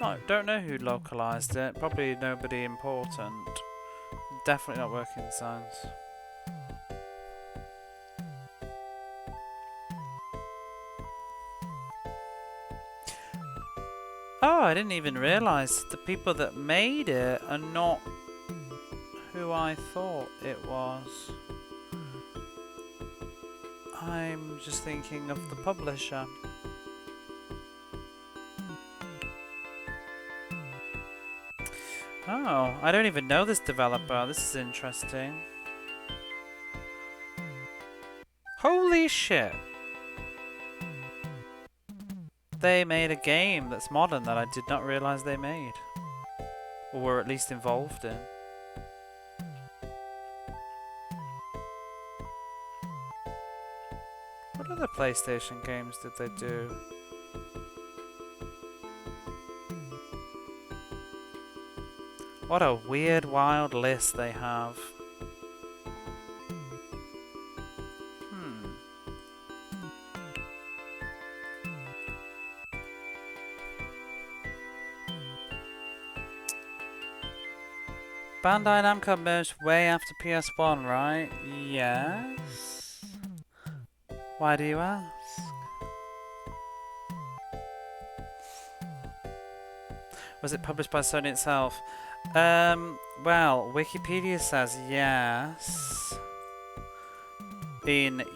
No, don't know who localized it. Probably nobody important. Definitely not working designs. Oh, I didn't even realise the people that made it are not who I thought it was. I'm just thinking of the publisher. Oh, I don't even know this developer. This is interesting. Holy shit! They made a game that's modern that I did not realise they made. Or were at least involved in. What other PlayStation games did they do? What a weird, wild list they have. Bandai Namco merged way after PS1, right? Yes. Why do you ask? Was it published by Sony itself? Well, Wikipedia says yes. Wikipedia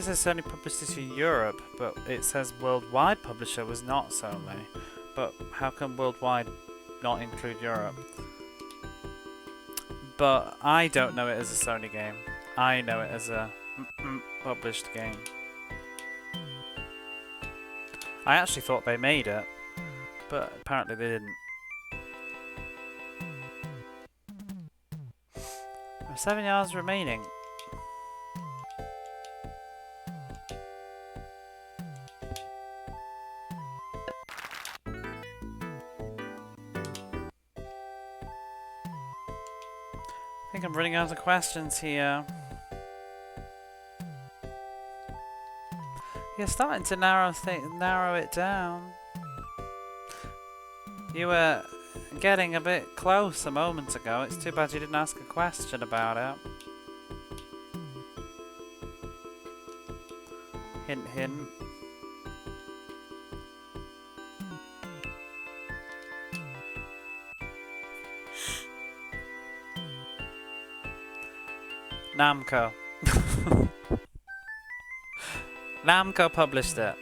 says Sony published this in Europe, but it says worldwide publisher was not Sony. But how can worldwide not include Europe? But I don't know it as a Sony game. I know it as a published game. I actually thought they made it, but apparently they didn't. There are 7 yards remaining. I think I'm running out of questions here. You're starting to narrow it down. You were getting a bit close a moment ago. It's too bad you didn't ask a question about it. Hint, hint. Namco. Namco published it.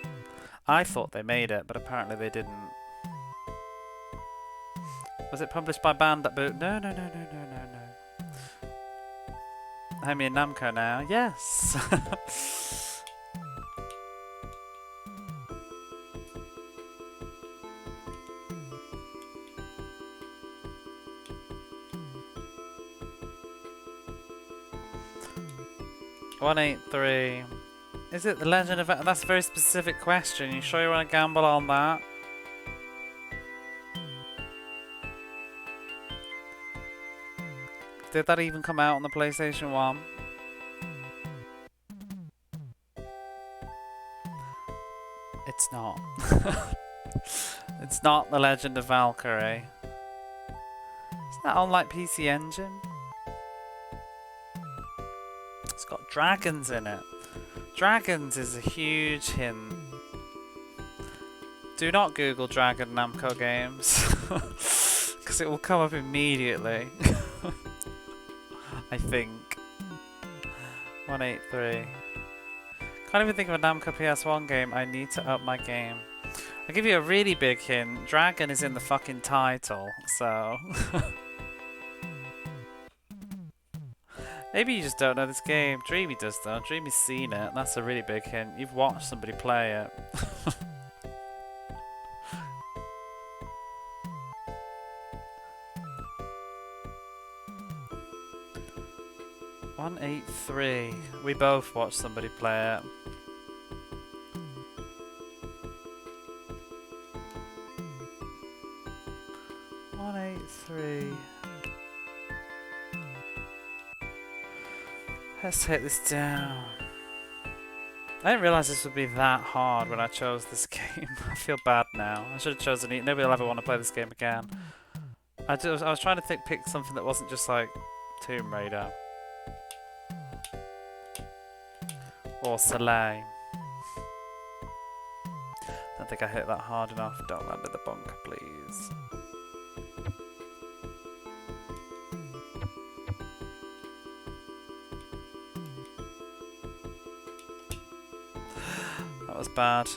I thought they made it, but apparently they didn't. Was it published by Bandai? No, no, no, no, no, no, no. I mean Namco now. Yes. $183. Is it the Legend of... That's a very specific question. You sure you want to gamble on that? Did that even come out on the PlayStation 1? It's not. It's not The Legend of Valkyrie. Is that on like PC Engine? It's got dragons in it. Dragons is a huge hint. Do not Google Dragon Namco games. Because it will come up immediately. I think. 183. Can't even think of a Namco PS1 game. I need to up my game. I'll give you a really big hint. Dragon is in the fucking title, so... Maybe you just don't know this game. Dreamy does though. Dreamy's seen it. That's a really big hint. You've watched somebody play it. 183. We both watched somebody play it. Let's take this down. I didn't realise this would be that hard when I chose this game. I feel bad now. I should have chosen it. Nobody will ever want to play this game again. I was trying to pick something that wasn't just like Tomb Raider. Or Soleil. Don't think I hit that hard enough. Don't land in the bunker, please. That was bad.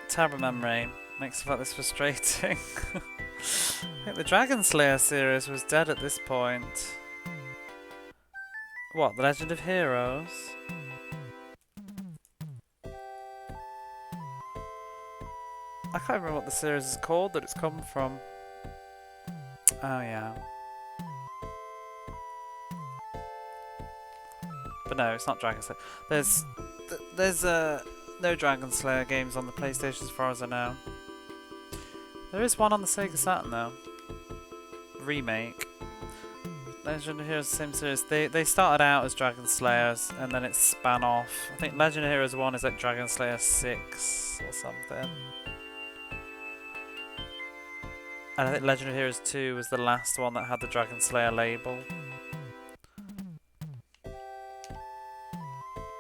Terrible memory. Makes me feel this frustrating. I think the Dragon Slayer series was dead at this point. What, The Legend of Heroes? I can't remember what the series is called that it's come from. Oh yeah. But no, it's not Dragon Slayer. There's no Dragon Slayer games on the PlayStation as far as I know. There is one on the Sega Saturn though. Remake. Legend of Heroes, the same series. They started out as Dragon Slayers and then it span off. I think Legend of Heroes 1 is like Dragon Slayer 6 or something. And I think Legend of Heroes 2 was the last one that had the Dragon Slayer label.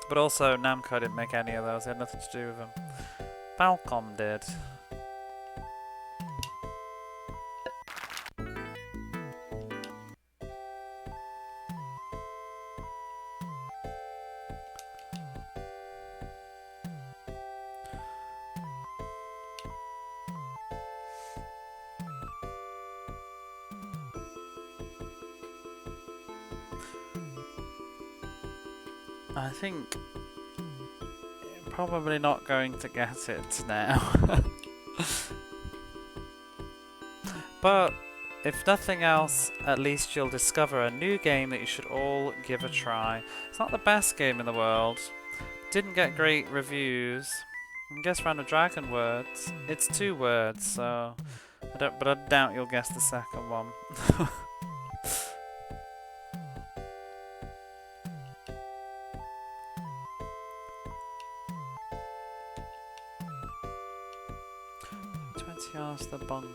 But also Namco didn't make any of those, they had nothing to do with them. Falcom did. I think you're probably not going to get it now. But if nothing else, at least you'll discover a new game that you should all give a try. It's not the best game in the world. Didn't get great reviews. I guess random dragon words. It's 2 words, so I doubt you'll guess the second one. Yards the bunker.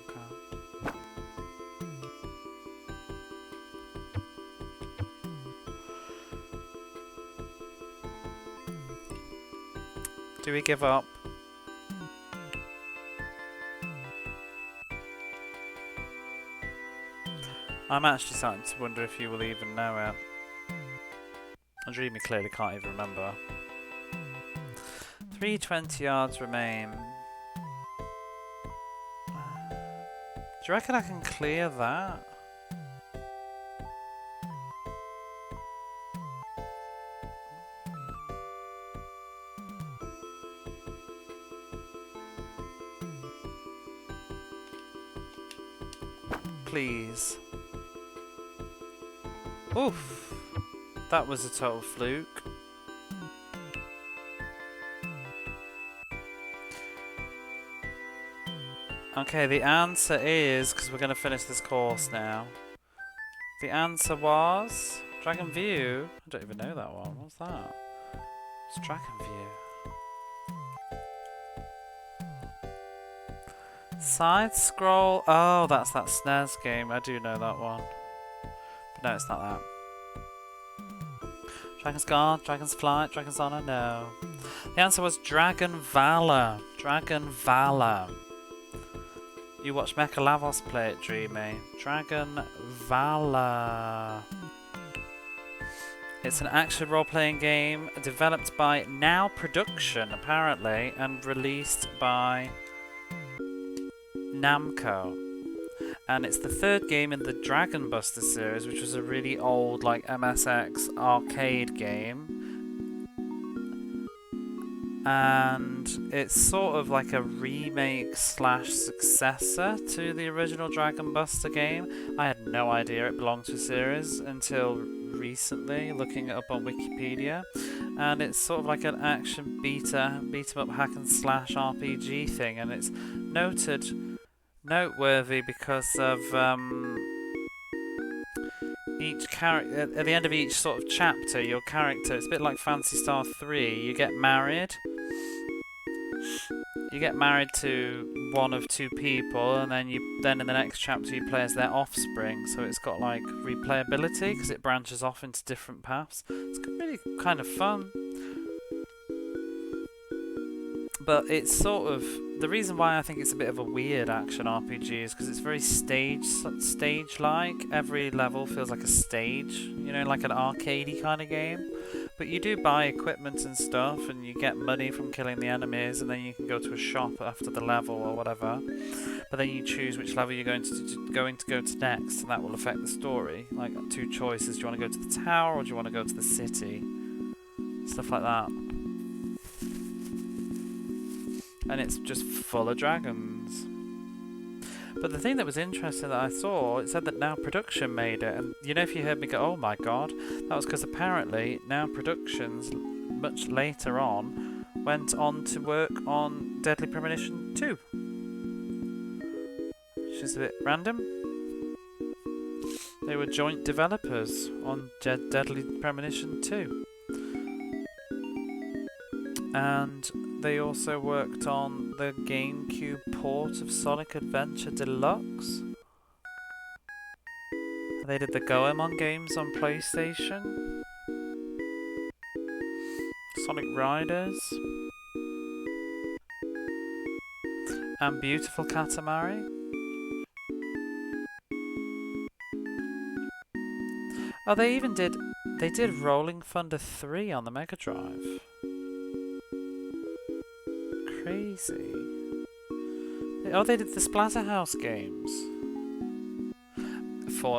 Do we give up? I'm actually starting to wonder if you will even know it. And Dreamy clearly can't even remember. 320 yards remain. Do you reckon I can clear that? Please. Oof. That was a total fluke. Okay, the answer is, because we're going to finish this course now. The answer was Dragon View. I don't even know that one. What's that? It's Dragon View. Side scroll. Oh, that's that SNES game. I do know that one. But no, it's not that. Dragon's Guard, Dragon's Flight, Dragon's Honor. No. The answer was Dragon Valor. Dragon Valor. You watch Mecha Lavos play it, Dreamy. Dragon Valor. It's an action role-playing game developed by Now Production, apparently, and released by Namco. And it's the 3rd game in the Dragon Buster series, which was a really old, like, MSX arcade game. And it's sort of like a remake / successor to the original Dragon Buster game. I had no idea it belonged to a series until recently, looking it up on Wikipedia. And it's sort of like an action beat 'em up hack and slash RPG thing, and it's noteworthy because of each character. At the end of each sort of chapter, your character, it's a bit like Phantasy Star 3, you get married. You get married to one of 2 people, and then in the next chapter you play as their offspring. So it's got like replayability because it branches off into different paths. It's really kind of fun. But it's sort of the reason why I think it's a bit of a weird action RPG is because it's very stage-like. Every level feels like a stage, you know, like an arcadey kind of game. But you do buy equipment and stuff, and you get money from killing the enemies, and then you can go to a shop after the level or whatever. But then you choose which level you're going to go to next, and that will affect the story. Like 2 choices: do you want to go to the tower or do you want to go to the city? Stuff like that. And it's just full of dragons. But the thing that was interesting that I saw, it said that Now Production made it. And you know, if you heard me go, oh my god, that was because apparently Now Productions, much later on, went on to work on Deadly Premonition 2. Which is a bit random. They were joint developers on Deadly Premonition 2. And they also worked on the GameCube port of Sonic Adventure Deluxe. They did the Goemon games on PlayStation. Sonic Riders. And Beautiful Katamari. Oh, they did Rolling Thunder 3 on the Mega Drive. Crazy. Oh, they did the Splatterhouse games.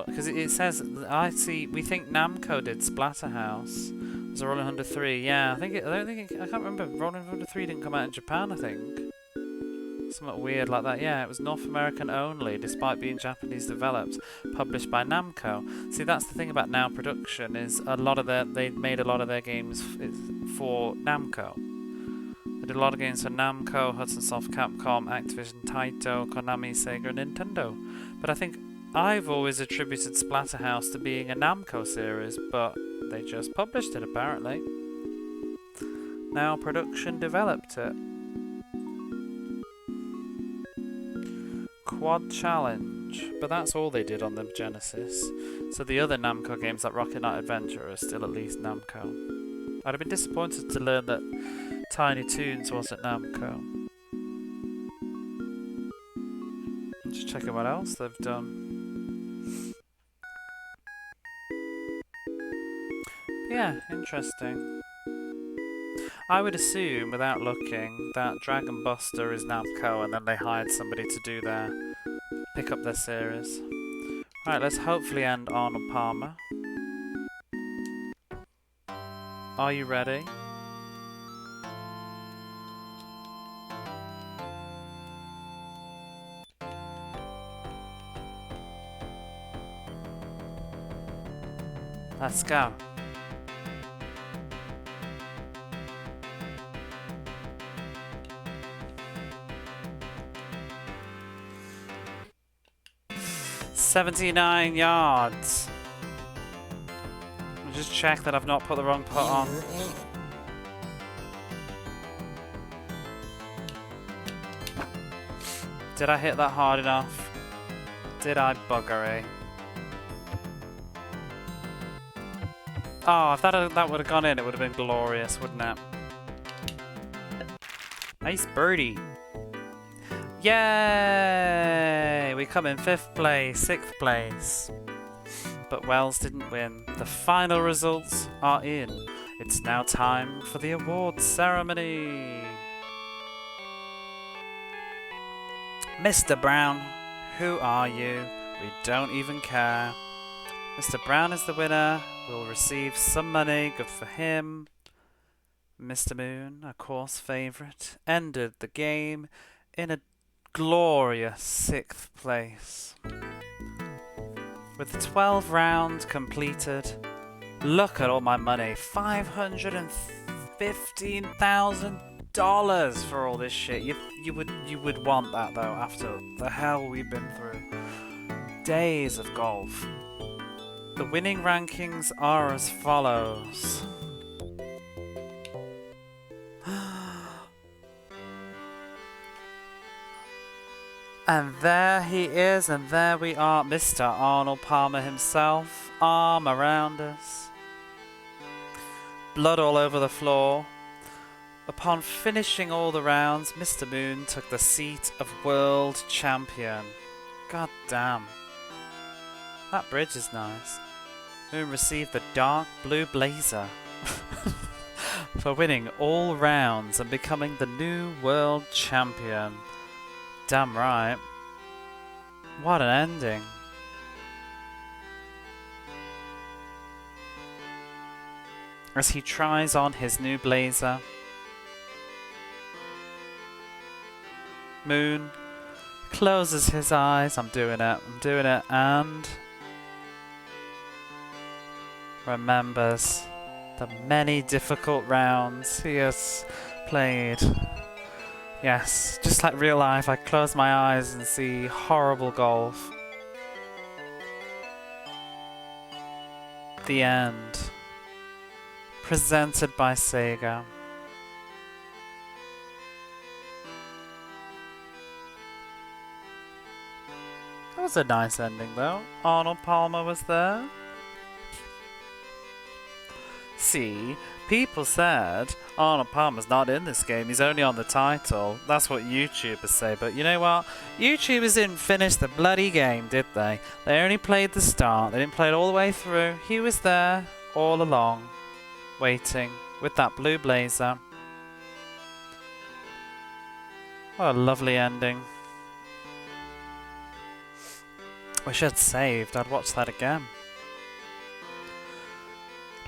Because it says, we think Namco did Splatterhouse. Was a Rolling Thunder 3, yeah, I can't remember, Rolling Thunder 3 didn't come out in Japan, I think. Something weird like that, yeah, it was North American only, despite being Japanese developed, published by Namco. See, that's the thing about Now Production, is they made a lot of their games for Namco. They did a lot of games for Namco, Hudson Soft, Capcom, Activision, Taito, Konami, Sega, and Nintendo. But I think I've always attributed Splatterhouse to being a Namco series, but they just published it apparently. Now Production developed it. Quad Challenge, but that's all they did on the Genesis. So the other Namco games like Rocket Knight Adventure are still at least Namco. I'd have been disappointed to learn that Tiny Toons wasn't Namco. I'm just checking what else they've done. Yeah, interesting. I would assume, without looking, that Dragon Buster is Namco and then they hired somebody to pick up their series. Alright, let's hopefully end Arnold Palmer. Are you ready? Let's go. $79 yards. I'll just check that I've not put the wrong putt on. Did I hit that hard enough? Did I buggery? Oh, if that would have gone in, it would have been glorious, wouldn't it? Nice birdie. Yay! We come in 5th place, 6th place. But Wells didn't win. The final results are in. It's now time for the awards ceremony. Mr. Brown, who are you? We don't even care. Mr. Brown is the winner. Will receive some money. Good for him. Mr. Moon, a course favourite, ended the game in a glorious 6th place. With 12 rounds completed, look at all my money, $515,000 for all this shit. You would want that though after the hell we've been through. Days of golf. The winning rankings are as follows. And there he is, and there we are, Mr. Arnold Palmer himself, arm around us. Blood all over the floor. Upon finishing all the rounds, Mr. Moon took the seat of world champion. God damn. That bridge is nice. Moon received the dark blue blazer for winning all rounds and becoming the new world champion. Damn right. What an ending. As he tries on his new blazer, Moon closes his eyes. I'm doing it, and remembers the many difficult rounds he has played. Yes, just like real life, I close my eyes and see horrible golf. The end. Presented by Sega. That was a nice ending though. Arnold Palmer was there. See, people said Arnold Palmer's not in this game, he's only on the title. That's what YouTubers say, but you know what? YouTubers didn't finish the bloody game, did they? They only played the start, they didn't play it all the way through. He was there all along, waiting, with that blue blazer. What a lovely ending. Wish I'd saved, I'd watch that again.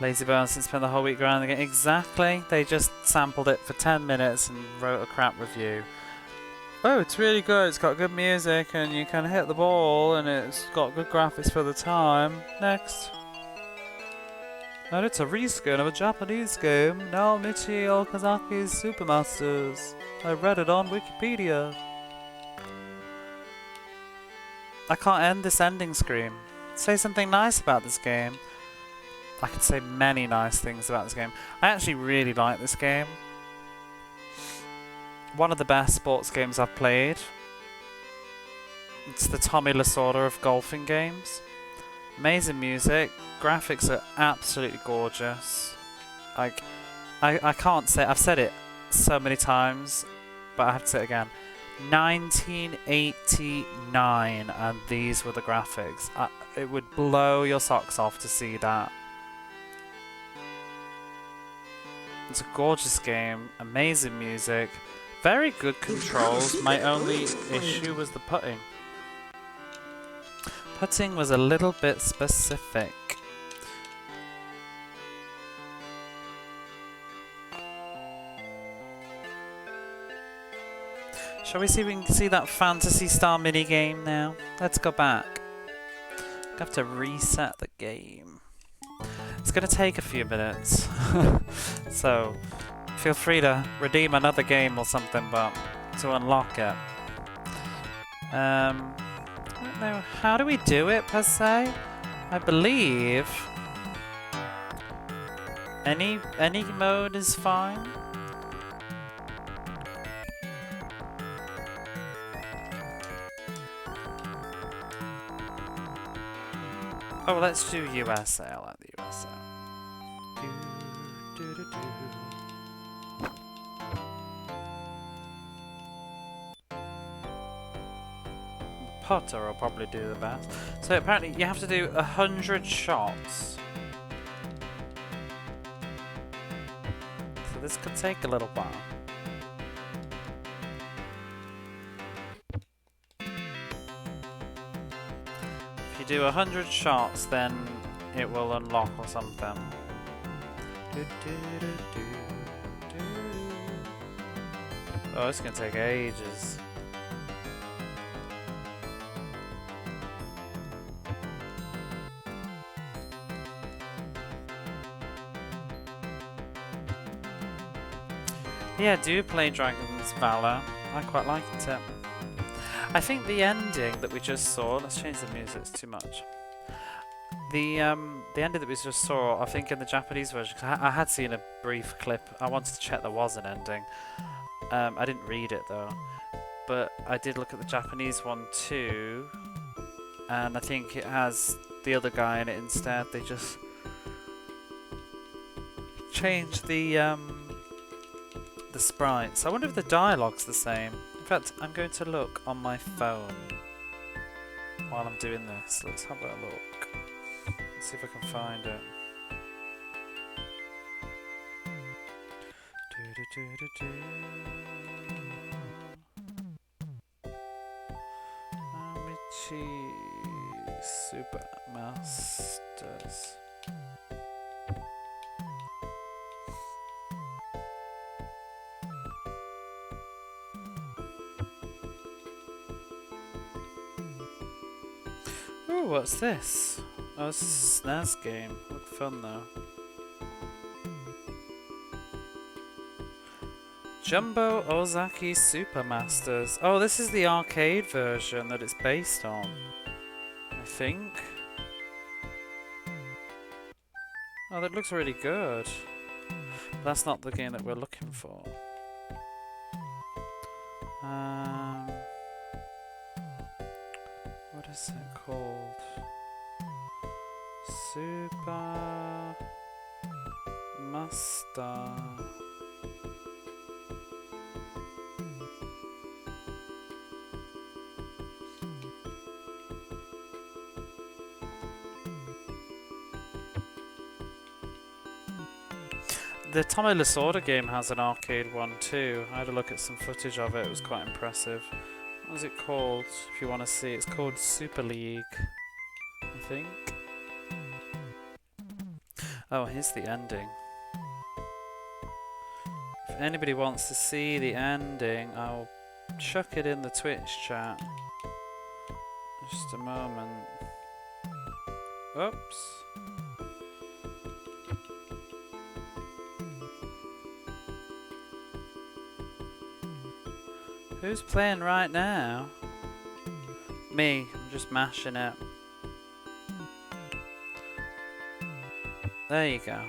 Lazy Bones didn't spend the whole week grinding the game. Exactly. They just sampled it for 10 minutes and wrote a crap review. Oh, it's really good. It's got good music and you can hit the ball and it's got good graphics for the time. Next. And it's a reskin of a Japanese game, Naomichi Okazaki's Supermasters. I read it on Wikipedia. I can't end this ending screen. Say something nice about this game. I could say many nice things about this game. I actually really like this game. One of the best sports games I've played. It's the Tommy Lasorda of golfing games. Amazing music. Graphics are absolutely gorgeous. Like, I can't say, I've said it so many times, but I have to say it again. 1989 and these were the graphics. It would blow your socks off to see that. It's a gorgeous game, amazing music, very good controls. My only issue was the putting. Putting was a little bit specific. Shall we see if we can see that Fantasy Star mini game now? Let's go back. I have to reset the game. It's going to take a few minutes, so feel free to redeem another game or something, but to unlock it. I don't know, how do we do it per se? I believe any mode is fine. Oh, let's do USA. I like the USA. Putter will probably do the best. So apparently you have to do 100 shots. So this could take a little while. If you do 100 shots, then it will unlock or something. Oh, it's gonna take ages. Yeah, do play Dragon's Valor. I quite liked it. I think the ending that we just saw. Let's change the music. It's too much. The ending that we just saw, I think in the Japanese version, 'cause I had seen a brief clip. I wanted to check there was an ending. I didn't read it though, but I did look at the Japanese one too, and I think it has the other guy in it instead. They just changed the sprites. I wonder if the dialogue's the same. In fact, I'm going to look on my phone while I'm doing this. Let's have a look. Let's see if I can find it. Naomichi Super Masters. Ooh, what's this? Oh, it's a SNES game. Look fun though. Jumbo Ozaki Super Masters. Oh, this is the arcade version that it's based on, I think. Oh, that looks really good. But that's not the game that we're looking for. What is it called? Super Master. The Tommy Lasorda game has an arcade one too. I had a look at some footage of it. It was quite impressive. What is it called? If you want to see, it's called Super League, I think. Oh, here's the ending. If anybody wants to see the ending, I'll chuck it in the Twitch chat. Just a moment. Oops. Who's playing right now? Me. I'm just mashing it. There you go.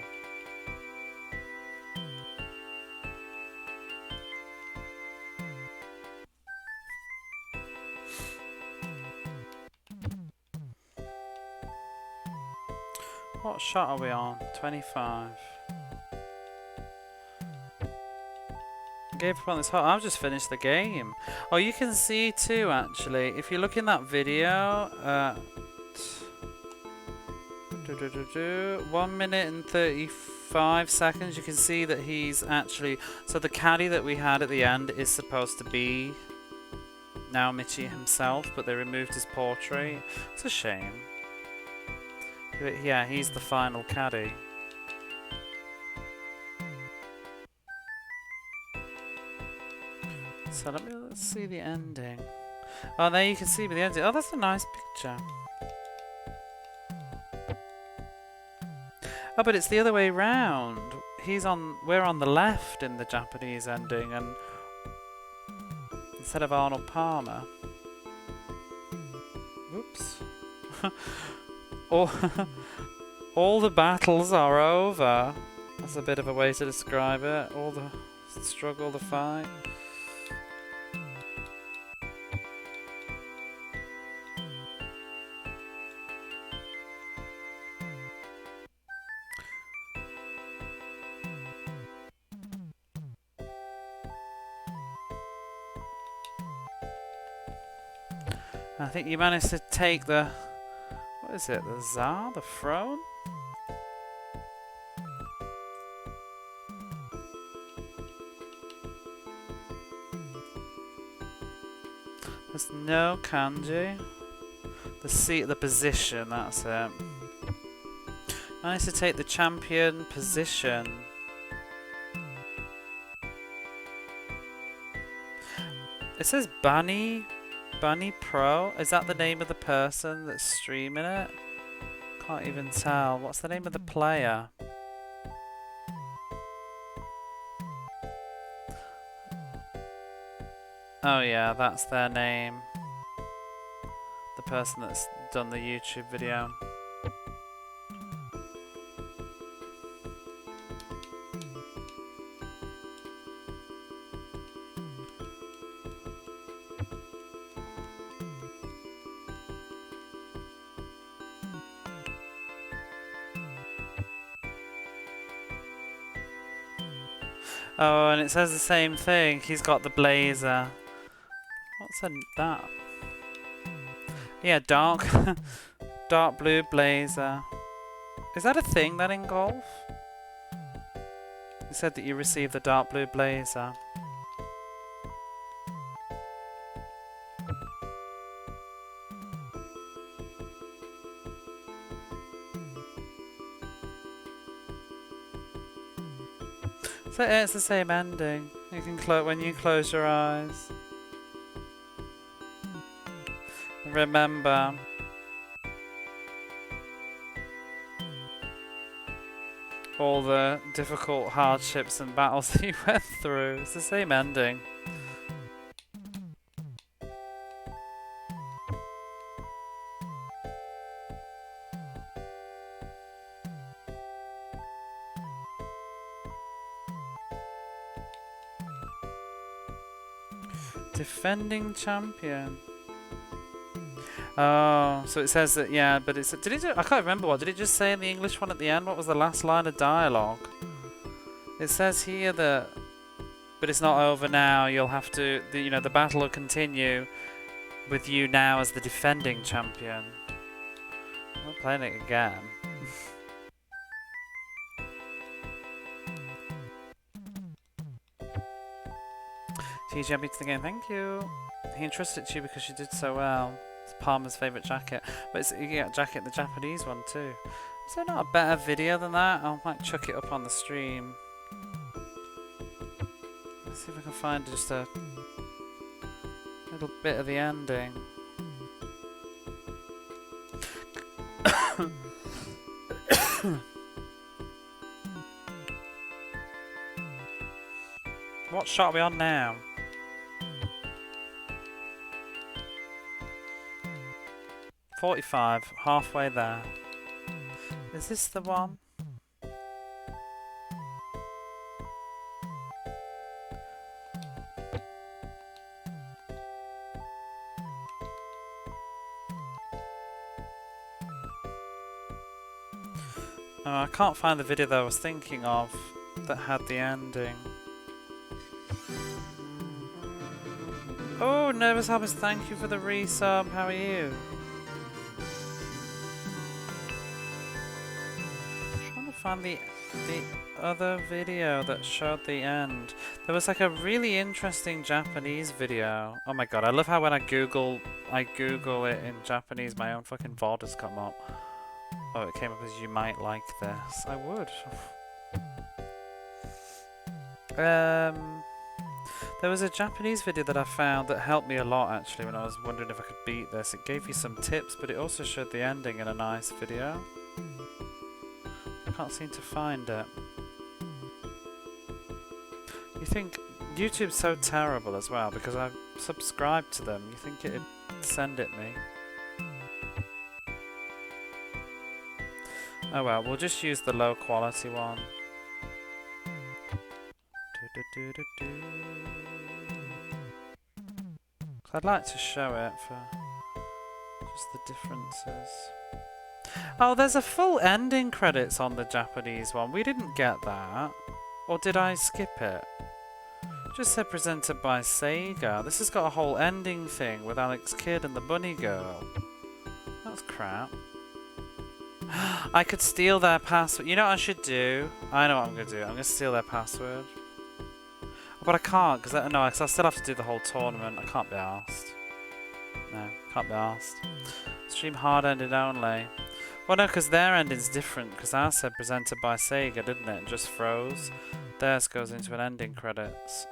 What shot are we on? 25. Gave up on this hole. I've just finished the game. Oh, you can see too, actually, if you look in that video at 1 minute and 35 seconds, you can see that he's actually, so the caddy that we had at the end is supposed to be Naomichi himself, but they removed his portrait. It's a shame. But yeah, he's the final caddy. So let's see the ending. Oh, there you can see the ending. Oh, that's a nice picture. Oh, but it's the other way round. We're on the left in the Japanese ending, and instead of Arnold Palmer. Oops. all the battles are over. That's a bit of a way to describe it. All the struggle, the fight. I think you managed to take the... What is it? The Tsar? The throne? There's no kanji. The seat, the position, that's it. Managed to take the champion position. It says Bunny Pro. Is that the name of the person that's streaming it? Can't even tell. What's the name of the player? Oh yeah, that's their name. The person that's done the YouTube video. Oh, and it says the same thing. He's got the blazer. What's that? Yeah, dark blue blazer. Is that a thing then in golf? It said that you received the dark blue blazer. So it's the same ending. You can when you close your eyes. Remember. All the difficult hardships and battles that you went through. It's the same ending. Defending champion. Oh, so it says that, yeah, but it's... Did it? I can't remember what. Did it just say in the English one at the end? What was the last line of dialogue? It says here that, but it's not over now. You'll have to, the battle will continue with you now as the defending champion. I'm not playing it again. TG beats the game, thank you. He entrusted it to you because you did so well. It's Palmer's favourite jacket. But you get a jacket, the Japanese one too. Is there not a better video than that? I might chuck it up on the stream. Let's see if I can find just a little bit of the ending. What shot are we on now? .45, halfway there. Is this the one? Oh, I can't find the video that I was thinking of that had the ending. Oh, Nervous Hobbits, thank you for the resub. How are you? I'm trying to find the other video that showed the end. There was like a really interesting Japanese video. Oh my god, I love how when I Google it in Japanese, my own fucking VOD has come up. Oh, it came up as you might like this. I would. There was a Japanese video that I found that helped me a lot actually when I was wondering if I could beat this. It gave you some tips, but it also showed the ending in a nice video. I can't seem to find it. You think YouTube's so terrible as well because I've subscribed to them. You think it'd send it me? Oh well, we'll just use the low quality one. I'd like to show it for just the differences. Oh, there's a full ending credits on the Japanese one. We didn't get that. Or did I skip it? It just said presented by Sega. This has got a whole ending thing with Alex Kidd and the Bunny Girl. That's crap. I could steal their password. You know what I should do? I know what I'm going to do. I'm going to steal their password. But I can't, because I still have to do the whole tournament. I can't be arsed. No, can't be arsed. Stream hard ended only. Well, no, because their ending's different, because ours said presented by Sega, didn't it? And just froze. Theirs goes into an ending credits.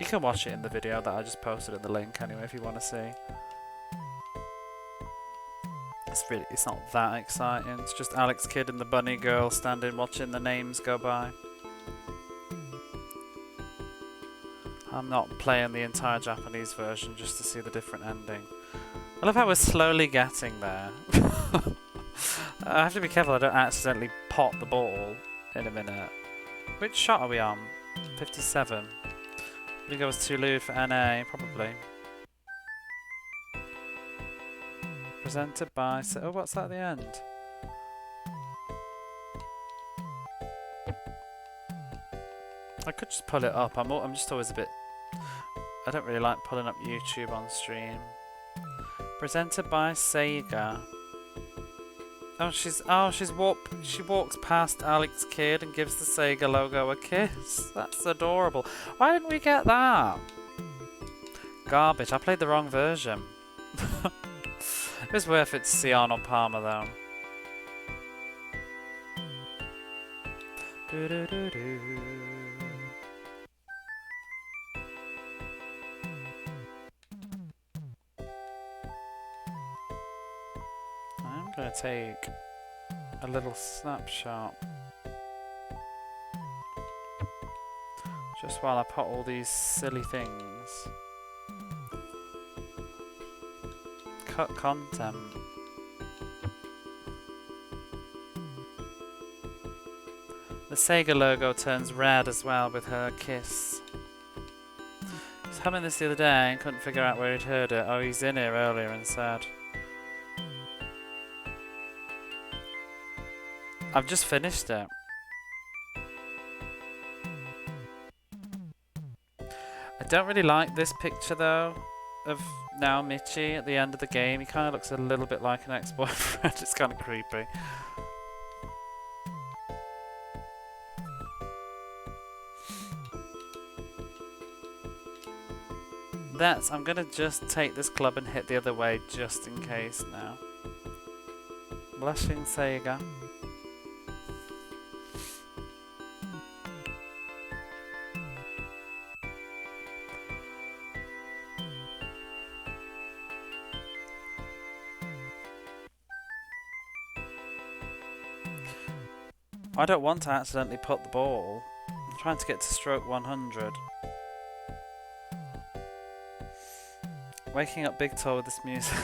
You can watch it in the video that I just posted in the link anyway, if you want to see. It's not that exciting. It's just Alex Kidd and the Bunny Girl standing watching the names go by. I'm not playing the entire Japanese version just to see the different ending. I love how we're slowly getting there. I have to be careful I don't accidentally pop the ball in a minute. Which shot are we on? 57. I think I was too lewd for NA, probably. Presented by... Oh, what's that at the end? I could just pull it up. I'm just always a bit... I don't really like pulling up YouTube on stream. Presented by Sega. She walks past Alex Kidd and gives the Sega logo a kiss. That's adorable. Why didn't we get that? Garbage. I played the wrong version. It was worth it to see Arnold Palmer though. I'm gonna take a little snapshot just while I put all these silly things. Cut content. The Sega logo turns red as well with her kiss. I was humming this the other day and couldn't figure out where he'd heard it. Oh, he's in here earlier and said. I've just finished it. I don't really like this picture though of Naomichi at the end of the game. He kind of looks a little bit like an ex-boyfriend. It's kind of creepy. I'm gonna just take this club and hit the other way just in case now. Blushing Sega. I don't want to accidentally put the ball. I'm trying to get to stroke 100. Waking up Big Toe with this music.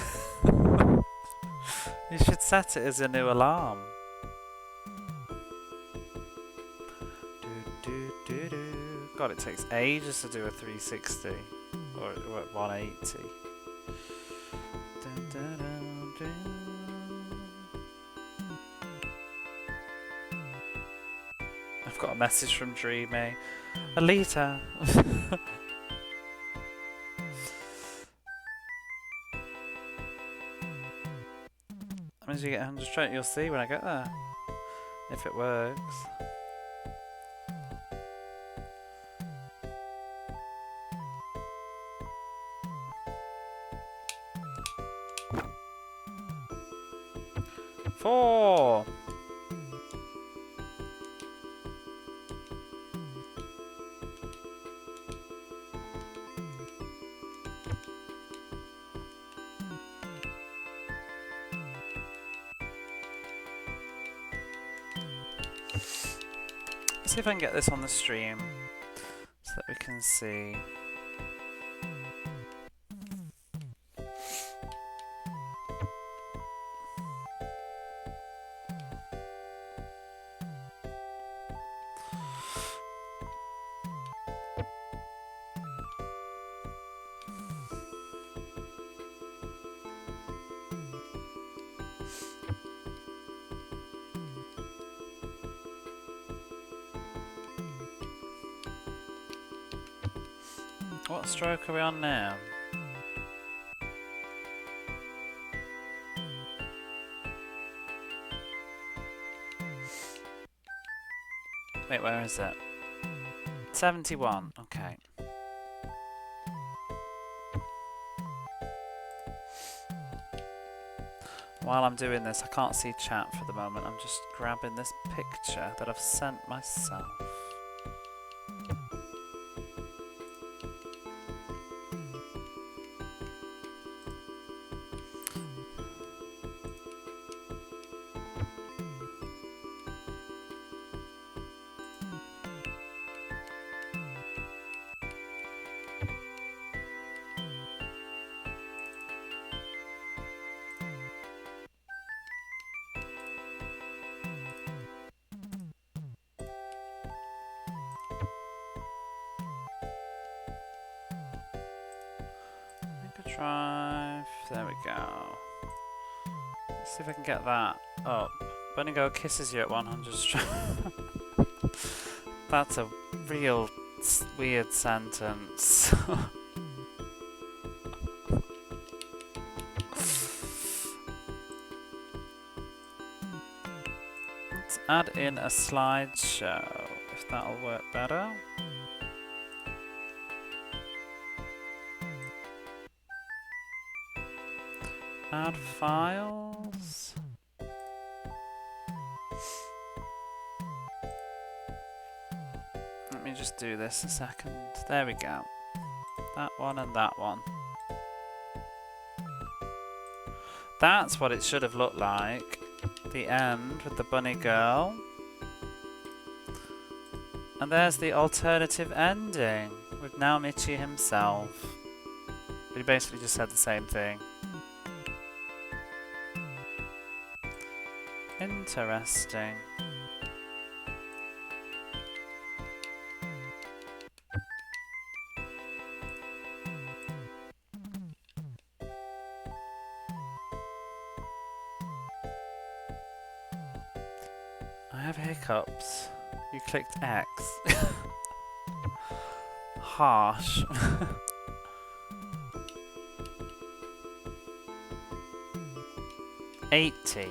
You should set it as a new alarm. God, it takes ages to do a 360 or 180. I've got a message from Dreamy. Alita. As you get 100 straight, you'll see when I get there. If it works. Four. Let's see if I can get this on the stream so that we can see. What stroke are we on now? Wait, where is it? 71, okay. While I'm doing this, I can't see chat for the moment. I'm just grabbing this picture that I've sent myself. Drive. There we go. Let's see if I can get that up. Bunny Go kisses you at 100 straight. That's a real weird sentence. Let's add in a slideshow, if that'll work better. Add files. Let me just do this a second. There we go. That one and that one. That's what it should have looked like. The end with the bunny girl. And there's the alternative ending with Naomichi himself. But he basically just said the same thing. Interesting. I have hiccups. You clicked X. Harsh. $80.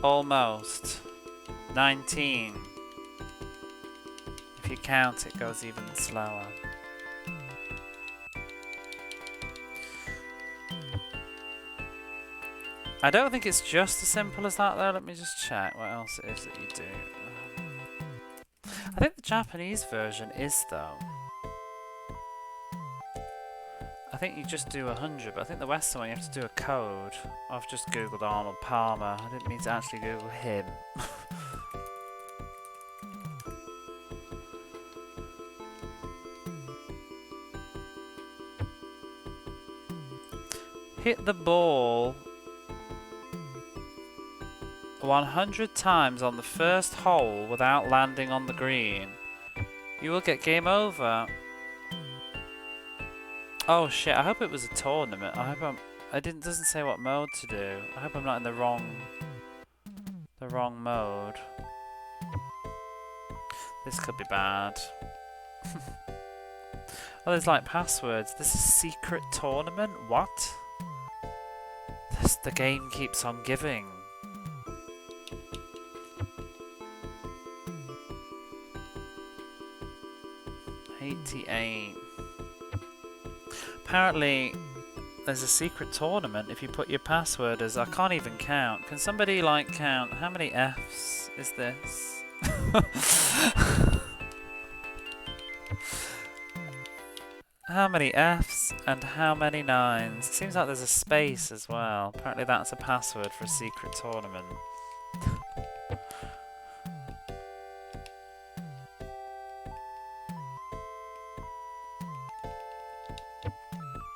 Almost. 19. If you count, it goes even slower. I don't think it's just as simple as that though. Let me just check what else it is that you do. I think the Japanese version is though. I think you just do 100, but I think the Western one you have to do a code. I've just googled Arnold Palmer. I didn't mean to actually Google him. Hit the ball 100 times on the first hole without landing on the green. You will get game over. Oh shit, I hope it was a tournament. I hope it doesn't say what mode to do. I hope I'm not in the wrong mode. This could be bad. Oh, there's like passwords. This is secret tournament? What? The game keeps on giving. $88. Apparently, there's a secret tournament if you put your password as... I can't even count. Can somebody, like, count? How many Fs is this? How many Fs and how many 9s? Seems like there's a space as well. Apparently that's a password for a secret tournament.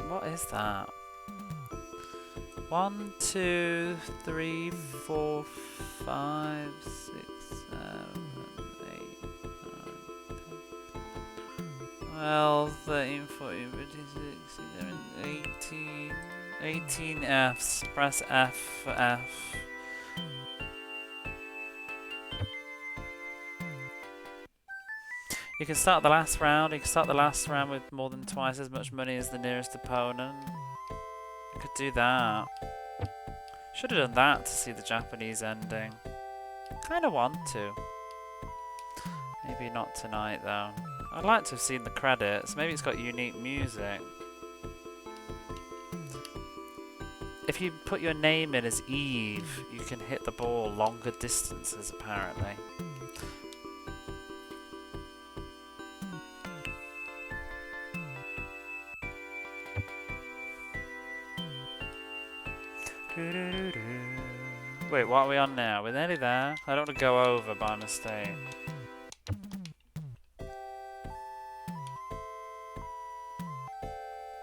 What is that? 1, 2, 3, 4, 5, 6, 7, 8, 9, 10, 12, 13, 14, 15, 16, 17, 18 Fs. Press F for F. You can start the last round. You can start the last round with more than twice as much money as the nearest opponent. You could do that. Should have done that to see the Japanese ending. Kinda want to. Maybe not tonight though. I'd like to have seen the credits. Maybe it's got unique music. If you put your name in as Eve, you can hit the ball longer distances apparently. Wait, what are we on now? We're nearly there. I don't want to go over by mistake.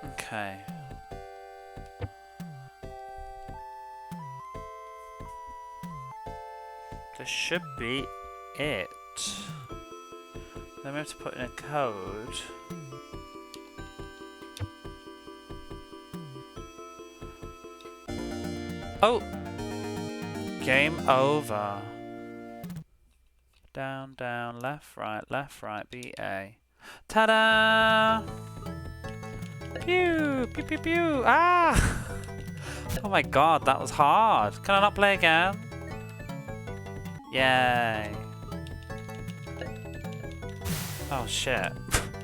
Okay. This should be it. Then we have to put in a code. Oh! Game over. Down, down, left, right, BA. Ta-da! Pew! Pew, pew, pew! Ah! Oh my god, that was hard. Can I not play again? Yay. Oh shit.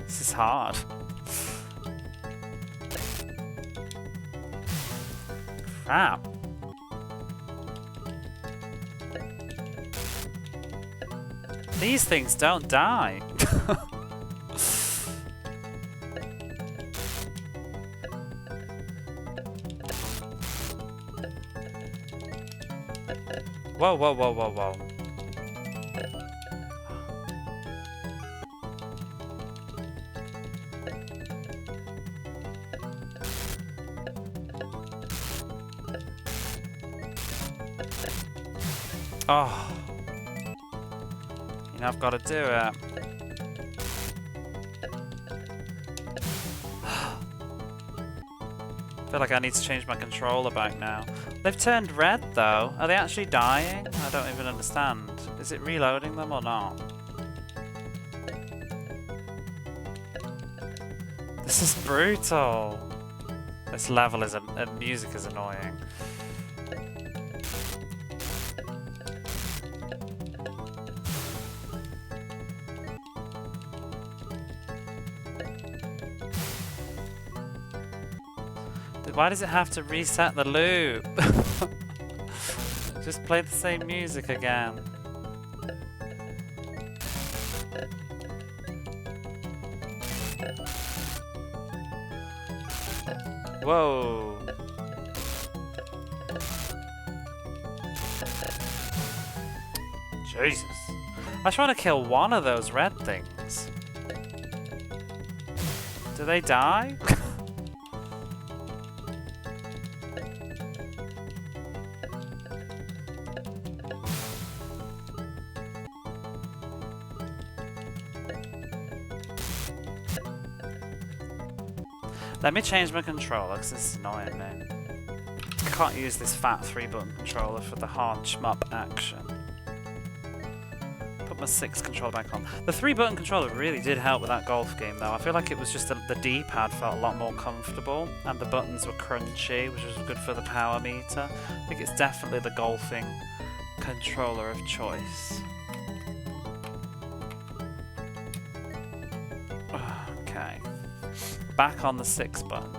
This is hard. Crap. These things don't die. Whoa, whoa, whoa, whoa, whoa. Oh. You know, I've got to do it. feel like I need to change my controller back now. They've turned red though. Are they actually dying? I don't even understand. Is it reloading them or not? This is brutal. This level is music is annoying. Why does it have to reset the loop? Just play the same music again. Whoa. Jesus. I just want to kill one of those red things. Do they die? Let me change my controller because this is annoying me. I can't use this fat 3-button controller for the hard shmup action. Put my 6 controller back on. The 3-button controller really did help with that golf game though. I feel like it was just the D-pad felt a lot more comfortable and the buttons were crunchy, which was good for the power meter. I think it's definitely the golfing controller of choice. Okay. Back on the 6 button.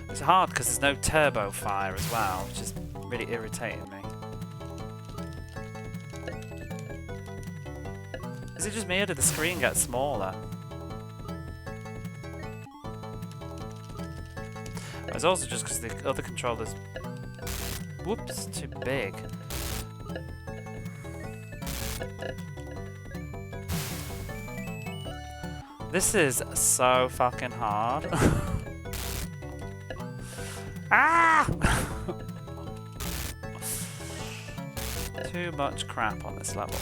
It's hard because there's no turbo fire as well, which is really irritating me. Is it just me or did the screen get smaller? It's also just because the other controller's, whoops, too big. This is so fucking hard. Ah! Too much crap on this level.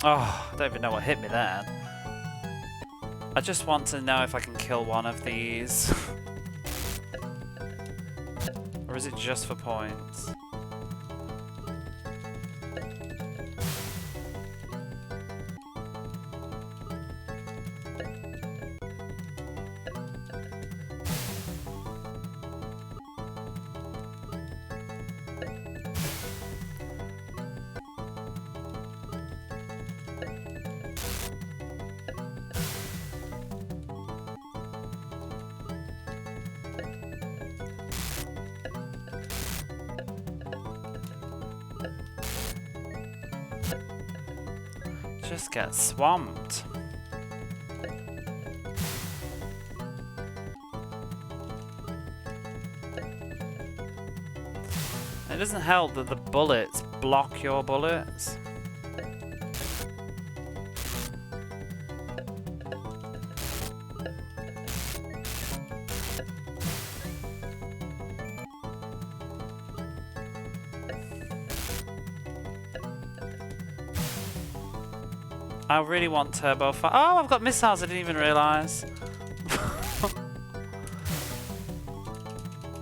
Oh, I don't even know what hit me there. I just want to know if I can kill one of these. Or is it just for points? Just get swamped. It doesn't help that the bullets block your bullets. I really want turbo fire. Oh, I've got missiles, I didn't even realise.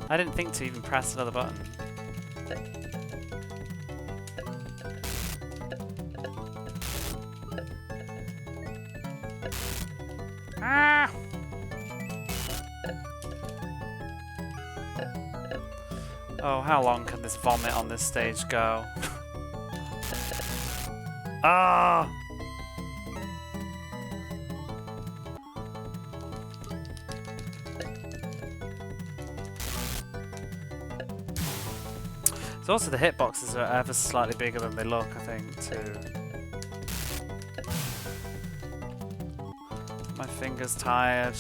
I didn't think to even press another button. Ah! Oh, how long can this vomit on this stage go? Ah! It's also the hitboxes are ever slightly bigger than they look, I think, too. My finger's tired.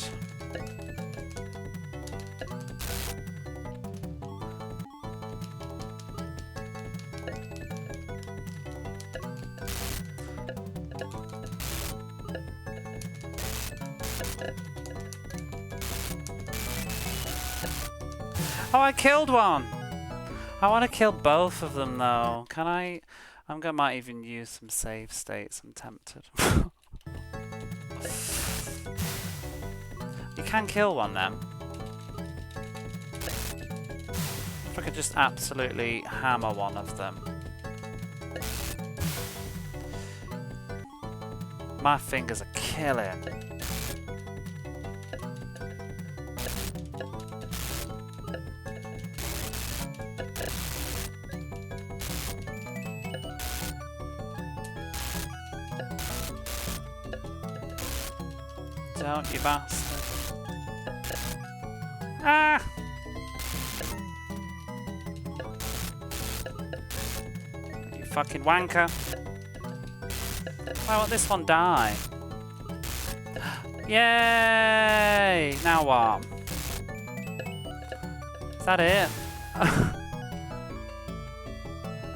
Oh, I killed one! I want to kill both of them though. Can I? Might even use some save states. I'm tempted. You can kill one then. If I could just absolutely hammer one of them. My fingers are killing. Don't you bastard. Ah! You fucking wanker. Why won't this one die? Yay! Now what? Is that it?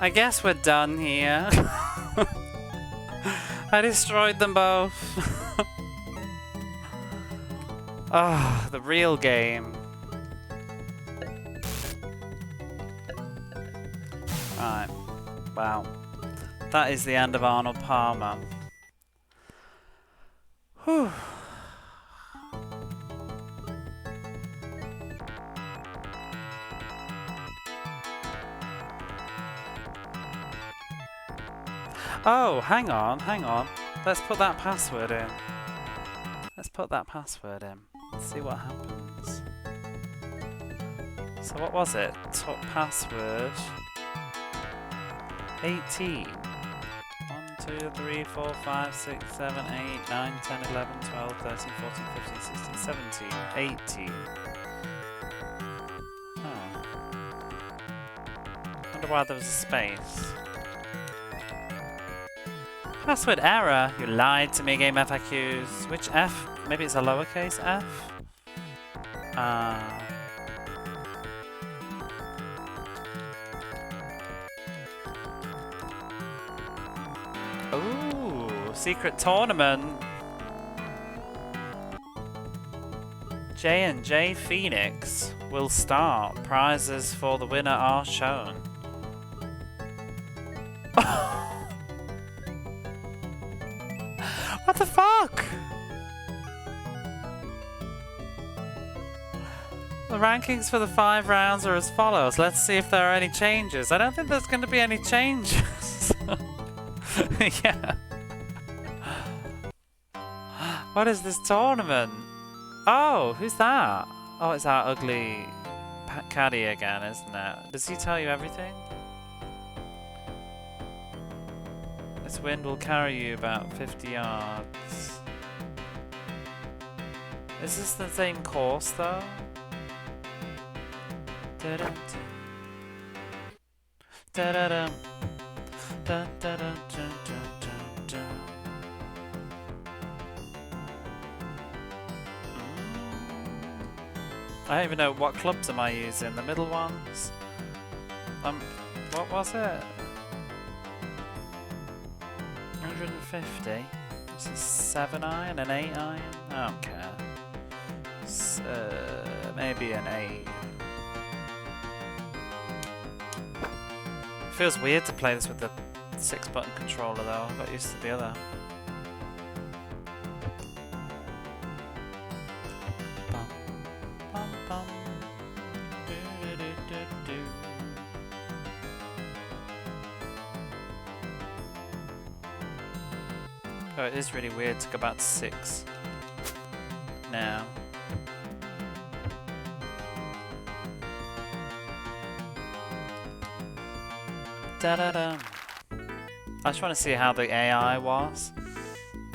I guess we're done here. I destroyed them both. Ah, the real game. Right. Wow. That is the end of Arnold Palmer. Whew. Oh, hang on. Let's put that password in. Let's see what happens. So what was it? Top password 18. 1, 2, 3, 4, 5, 6, 7, 8, 9, 10, 11, 12, 13, 14, 15, 16, 17, 18. Oh. Wonder why there was a space. Password error. You lied to me, Game FAQs. Which F? Maybe it's a lowercase f? Ooh, secret tournament. J&J Phoenix will start. Prizes for the winner are shown. What the fuck? The rankings for the 5 rounds are as follows. Let's see if there are any changes. I don't think there's going to be any changes. Yeah. What is this tournament? Oh, who's that? Oh, it's our ugly caddy again, isn't it? Does he tell you everything? This wind will carry you about 50 yards. Is this the same course though? Da-dum, da-da-dum, da-da-dum, da-da-dum. I don't even know what clubs am I using. The middle ones? What was it? 150. This is 7 iron, an 8 iron? I don't care. Maybe an 8. Feels weird to play this with the 6-button controller though. I got used to the other. Oh, it is really weird to go back to 6 now. Da-da-da. I just want to see how the AI was.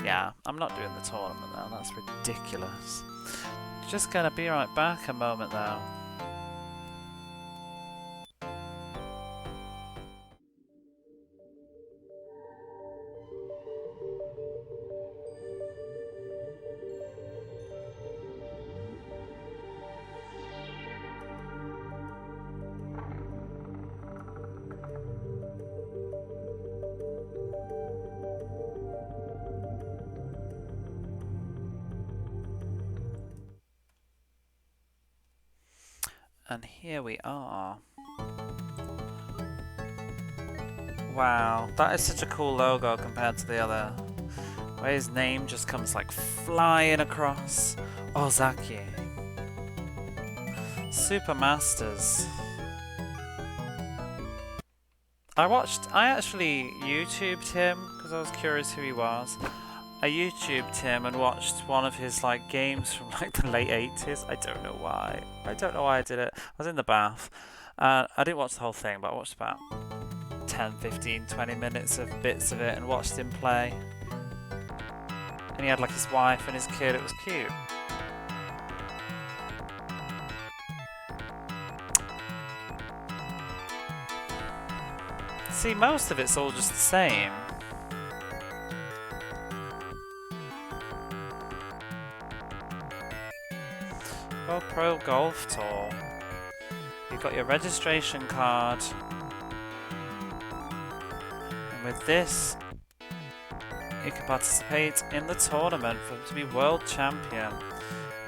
Yeah, I'm not doing the tournament though, that's ridiculous. Just gonna be right back a moment though. And here we are. Wow, that is such a cool logo compared to the other. Where his name just comes like flying across. Ozaki. Super Masters. I actually YouTubed him because I was curious who he was. I YouTubed him and watched one of his like games from like the late 80s. I don't know why. I don't know why I did it. I was in the bath. I didn't watch the whole thing, but I watched about 10, 15, 20 minutes of bits of it and watched him play. And he had like his wife and his kid. It was cute. See, most of it's all just the same. World Pro Golf Tour. You've got your registration card. And with this, you can participate in the tournament to be world champion.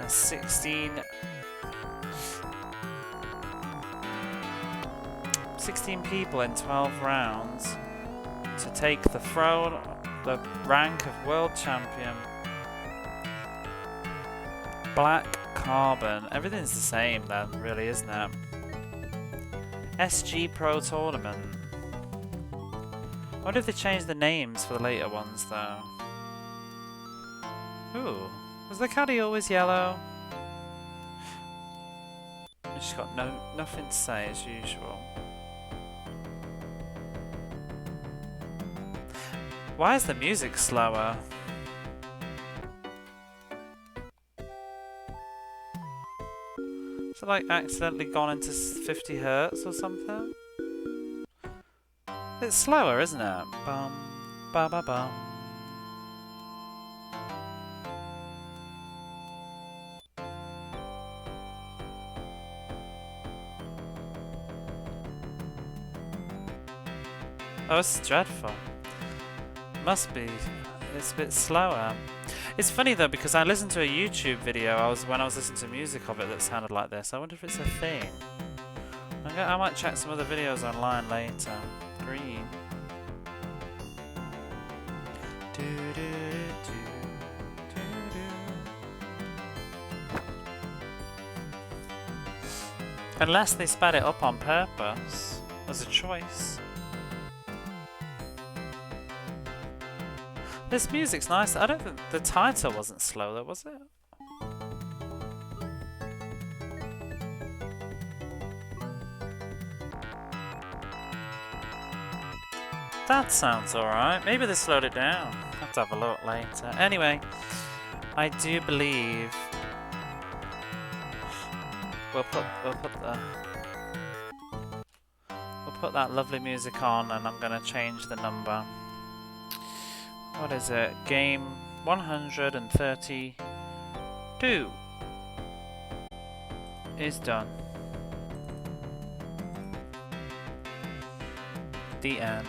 And 16 people in 12 rounds to take the throne, the rank of world champion. Black carbon. Everything's the same then, really, isn't it? SG Pro Tournament. I wonder if they changed the names for the later ones, though. Ooh. Was the caddy always yellow? She's got nothing to say as usual. Why is the music slower? Is it like accidentally gone into 50 hertz or something? It's slower, isn't it? Bum, ba ba bum. Oh, it's dreadful. Must be. It's a bit slower. It's funny though because I listened to a YouTube video when I was listening to music of it that sounded like this. I wonder if it's a thing. I might check some other videos online later. Green. Unless they sped it up on purpose as a choice. This music's nice. I don't think the title wasn't slow though, was it? That sounds alright. Maybe they slowed it down. I'll have to have a look later. Anyway, I do believe we'll put that lovely music on, and I'm gonna change the number. What is it? Game 132 is done. The end.